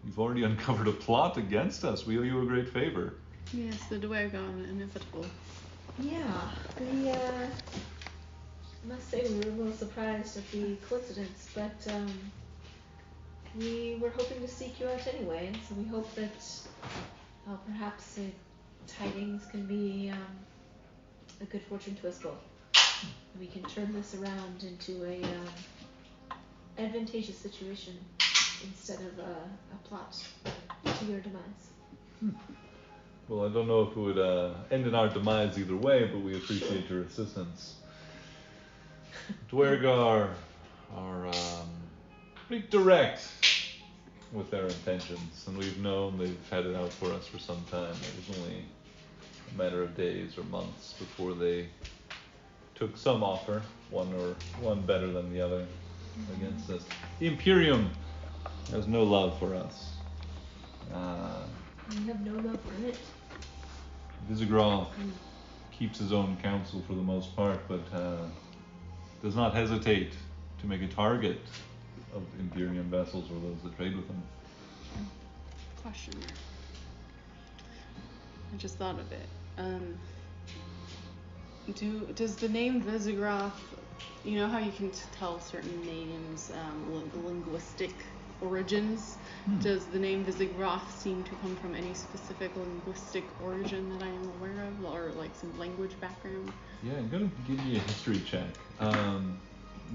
you've already uncovered a plot against us. We owe you a great favor. Yes, the Dwergon inevitable. Yeah, we must say we were a little surprised at the coincidence, but we were hoping to seek you out anyway, so we hope that perhaps tidings can be a good fortune to us both. We can turn this around into a advantageous situation instead of a plot to your demise. Well, I don't know if it would end in our demise either way, but we appreciate your assistance. Dwergar are pretty direct with their intentions, and we've known they've had it out for us for some time. It was only a matter of days or months before they took some offer, one better than the other, against us. The Imperium has no love for us. We have no love for it. Visigoth keeps his own counsel for the most part, but does not hesitate to make a target of Imperium vessels or those that trade with them. Question. I just thought of it. Does the name Visigoth, you know how you can tell certain names, linguistic origins? Does the name Visigoth seem to come from any specific linguistic origin that I am aware of, or like some language background? Yeah, I'm gonna give you a history check.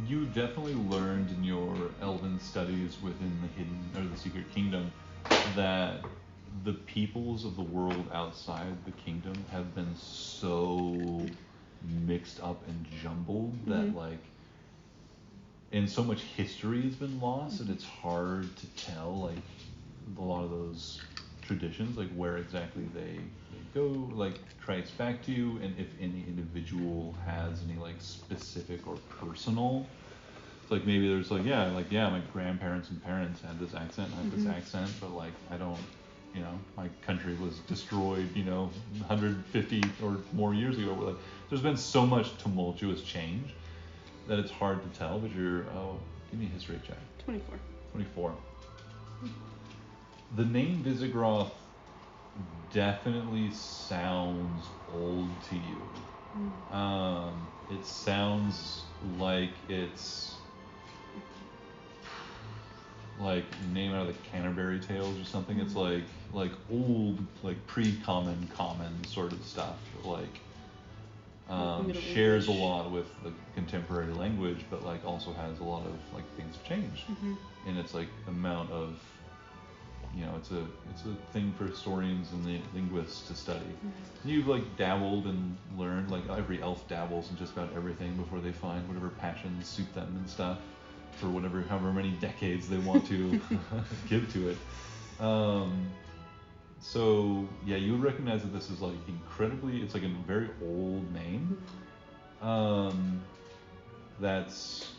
You definitely learned in your elven studies within the hidden or the secret kingdom that the peoples of the world outside the kingdom have been so mixed up and jumbled that like, and so much history has been lost that it's hard to tell like a lot of those traditions, like where exactly they go, like trace back to, and if any individual has any like specific or personal. It's like maybe there's like my grandparents and parents had this accent, I have this accent, but like I don't, my country was destroyed, 150 or more years ago. Like, there's been so much tumultuous change that it's hard to tell. But give me a history check. 24. 24. The name Visigoth definitely sounds old to you. It sounds like it's like name out of the Canterbury Tales or something. It's like old, like pre-common sort of stuff. Like shares a lot with the contemporary language, but like also has a lot of like things have changed, and it's like amount of it's a thing for historians and linguists to study. You've like dabbled and learned, like every elf dabbles in just about everything before they find whatever passions suit them and stuff for however many decades they want to give to it. So yeah, you would recognize that this is like it's like a very old name. That's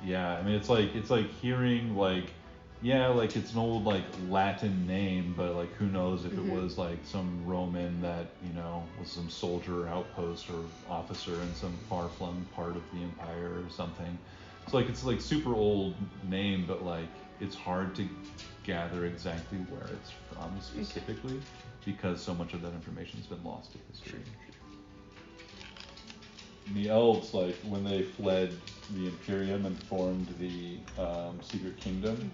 yeah, I mean it's like hearing like it's an old like Latin name, but like who knows if it was like some Roman that was some soldier outpost or officer in some far-flung part of the empire or something. So like it's like super old name, but like it's hard to gather exactly where it's from specifically because so much of that information has been lost to history. The elves, like when they fled the Imperium and formed the Secret Kingdom,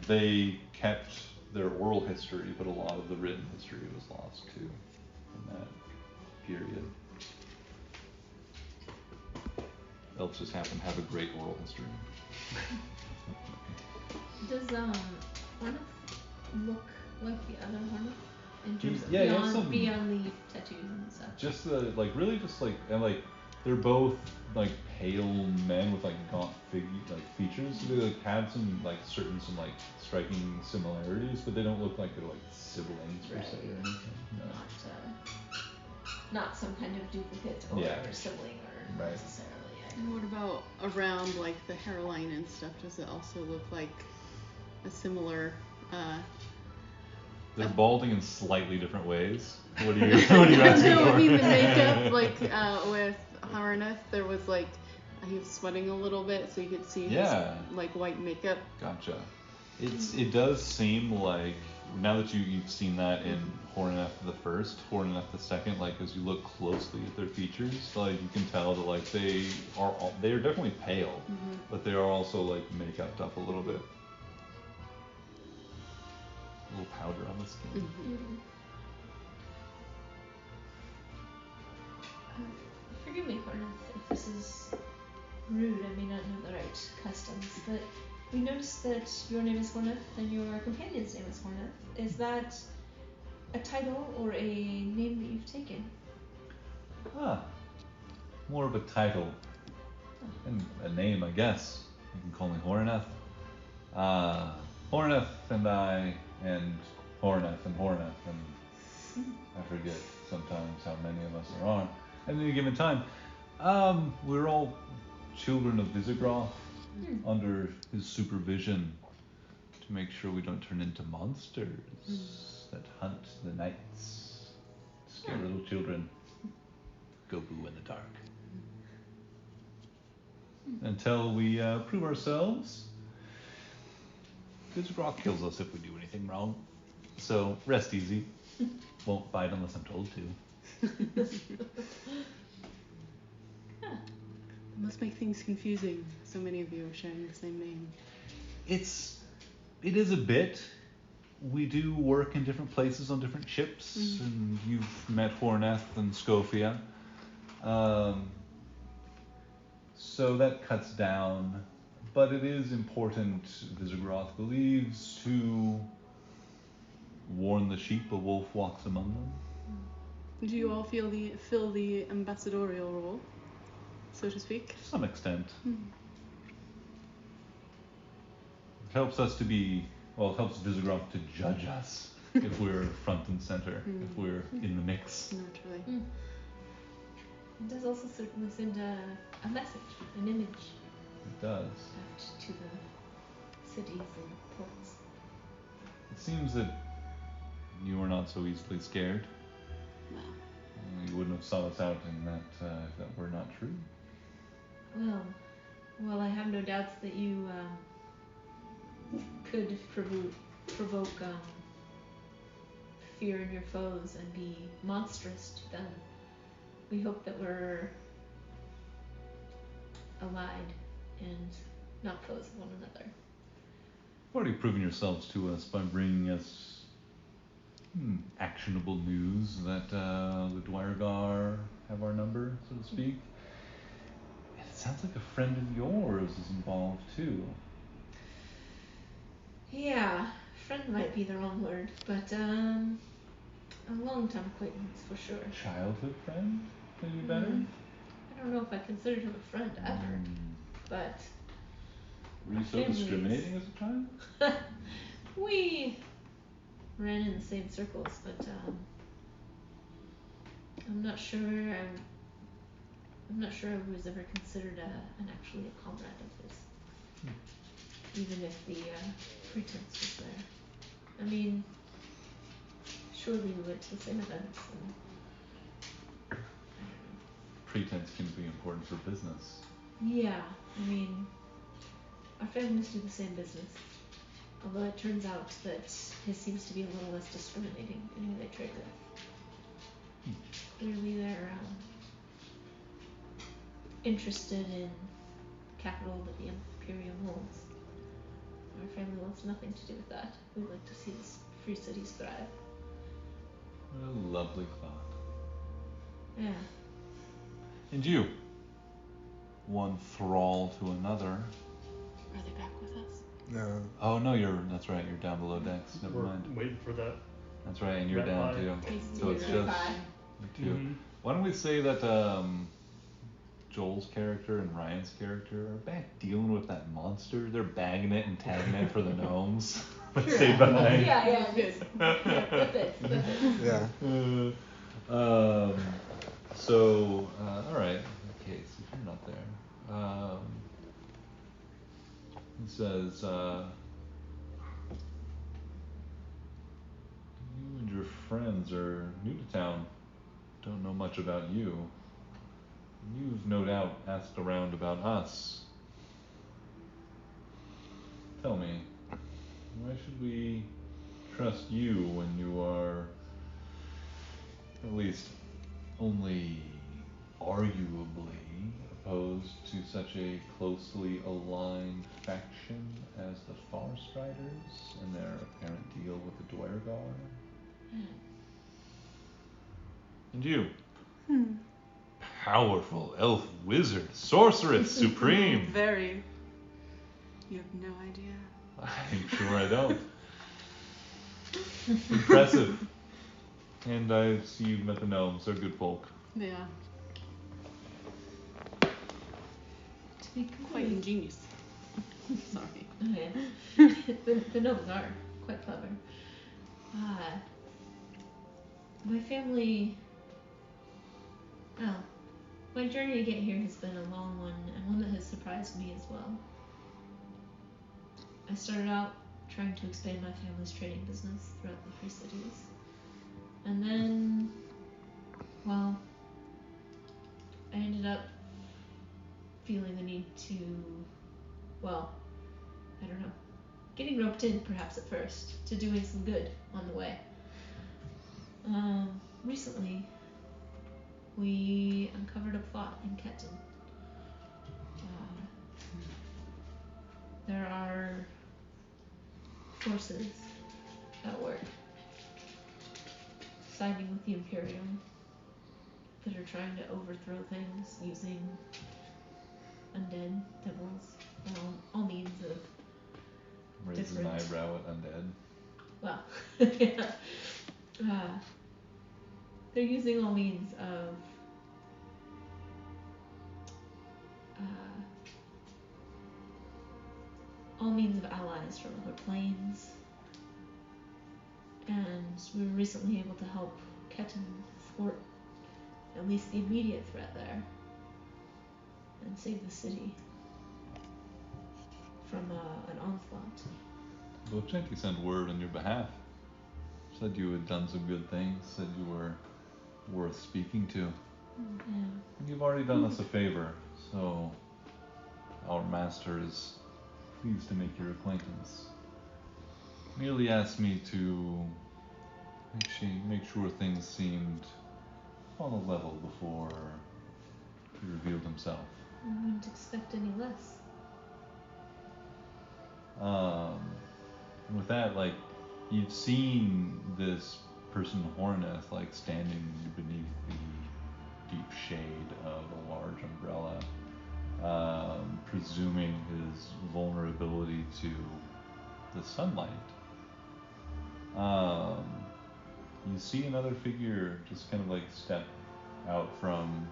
they kept their oral history, but a lot of the written history was lost too in that period. Elves just happen to have a great oral history. Does Horneth look like the other Horneth? In terms of beyond the tattoos and stuff. Just and like they're both like pale men with like gaunt features. So they like have some striking similarities, but they don't look like they're like siblings per se or anything. No. Not some kind of duplicate or sibling or necessarily. And what about around like the hairline and stuff? Does it also look like a similar? They're balding in slightly different ways. What are you asking No, for? I mean the makeup, like with Horneth, there was like he was sweating a little bit, so you could see his like white makeup. Gotcha. It does seem like now that you've seen that in Horneth the First, Horneth the Second, like as you look closely at their features, like you can tell that like they are definitely pale, but they are also like make-upped up a little bit. A little powder on the skin. Forgive me, Horneth, if this is rude. I may not know the right customs, but we noticed that your name is Horneth and your companion's name is Horneth. Is that a title or a name that you've taken? Ah, more of a title and a name, I guess. You can call me Horneth. Horneth and I, and Horneth, and I forget sometimes how many of us there are at any given time. We're all children of Visigroth under his supervision to make sure we don't turn into monsters that hunt the nights, scare little children, go boo in the dark. Until we prove ourselves, Visigroth kills us if we do anything wrong. So rest easy. Won't bite unless I'm told to. It must make things confusing. So many of you are sharing the same name. It is a bit. We do work in different places on different ships, and you've met Horneth and Scofia. So that cuts down, but it is important, Visigroth believes, to warn the sheep a wolf walks among them. Do you all fill the ambassadorial role, so to speak? To some extent. It helps us to be, well, it helps Visigroth to judge us if we're front and center, if we're in the mix. Naturally. It does also certainly send a message, an image It does. out to the cities and ports. It seems that you are not so easily scared. Well, You wouldn't have sought us out in that if that were not true. Well, I have no doubts that you could provoke fear in your foes and be monstrous to them. We hope that we're allied and not foes of one another. You've already proven yourselves to us by bringing us actionable news that the Dwyergar have our number, so to speak. It sounds like a friend of yours is involved too. Yeah, friend might be the wrong word, but a long-time acquaintance for sure. Childhood friend, maybe better. I don't know if I considered him a friend ever, but Were you so families. discriminating as a child? We ran in the same circles, but I'm not sure. I'm not sure I was ever considered actually a comrade of his, even if the pretense was there. I mean, surely we went to the same events, and I don't know. Pretense can be important for business. Yeah, I mean, our families do the same business. Although it turns out that his seems to be a little less discriminating in who they trade with. Clearly they're interested in capital that the Imperium holds. Our family wants nothing to do with that. We like to see the free cities thrive. What a lovely thought. Yeah. And you, one thrall to another. are they back with us? No. Oh no, that's right, you're down below decks. Never We're mind. waiting for that. That's right, and you're Red down line. too. Tasty So it's red just pie. you two. Why don't we say that Joel's character and Ryan's character are back dealing with that monster? They're bagging it and tagging it for the gnomes. Let's stay behind. Yeah, Good. That fits. Yeah. So, alright. Okay, so if you're not there. He says, you and your friends are new to town. Don't know much about you. You've no doubt asked around about us. Tell me, why should we trust you when you are at least only arguably opposed to such a closely aligned faction as the Farstriders and their apparent deal with the Dwyergar? And you, powerful elf wizard, sorceress supreme. Very. You have no idea. I'm sure I don't. Impressive. And I see you've met the gnomes. They're good folk. They are To be quite completely ingenious. Sorry. Oh, yeah. the gnomes are quite clever. My family. Well, my journey to get here has been a long one, and one that has surprised me as well. I started out trying to expand my family's trading business throughout the three cities. And then, well, I ended up feeling the need to, well, I don't know, getting roped in perhaps at first to doing some good on the way. Recently, we uncovered a plot in Ketten. There are forces at work siding with the Imperium that are trying to overthrow things using undead devils and all means of Raises an different. eyebrow at undead. Well, yeah. They're using all means of allies from other planes, and we were recently able to help Ketten thwart at least the immediate threat there and save the city from an onslaught. Volchenti sent word on your behalf. Said you had done some good things. Said you were worth speaking to. Yeah. And you've already done us a favor, so our master is pleased to make your acquaintance. Merely asked me to make sure things seemed on a level before he revealed himself. I wouldn't expect any less. With that, like, you've seen this person Horneth, like, standing beneath the deep shade of a large umbrella, presuming his vulnerability to the sunlight. You see another figure just kind of like step out from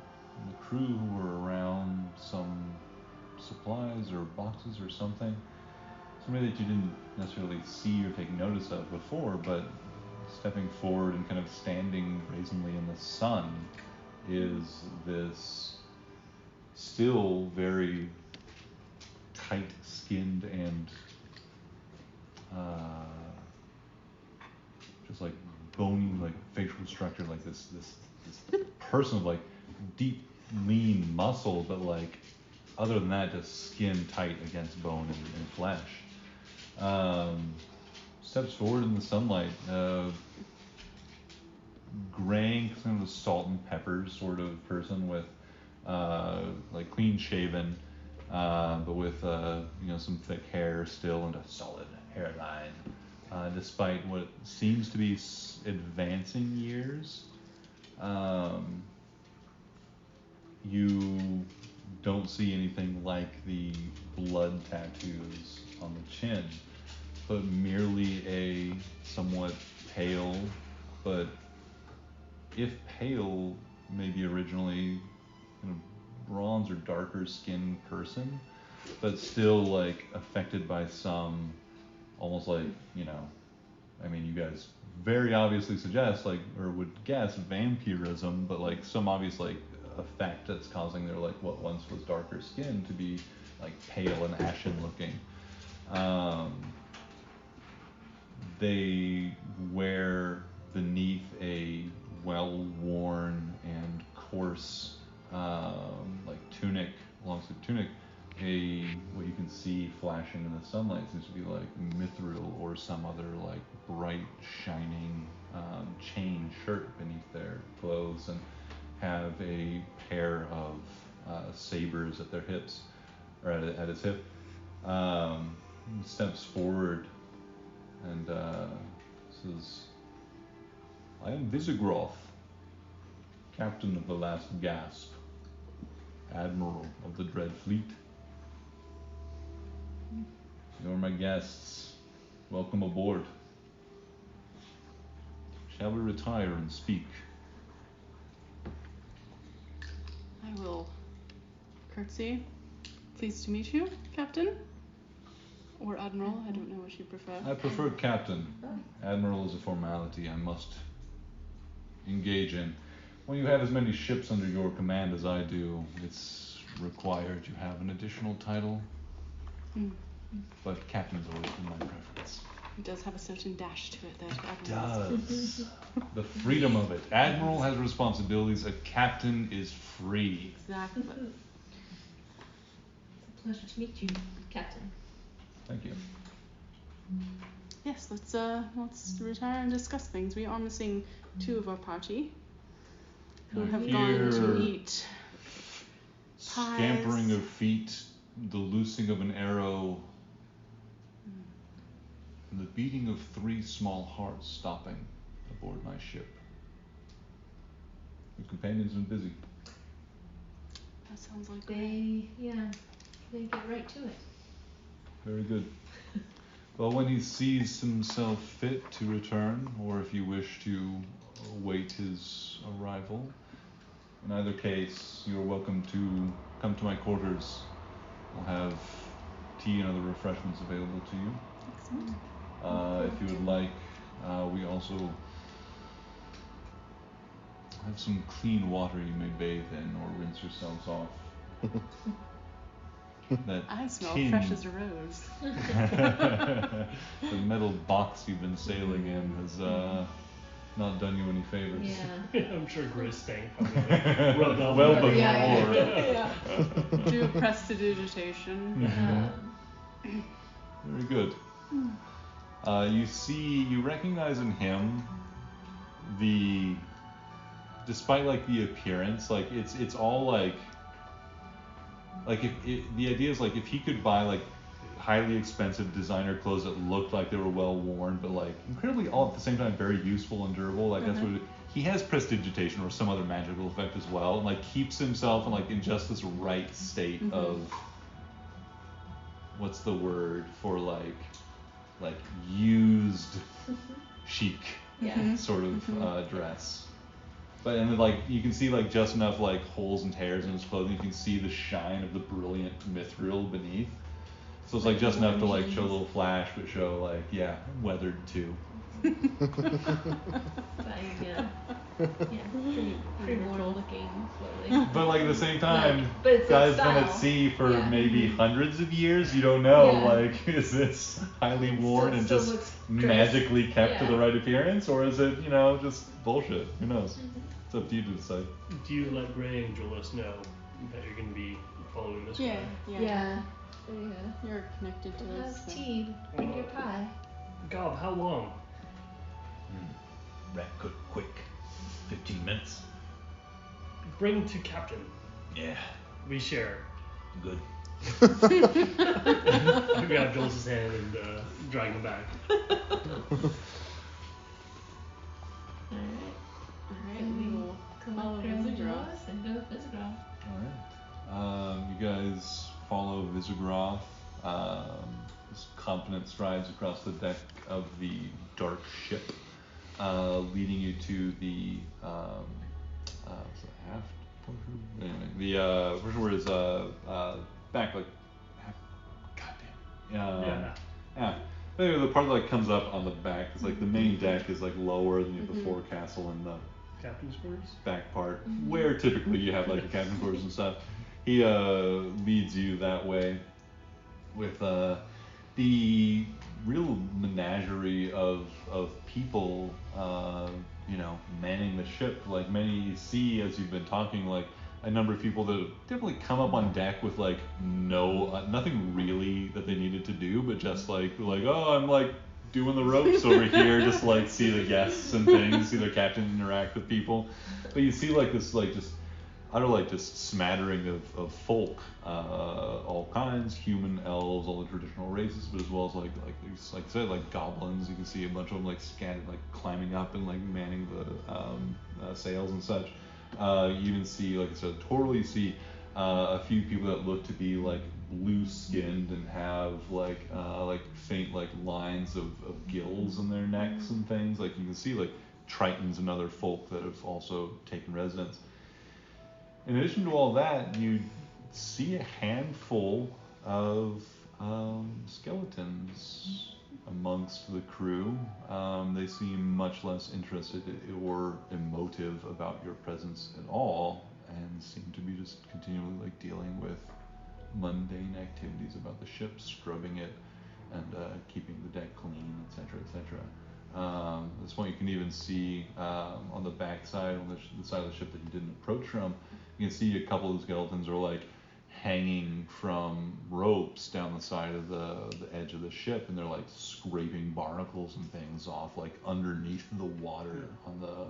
the crew who were around some supplies or boxes or something. Somebody that you didn't necessarily see or take notice of before, but stepping forward and kind of standing brazenly in the sun is this still very tight-skinned and just like bony, like facial structure, like this person with like deep, lean muscle, but like other than that, just skin tight against bone and flesh. Steps forward in the sunlight, graying, kind of a salt and pepper sort of person with like clean shaven, but with some thick hair still and a solid hairline, despite what seems to be advancing years. You don't see anything like the blood tattoos on the chin, but merely a somewhat pale, but if pale, maybe originally kind of bronze or darker skinned person, but still like affected by some almost like, you guys very obviously suggest like, or would guess vampirism, but like some obvious like effect that's causing their like what once was darker skin to be like pale and ashen looking. They wear beneath a well-worn and coarse like tunic, long-sleeve tunic, what you can see flashing in the sunlight seems to be like mithril or some other like bright shining chain shirt beneath their clothes, and have a pair of sabers at their hips, or at his hip. Steps forward and says, "I am Visigroth, captain of the last gasp. Admiral of the Dread Fleet. You're my guests. Welcome aboard. Shall we retire and speak? I will curtsy. Pleased to meet you, Captain. Or Admiral, I don't know what you prefer. I prefer Captain. Admiral is a formality I must engage in. When you have as many ships under your command as I do, it's required you have an additional title. Mm. But Captain's always been my preference. It does have a certain dash to it, that It Admiral. does. The freedom of it. Admiral has responsibilities, a captain is free. Exactly. It's a pleasure to meet you, Captain. Thank you. Yes, let's retire and discuss things. We are missing 2 of our party who I have gone to hear eat scampering pies. of feet, the loosing of an arrow, and the beating of 3 small hearts stopping aboard my ship. Your companion's been busy. That sounds like They get right to it. Very good. Well, when he sees himself fit to return, or if you wish to await his arrival, in either case, you're welcome to come to my quarters. I'll have tea and other refreshments available to you. Excellent. If you would like, we also have some clean water you may bathe in or rinse yourselves off. That I smell tin, fresh as a rose. the metal box you've been sailing in has not done you any favors. Yeah. I'm sure Grace stank probably rubbed off. Well on before. her. Do prestidigitation. Very good. You recognize in him despite like the appearance, like it's all like if the idea is like if he could buy like highly expensive designer clothes that looked like they were well worn, but like incredibly all at the same time very useful and durable, like that's what he has prestidigitation or some other magical effect as well, and like keeps himself in like in just this right state of what's the word for like used chic sort of dress. But and then, like you can see like just enough like holes and tears in his clothing. You can see the shine of the brilliant mithril beneath. So it's like just enough to like show a little flash, but show like weathered too. Pretty mortal looking clothing. But like at the same time, Like, but it's guys like been at style. sea for Yeah. maybe hundreds of years. You don't know Yeah. like is this highly worn and still just looks great. magically kept to Yeah. the right appearance, or is it just bullshit? Who knows? It's up to you to decide. Do you let Grey Angel us know that you're going to be following this Yeah, guy? yeah. Yeah. You're connected to Have us. So. tea. Bring your pie. Gob, how long? Rat cook quick. 15 minutes. Bring to Captain. Yeah, We share. good. I grab Jules' hand and drag him back. Alright, And we we will collect follow Grey Visigoth. Angels and go to Visigoth. Alright. You guys follow Visigoth. His confident strides across the deck of the dark ship, leading you to the what's it, aft portion? Anyway, the portion where his back like half, goddamn. Yeah. Anyway, the part that like comes up on the back is like the main deck is like lower than you have the forecastle and the Captain's quarters? back part, where typically you have like the captain quarters and stuff. He leads you that way with the real menagerie of people, manning the ship. Like many you see as you've been talking, like a number of people that have definitely come up on deck with like nothing really that they needed to do, but just like oh, I'm like doing the ropes over here, just like see the guests and things, see their captain interact with people. But you see like this like just utter like just smattering of folk, all kinds, human, elves, all the traditional races, but as well as like I said, like goblins. You can see a bunch of them like scattered, like climbing up and like manning the sails and such. You even see, like I said, totally see a few people that look to be like blue-skinned and have like faint like lines of gills in their necks and things. Like you can see like Tritons and other folk that have also taken residence. In addition to all that, you see a handful of skeletons amongst the crew. They seem much less interested or emotive about your presence at all, and seem to be just continually like dealing with mundane activities about the ship, scrubbing it and keeping the deck clean, etc., etc. At this point, you can even see on the back side, on the side of the ship that you didn't approach from, you can see a couple of the skeletons are like hanging from ropes down the side of the edge of the ship, and they're like scraping barnacles and things off like underneath the water on the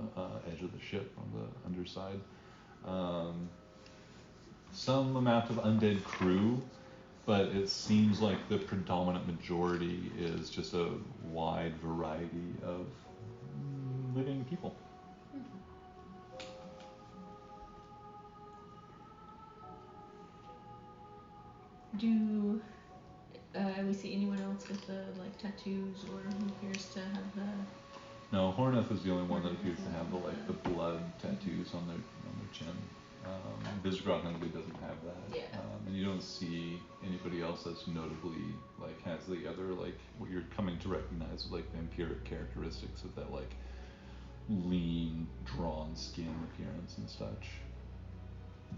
edge of the ship on the underside. Some amount of undead crew, but it seems like the predominant majority is just a wide variety of living people. Do we see anyone else with the like tattoos, or who appears to have the? No, Horneth is the only one that appears to have the blood tattoos on their chin. Visigoth notably doesn't have that. Yeah. And you don't see anybody else that's notably like has the other like what you're coming to recognize like vampiric characteristics of that like lean, drawn skin appearance and such.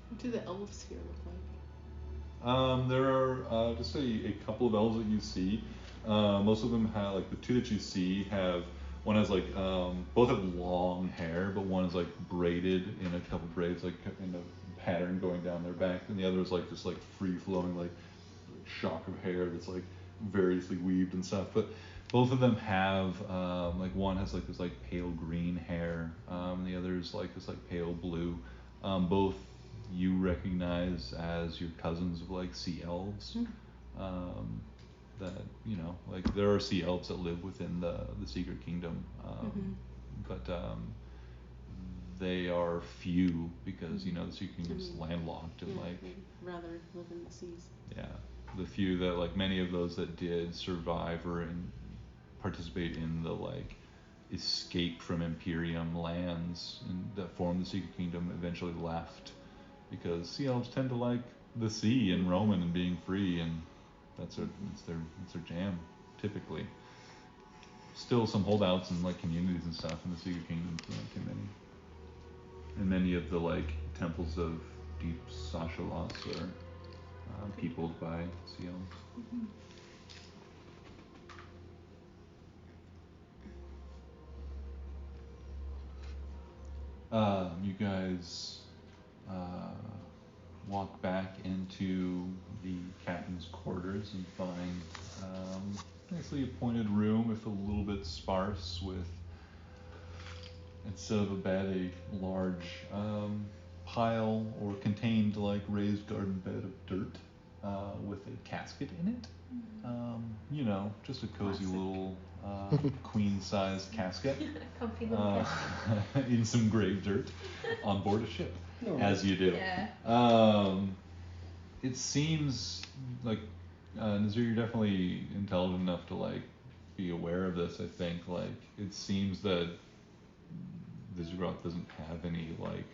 What do the elves here look like? There are just a couple of elves that you see. Most of them have like the two that you see have one has like both have long hair, but one is like braided in a couple braids like in a pattern going down their back, and the other is like just like free flowing like shock of hair that's like variously weaved and stuff. But both of them have like one has like this like pale green hair, and the other is like this like pale blue. Both you recognize as your cousins of like sea elves. That like there are sea elves that live within the secret kingdom, but they are few because the secret kingdom's landlocked and like they'd rather live in the seas. Yeah, the few that like many of those that did survive or participate in the like escape from Imperium lands and that formed the secret kingdom eventually left because sea elves tend to like the sea and roaming and being free, and that's their jam typically. Still some holdouts and like communities and stuff in the secret kingdom, but not too many. And many of the like temples of Deep Sashalas are peopled by sea elves. You guys walk back into the captain's quarters and find a nicely appointed room, if a little bit sparse, with instead of a bed, a large pile or contained like raised garden bed of dirt with a casket in it. Just a cozy little queen-sized casket Comfy little in some grave dirt on board a ship, as you do. Yeah. It seems like Nazir, you're definitely intelligent enough to like be aware of this. I think like it seems that Visigoth doesn't have any like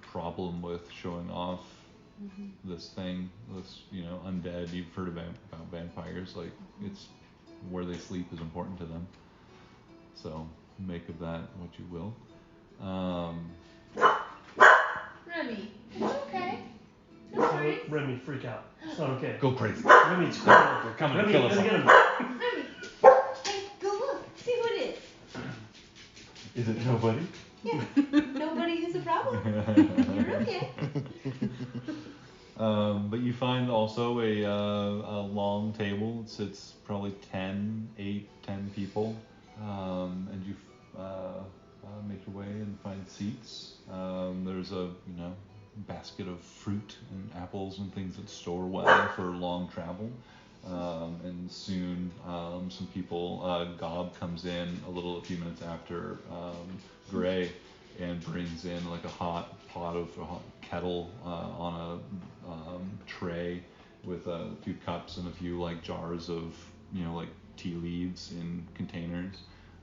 problem with showing off this thing, this undead. You've heard about vampires, like it's where they sleep is important to them. So make of that what you will. Remy, it's okay. It's fine. Remy, freak out. It's not okay. Go crazy. Remy, They're coming Remy, to kill us. get him. Remy, hey, go look. See who it is. Is it nobody? Yeah. Nobody is a problem. You're okay. But you find also a long table. It sits probably 10 people, and you make your way and find seats. There's a basket of fruit and apples and things that store well for long travel. And soon some people, Gob comes in a few minutes after Gray, and brings in like a hot kettle on a tray with a few cups and a few like jars of like tea leaves in containers,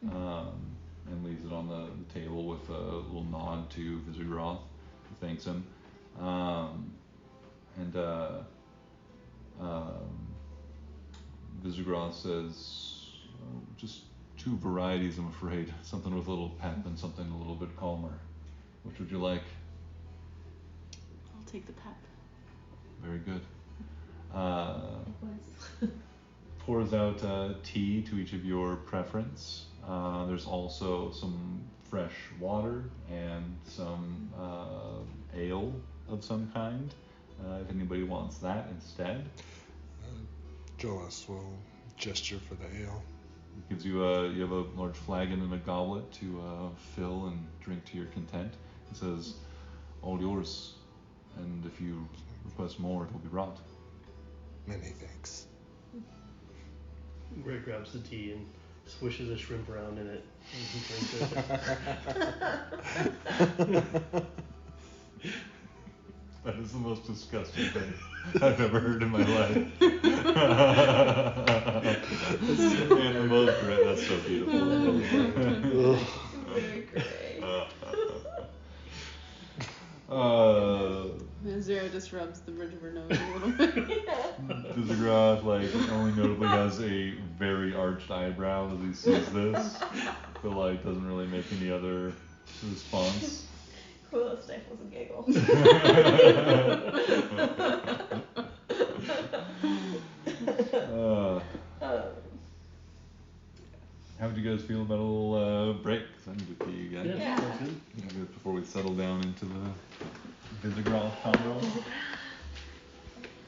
and leaves it on the table with a little nod to Visigroth, who thanks him, and Visigroth says, just 2 varieties, I'm afraid. Something with a little pep and something a little bit calmer. Which would you like? I'll take the pep. Very good. Likewise. Pours out tea to each of your preference. There's also some fresh water and some ale of some kind, if anybody wants that instead. Jolas will gesture for the ale. Gives you you have a large flagon and a goblet to fill and drink to your content. It says, all yours, and if you request more, it will be brought. Many thanks. Greg grabs the tea and swishes a shrimp around in it and he drinks it. That is the most disgusting thing I've ever heard in my life. And the most great, that's so beautiful. Very great. Zero just rubs the bridge of her nose a little bit. Visigroth, like, only notably has a very arched eyebrow as he sees this, but like doesn't really make any other response. Quilla stifles a giggle. How would you guys feel about a little break?